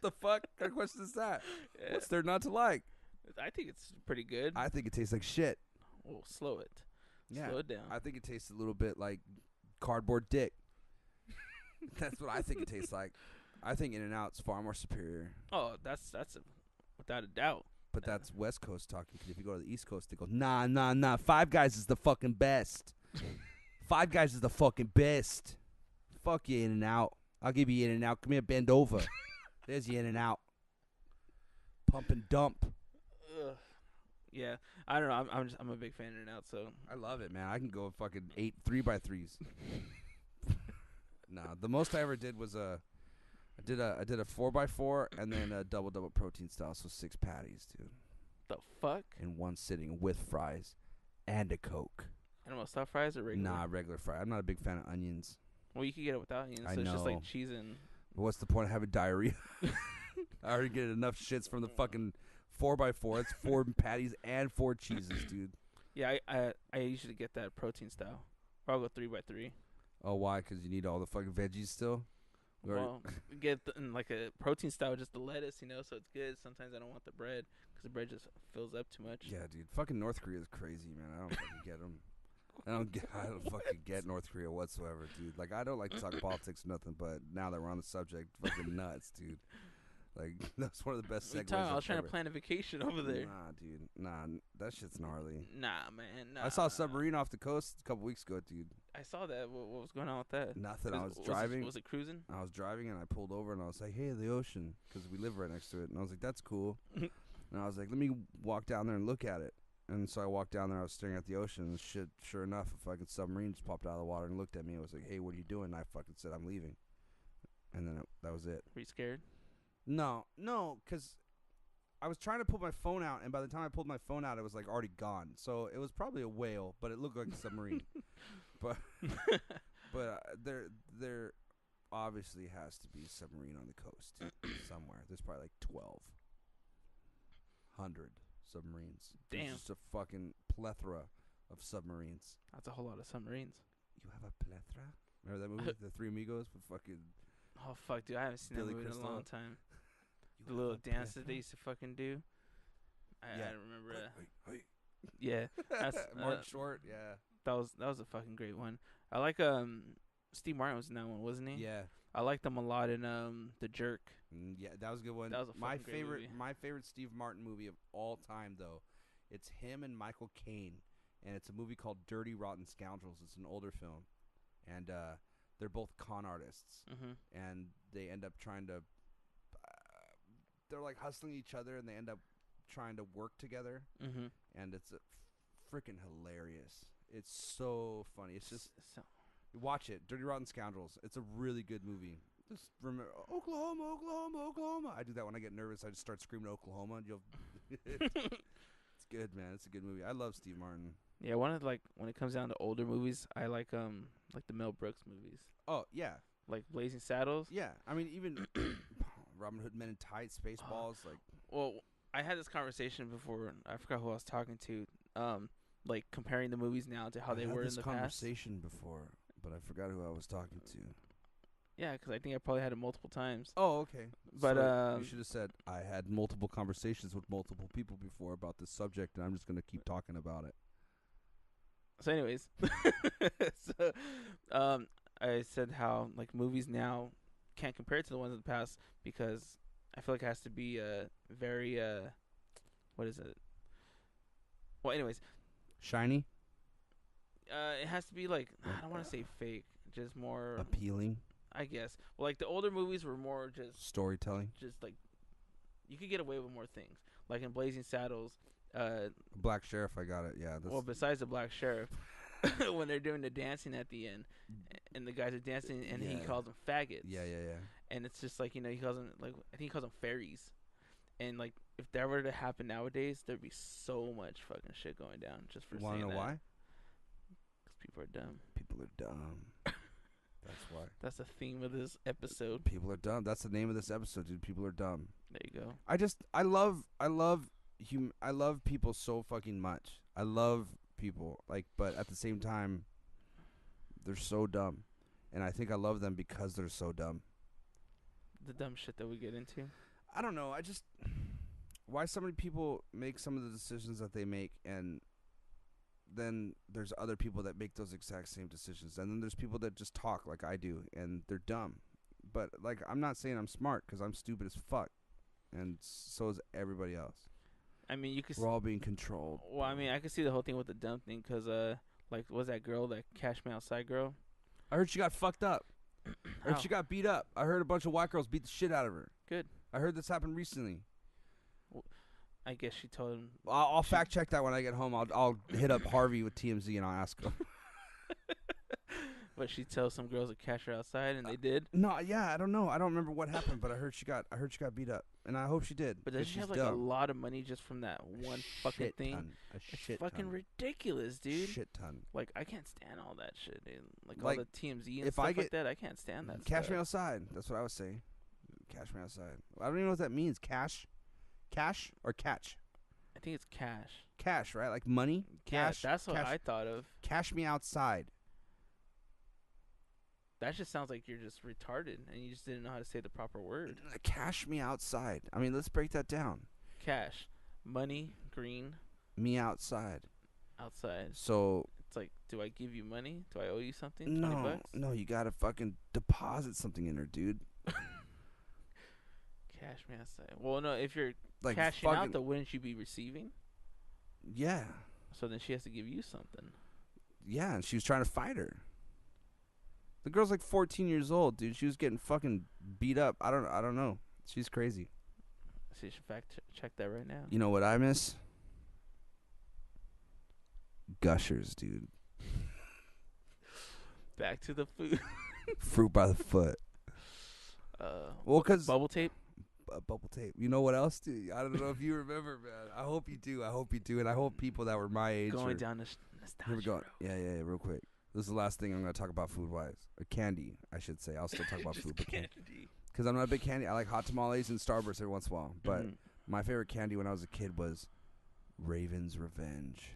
The fuck kind of question is that?
Yeah.
What's there not to like?
I think it's pretty good.
I think it tastes like shit.
Well, slow it.
Yeah,
Slow it down.
I think it tastes a little bit like cardboard dick. That's what I think it tastes like. I think In-N-Out's far more superior.
Oh, that's without a doubt.
But that's West Coast talking. 'Cause if you go to the East Coast, they go, nah. Five Guys is the fucking best. Five Guys is the fucking best. Fuck you, In-N-Out. I'll give you In-N-Out. Come here, bend over. There's your In-N-Out. Pump and dump.
Ugh. Yeah, I don't know. I'm a big fan of In-N-Out. So
I love it, man. I can go fucking 8 3x3s. Nah, the most I ever did was I did a 4x4 and then a double protein style, so 6 patties, dude,
The fuck?
in one sitting with fries and a Coke.
Animal stuffed fries or regular?
Nah, regular fry. I'm not a big fan of onions.
Well, you could get it without onions.
I
So it's just like
know.
cheese and.
But what's the point of having diarrhea? I already get enough shits from the fucking 4x4. It's 4 patties and 4 cheeses, dude.
Yeah, I usually get that protein style. Or I'll go 3x3.
Oh, why? Because you need all the fucking veggies still? You already-
Well, get like a protein style, just the lettuce, so it's good. Sometimes I don't want the bread because the bread just fills up too much.
Yeah, dude. Fucking North Korea is crazy, man. I don't fucking get them. I don't fucking get North Korea whatsoever, dude. Like, I don't like to talk politics or nothing, but now that we're on the subject, fucking nuts, dude. Like, that's one of the best segues.
I was trying to
ever.
plan a vacation over there.
Nah, dude. Nah, that shit's gnarly.
Nah, man. Nah.
I saw a submarine off the coast a couple weeks ago, dude.
I saw that. What was going on with that?
Nothing. I was driving.
Was it cruising?
I was driving and I pulled over and I was like, hey, the ocean, because we live right next to it. And I was like, that's cool. And I was like, let me walk down there and look at it. And so I walked down there. I was staring at the ocean. And shit, sure enough, a fucking submarine just popped out of the water and looked at me. I was like, hey, what are you doing? And I fucking said, I'm leaving. And then that was it.
Were you scared?
No, because I was trying to pull my phone out. And by the time I pulled my phone out, it was like already gone. So it was probably a whale, but it looked like a submarine. But there obviously has to be a submarine on the coast somewhere. There's probably like 1,200 submarines.
Damn.
There's just a fucking plethora of submarines.
That's a whole lot of submarines.
You have a plethora? Remember that movie, The Three Amigos, with fucking
Oh fuck, dude! I haven't seen
Billy
that movie in a
Crystal.
long time.
You
The
have
little
a
dances they
plethora?
used to fucking do. I
Yeah.
remember that.
Hey.
Yeah, that's
Mark Short, yeah.
that was a fucking great one. I like Steve Martin was in that one, wasn't he?
Yeah.
I liked him a lot in The Jerk.
Yeah, that was a good one.
That was a
my
fucking great
favorite
movie.
my favorite Steve Martin movie of all time though. It's him and Michael Caine, and it's a movie called Dirty Rotten Scoundrels. It's an older film. And they're both con artists, and they end up trying to they're like hustling each other, and they end up trying to work together, and it's freaking hilarious. It's so funny. It's just watch it, Dirty Rotten Scoundrels. It's a really good movie. Just remember Oklahoma, Oklahoma, Oklahoma. I do that when I get nervous. I just start screaming Oklahoma, and you'll. It's good, man. It's a good movie. I love Steve Martin.
Yeah, one of when it comes down to older movies, I like the Mel Brooks movies,
Oh yeah,
like Blazing Saddles.
yeah. I mean, even Robin Hood Men in Tights, Spaceballs, like.
Well, I had this conversation before. I forgot who I was talking to. Like comparing the movies now to how they were in the past.
Conversation before, but I forgot who I was talking to.
Yeah, because I think I probably had it multiple times.
Oh, okay.
But
so you should have said I had multiple conversations with multiple people before about this subject, and I'm just gonna keep talking about it.
So, anyways, I said how like movies now can't compare to the ones of the past because I feel like it has to be very what is it? Well, anyways,
Shiny,
it has to be like I don't want to say fake, just more
appealing,
I guess. Well, like the older movies were more
storytelling.
just like you could get away with more things. Like in Blazing Saddles,
Black Sheriff, I got it. Yeah.
well, besides the Black Sheriff, when they're doing the dancing at the end, and the guys are dancing, and he
Yeah.
calls them faggots.
Yeah.
And it's just like he calls them like I think he calls them fairies, and like if that were to happen nowadays, there'd be so much fucking shit going down just for
Want to
saying
know
that.
why?
Because people are dumb.
People are dumb. That's why.
That's the theme of this episode.
People are dumb. That's the name of this episode, dude. People are dumb.
There you go.
I love people so fucking much. I love people, but at the same time, they're so dumb, and I think I love them because they're so dumb.
The dumb shit that we get into.
I don't know. Why so many people make some of the decisions that they make, and then there's other people that make those exact same decisions, and then there's people that just talk like I do, and they're dumb. But I'm not saying I'm smart because I'm stupid as fuck, and so is everybody else.
I mean, you could.
We're all being controlled.
Well, I mean, I could see the whole thing with the dumb thing, cause was that girl, that Cash Me Outside girl?
I heard she got fucked up. I heard she got beat up. I heard a bunch of white girls beat the shit out of her.
Good.
I heard this happened recently.
I guess she told him.
I'll fact check that when I get home. I'll hit up Harvey with TMZ and I'll ask him.
But she tells some girls to cash her outside, and they did.
No, yeah, I don't know. I don't remember what happened, but I heard she got beat up, and I hope she did.
But does
'cause
she have
she's
like a
dumb.
lot of money just from that one fucking
Shit
thing?
ton. A
It's
shit
fucking
ton.
ridiculous, dude.
Shit ton.
Like I can't stand all that shit, dude. Like
Like,
all the TMZ and
if
stuff
I
like
get-
that. I can't stand that.
Cash
stuff.
me outside. That's what I would say. Cash me outside. I don't even know what that means. Cash or catch?
I think it's cash.
Cash, right? Like money. Cash.
Yeah, that's what
cash,
I thought of.
Cash me outside.
That just sounds like you're just retarded and you just didn't know how to say the proper word.
Cash me outside. I mean, let's break that down.
Cash, money, green,
Me outside.
outside.
So
It's like, do I give you money? Do I owe you something? 20
no,
bucks?
no, you gotta fucking deposit something in her, dude.
Cash me outside. Well, no, if you're
Like
cashing
fucking,
out, though, wouldn't you be receiving?
yeah,
So then she has to give you something.
yeah, and she was trying to fight her. The girl's like 14 years old, dude. She was getting fucking beat up. I don't know. She's crazy.
So you should fact check that right now.
You know what I miss? Gushers, dude.
Back to the food.
Fruit by the foot. Well, cause
Bubble tape.
bubble tape. You know what else, dude? I don't know if you remember, man. I hope you do. I hope you do, and I hope people that were my age.
Going
or,
down the nostalgia
here we go.
road.
Yeah. Real quick. This is the last thing I'm gonna talk about food-wise. Candy, I should say. I'll still talk about food, but
Candy.
because I'm not a big candy. I like hot tamales and Starburst every once in a while. But
Mhm.
my favorite candy when I was a kid was Raven's Revenge.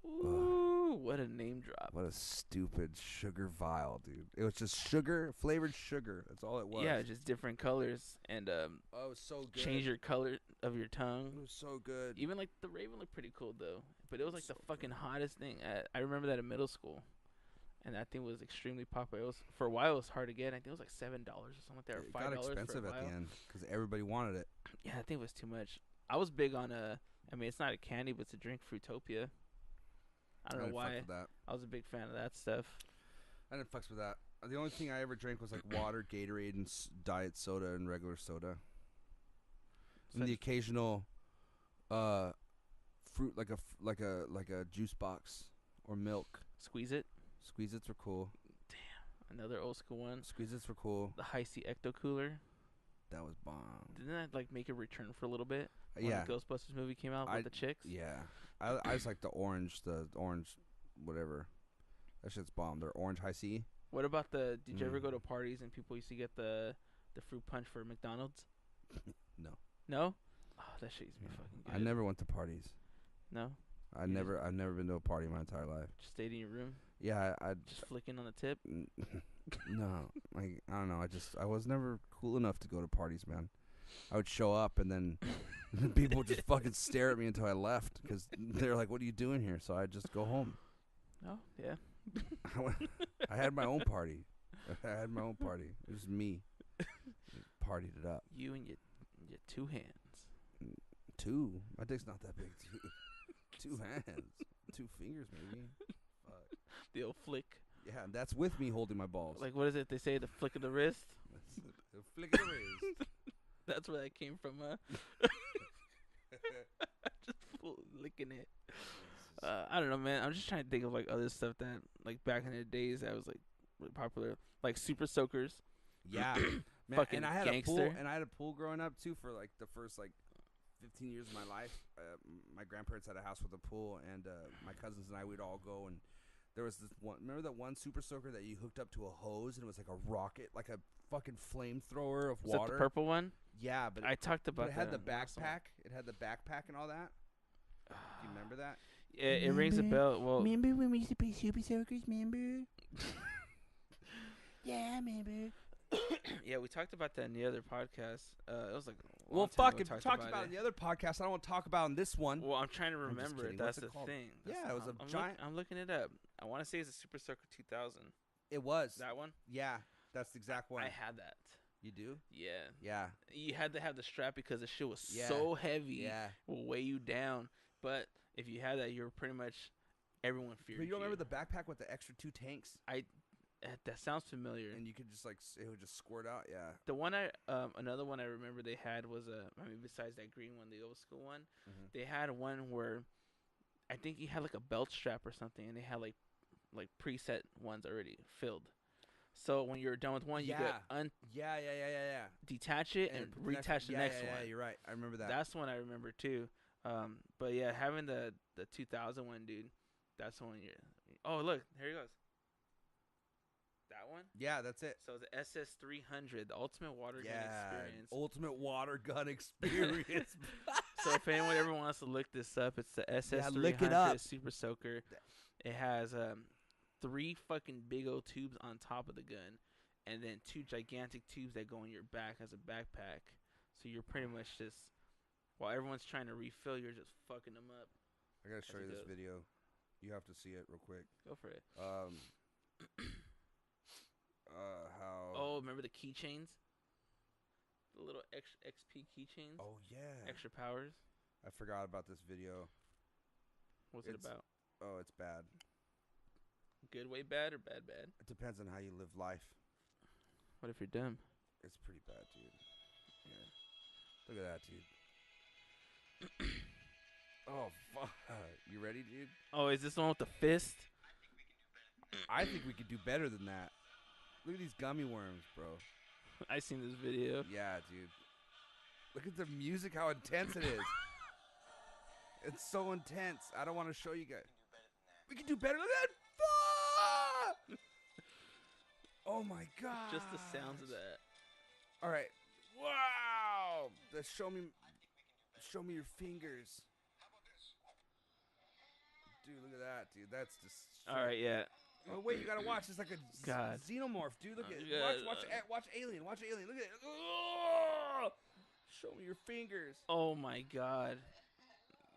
Ooh, what a name drop.
What a stupid sugar vial, dude. It was just sugar, flavored sugar. That's all it was.
Yeah, just different colors and
Oh, it was so good.
change your color of your
It
tongue.
was so good.
Even like the Raven looked pretty cool though, but it was like
So
the fucking hottest thing. I remember that in middle school, and that thing was extremely popular. It was for a while. It was hard to get. I think it was like $7 or something like that, or
It
$5
got
for a
expensive at
vial.
the end because everybody wanted it.
Yeah, I think it was too much. I was big on I mean, it's not a candy, but it's a drink, Fruitopia. I don't know
didn't
why.
fuck with that.
I was a big fan of that stuff.
I didn't fucks with that. The only thing I ever drank was like water, Gatorade, and diet soda and regular soda. And the occasional fruit, like a juice box or milk.
Squeeze It,
Squeeze-Its were cool.
another old school one.
Squeeze-Its were cool.
The High C Ecto Cooler.
That was bomb.
Didn't that like make a return for a little bit? When
Yeah,
the Ghostbusters movie came out with the chicks.
yeah. I just like the orange, whatever. That shit's bomb. They're orange high C.
What about the? Did you ever
Mm.
go to parties and people used to get the fruit punch for McDonald's?
No.
No. Oh, that shit used to be
No.
fucking good.
I never went to parties.
No.
I've never been to a party my entire life.
Just stayed in your room,
Yeah, I
just flicking on the tip.
no, like I don't know. I was never cool enough to go to parties, man. I would show up and then people would just fucking stare at me until I left because they're like, "What are you doing here?" So I'd just go home.
Oh yeah.
I had my own party. It was me. Partied it up.
You and your two hands.
Two. My dick's not that big. Two hands. 2 fingers maybe. Fuck.
The old flick.
Yeah, and that's with me holding my balls.
Like what is it? They say the flick of the wrist.
The flick of the wrist.
That's where that came from. Just licking it. I don't know, man. I'm just trying to think of like other stuff that like back in the days that was like really popular, like Super Soakers.
Yeah, man,
Fucking
and I had
gangster.
a pool growing up too for like the first like 15 years of my life. My grandparents had a house with a pool, and my cousins and I would all go. And there was this one. Remember that one Super Soaker that you hooked up to a hose and it was like a rocket, like a fucking flamethrower of
Was that
water.
the purple one?
Yeah, but
I talked about
it had the
that last one.
backpack. It had the backpack and all that. Do you remember that?
It rings a bell. Well,
Remember when we used to play Super Soakers, remember? Yeah, remember.
yeah, we talked about that in the other podcast. It was like a long
Well,
time
fuck.
ago
If
we
you talked about it in the other podcast, I don't want to talk about it in this one.
Well, I'm trying to
I'm just
remember
kidding.
it. That's
What's it
the
called?
thing.
Yeah, it was a
I'm
giant-
I'm looking it up. I want to say it's a Super Soaker 2000.
It was.
That one?
Yeah, that's the exact one.
I had that.
You do?
Yeah.
Yeah.
You had to have the strap because the shit was
Yeah.
so heavy.
Yeah.
It will weigh you down. But if you had that, you were pretty much everyone feared
But you don't remember the backpack with the extra 2 tanks?
That sounds familiar.
And you could just like it would just squirt out. Yeah.
The one another one I remember they had was besides that green one, the old school one,
Mhm.
they had one where I think you had like a belt strap or something, and they had like like preset ones already filled. So when you're done with one, you
Yeah.
could
Yeah.
detach it and
put the next
retach the
yeah,
next
yeah,
one.
Yeah, you're right. I remember that.
That's one I remember too. But yeah, having the 2000 one, dude. That's the one you. Oh look, here he goes. That one.
Yeah, that's it.
So the SS300, the Ultimate Water Gun Experience.
Ultimate water gun experience.
So if anyone ever wants to look this up, it's the SS300
look it up.
Super Soaker. It has 3 fucking big old tubes on top of the gun, and then 2 gigantic tubes that go in your back as a backpack. So you're pretty much just, while everyone's trying to refill, you're just fucking them up.
I gotta show you this video. You have to see it real quick.
Go for it.
How?
Oh, remember the keychains? The little extra XP keychains.
Oh yeah.
Extra powers.
I forgot about this video.
What's it about?
Oh, it's bad.
Good way bad or bad bad?
It depends on how you live life.
What if you're dumb?
It's pretty bad, dude.
Yeah.
Look at that, dude. Oh, fuck. You ready, dude?
Oh, is this the one with the fist?
I think we could do better than that. Look at these gummy worms, bro.
I seen this video.
Yeah, dude. Look at the music, how intense it is. It's so intense. I don't want to show you guys. We can do better than that. Fuck! Oh my god.
Just the sounds of that.
All right. Wow. Show me your fingers. Dude, look at that, dude. That's just.
All right, yeah.
Oh wait, you gotta watch. It's like a
God.
xenomorph, dude. Look at watch Alien. Watch Alien. Look at it. Oh! Show me your fingers.
Oh my God.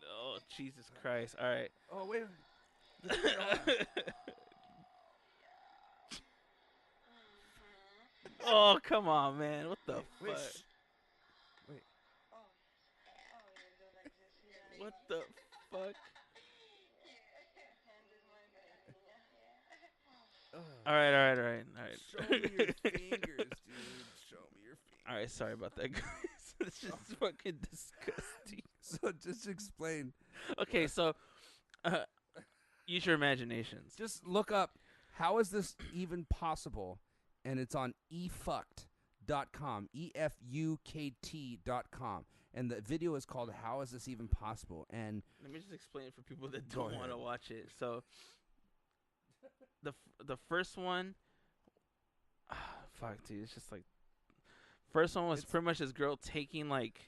Oh Jesus Christ! All right.
Oh wait.
Oh come on, man! What the
Wait,
fuck?
Wait.
What the fuck? All right.
Show me your fingers, dude. Show me your fingers.
All right, sorry about that, guys. It's just fucking disgusting.
So just explain.
Okay, so use your imaginations.
Just look up how is this even possible, and it's on efukt.com, EFUKT.com, and the video is called "How Is This Even Possible?" And
Let me just explain it for people that
Go
don't want to
ahead.
watch it. So the first one, fuck, dude, it's just like first one was pretty much this girl taking like,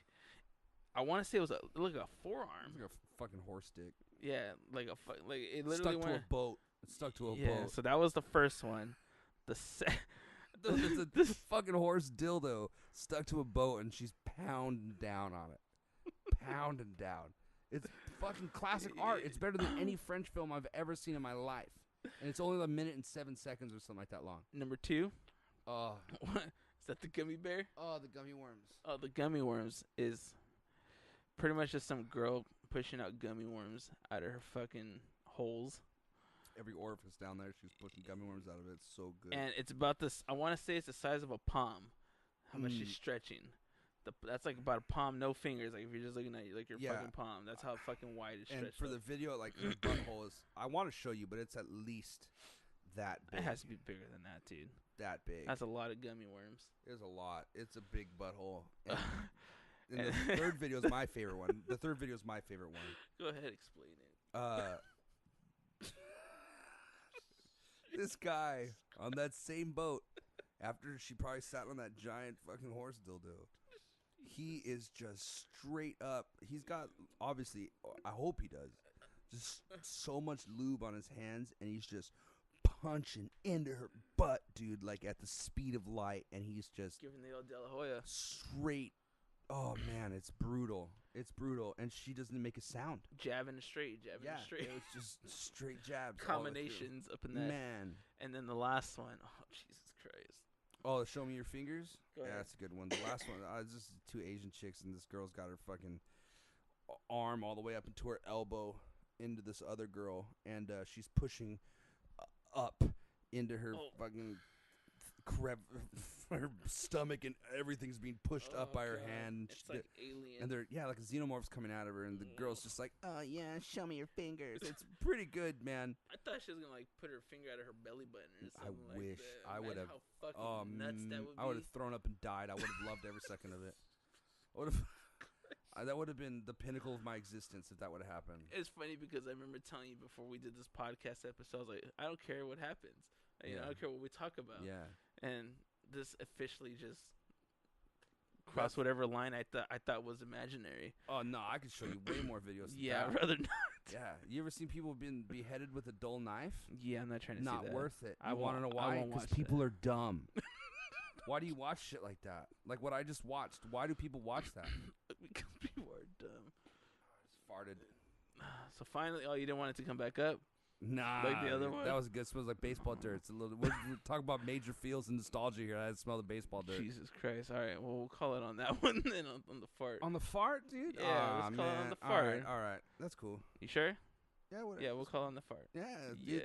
I want to say it was like a forearm.
it's like a fucking horse dick
Yeah, like like it literally
stuck to
went.
a boat. It's stuck to a
Yeah,
boat.
so that was the first one. The
There's a this fucking horse dildo stuck to a boat, and she's pounding down on it. Pounding down. It's fucking classic art. It's better than any French film I've ever seen in my life. And it's only a minute and 7 seconds or something like that long.
Number 2.
Oh,
What? Is that the gummy bear?
oh, the gummy worms.
Oh, the gummy worms is pretty much just some girl pushing out gummy worms out of her fucking holes.
Every orifice down there, she's pushing gummy worms out of it. It's so good.
And it's about this, I want to say it's the size of a palm, how much she's stretching. That's like about a palm, no fingers. Like if you're just looking at like your
Yeah.
fucking palm, that's how fucking wide it's
And
stretched.
for the video, like her butthole is, I want to show you, but it's at least that big.
it has to be bigger than that, dude.
that big.
That's a lot of gummy worms.
There's a lot. It's a big butthole. And the third video is my favorite one. The third video is my favorite one.
Go ahead, explain it.
This guy on that same boat, after she probably sat on that giant fucking horse dildo, he is just straight up. He's got, obviously, I hope he does, just so much lube on his hands, and he's just punching into her butt, dude, like at the speed of light, and he's just
Giving the old De La Hoya.
straight. Oh man, it's brutal. It's brutal, and she doesn't make a sound.
Jabbing straight, jabbing
Yeah,
straight.
it was just straight jabs. all the way through.
Combinations up in that.
Man.
And then the last one, oh Jesus Christ.
Oh, show me your fingers.
Go
Yeah,
ahead.
that's a good one. The last one, it's just 2 Asian chicks, and this girl's got her fucking arm all the way up into her elbow into this other girl, and she's pushing up into her
Oh.
fucking her stomach and everything's being pushed up by her hand.
It's like alien.
And they're like a xenomorph's coming out of her, and the girl's just like, "Oh yeah, show me your fingers." It's pretty good, man.
I thought she was gonna like put her finger out of her belly button or
I
something like
wish
that.
I would
Imagine
have.
How fucking nuts that would be.
I would have thrown up and died. I would have loved every second of it. I would have. That would have been the pinnacle of my existence if that would have happened.
It's funny because I remember telling you before we did this podcast episode, I was like, I don't care what happens. You know, I don't care what we talk about.
Yeah.
And this officially just crossed whatever line I thought was imaginary.
Oh no, I could show you way more videos.
Yeah, I'd rather not.
Yeah, you ever seen people being beheaded with a dull knife?
Yeah, I'm not trying to see that.
Not worth it.
I
You want to know why? Because people are dumb. Why do you watch shit like that? Like what I just watched. Why do people watch that?
Because people are dumb.
I just farted.
So finally, you didn't want it to come back up?
Nah,
Like the other one?
That was good. It smells like baseball dirt. It's a little. We're talking about major feels and nostalgia here. I smell the baseball dirt.
Jesus Christ! All right, well we'll call it on that one then on the fart.
On the fart, dude.
Yeah, let's call it on the fart.
All right, that's cool.
You sure?
Yeah, whatever.
Yeah, we'll call it on the fart.
Yeah,
Yeah,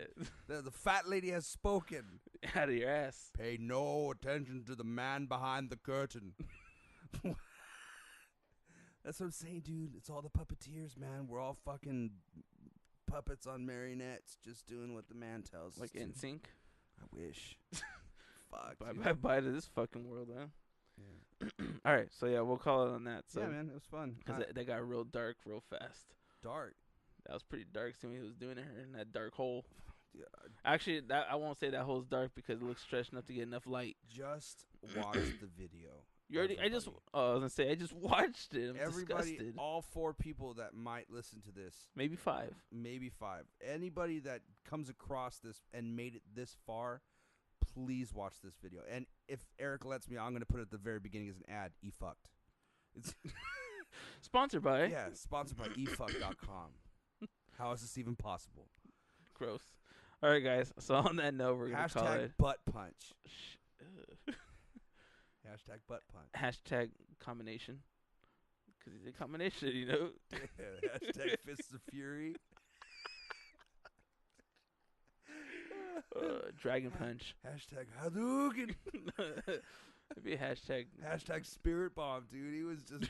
dude. The fat lady has spoken.
out of your ass.
Pay no attention to the man behind the curtain. That's what I'm saying, dude. It's all the puppeteers, man. We're all fucking puppets on marionettes, just doing what the man tells us.
Like
to.
NSYNC.
I wish. Fuck.
Bye to this fucking world, huh?
Yeah.
All right, so yeah, we'll call it on that. So
Yeah, man, it was fun.
because that got real dark real fast.
Dark.
That was pretty dark. Seeing what he was doing to her in that dark hole.
Yeah,
Actually, that I won't say that hole's dark because it looks stretched enough to get enough light.
just watch the video.
You already? I was gonna say I just watched it. I'm
Everybody,
disgusted.
all 4 people that might listen to this,
Maybe 5.
maybe 5. Anybody that comes across this and made it this far, please watch this video. And if Eric lets me, I'm going to put it at the very beginning as an ad. E-fucked. It's
Sponsored by.
yeah, sponsored by efuck.com. How is this even possible?
Gross. All right, guys. So on that note, we're gonna call
Hashtag
it.
butt punch.
Ugh.
Hashtag butt punch.
Hashtag combination. Because he's a combination, you know.
Yeah, hashtag fists of fury.
Dragon punch.
Hashtag Hadouken.
It'd be a hashtag.
Hashtag spirit bomb, dude. He was just.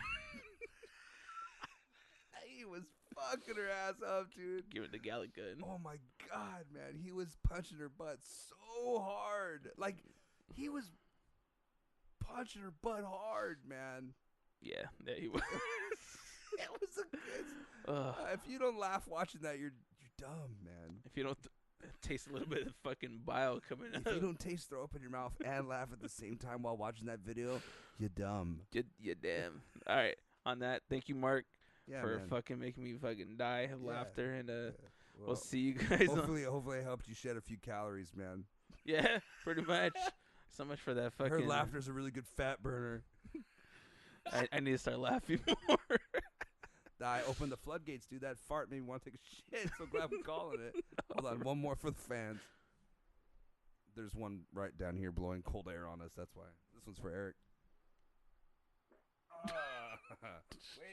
He was fucking her ass up, dude.
Give it the Gallic gun.
Oh my god, man. He was punching her butt so hard. Like, he was punching her butt hard, man.
Yeah, there he was.
It was a good. If you don't laugh watching that, you're dumb, man.
If you don't taste a little bit of fucking bile coming
If
out,
you don't taste throw up in your mouth and laugh at the same time while watching that video, you're dumb.
you're damn. All right. On that, thank you, Mark,
Yeah,
for
man.
fucking making me fucking die of
Yeah.
laughter. And
Yeah.
we'll see you guys.
Hopefully I helped you shed a few calories, man.
Yeah, pretty much. So much for that fucking.
Her laughter's a really good fat burner.
I need to start laughing more.
I opened the floodgates, dude. That fart made me want to take a shit. So glad we're calling it. Hold on, one more for the fans. There's one right down here blowing cold air on us. That's why. This one's for Eric. Wait,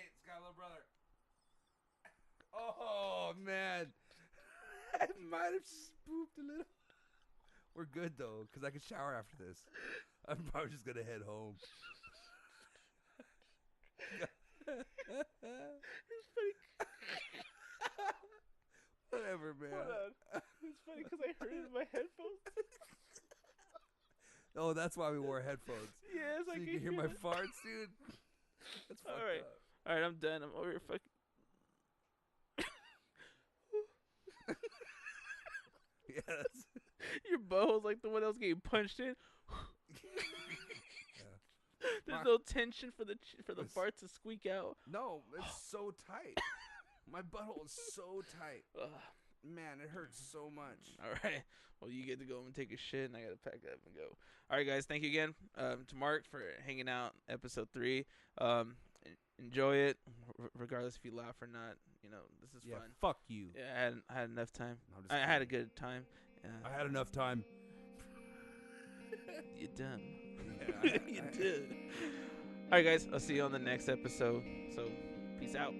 it's got a little brother. Oh, man. I might have spooked a little. We're good, though, because I can shower after this. I'm probably just going to head home.
It's funny.
Whatever, man.
Hold on. It's funny because I heard it in my headphones.
Oh, that's why we wore headphones.
Yes,
So
I
you can hear my farts, dude. That's fucked
All right.
up.
All right, I'm done. I'm over here fucking.
Yeah, that's,
Your butthole's like the one that was getting punched in. There's
Mark-
no tension for the
It's-
fart to squeak out.
no, it's so tight. My butthole is so tight.
Ugh.
Man, it hurts so much.
All right. Well, you get to go and take a shit, and I gotta pack up and go. All right, guys. Thank you again to Mark for hanging out. Episode 3. Enjoy it, regardless if you laugh or not. You know, this is
Yeah,
fun.
fuck you.
Yeah, I had enough time.
I'm just
I had a
kidding.
good time.
I had enough time.
You dumb.
Yeah,
You did. All right, guys. I'll see you on the next episode. So, peace out.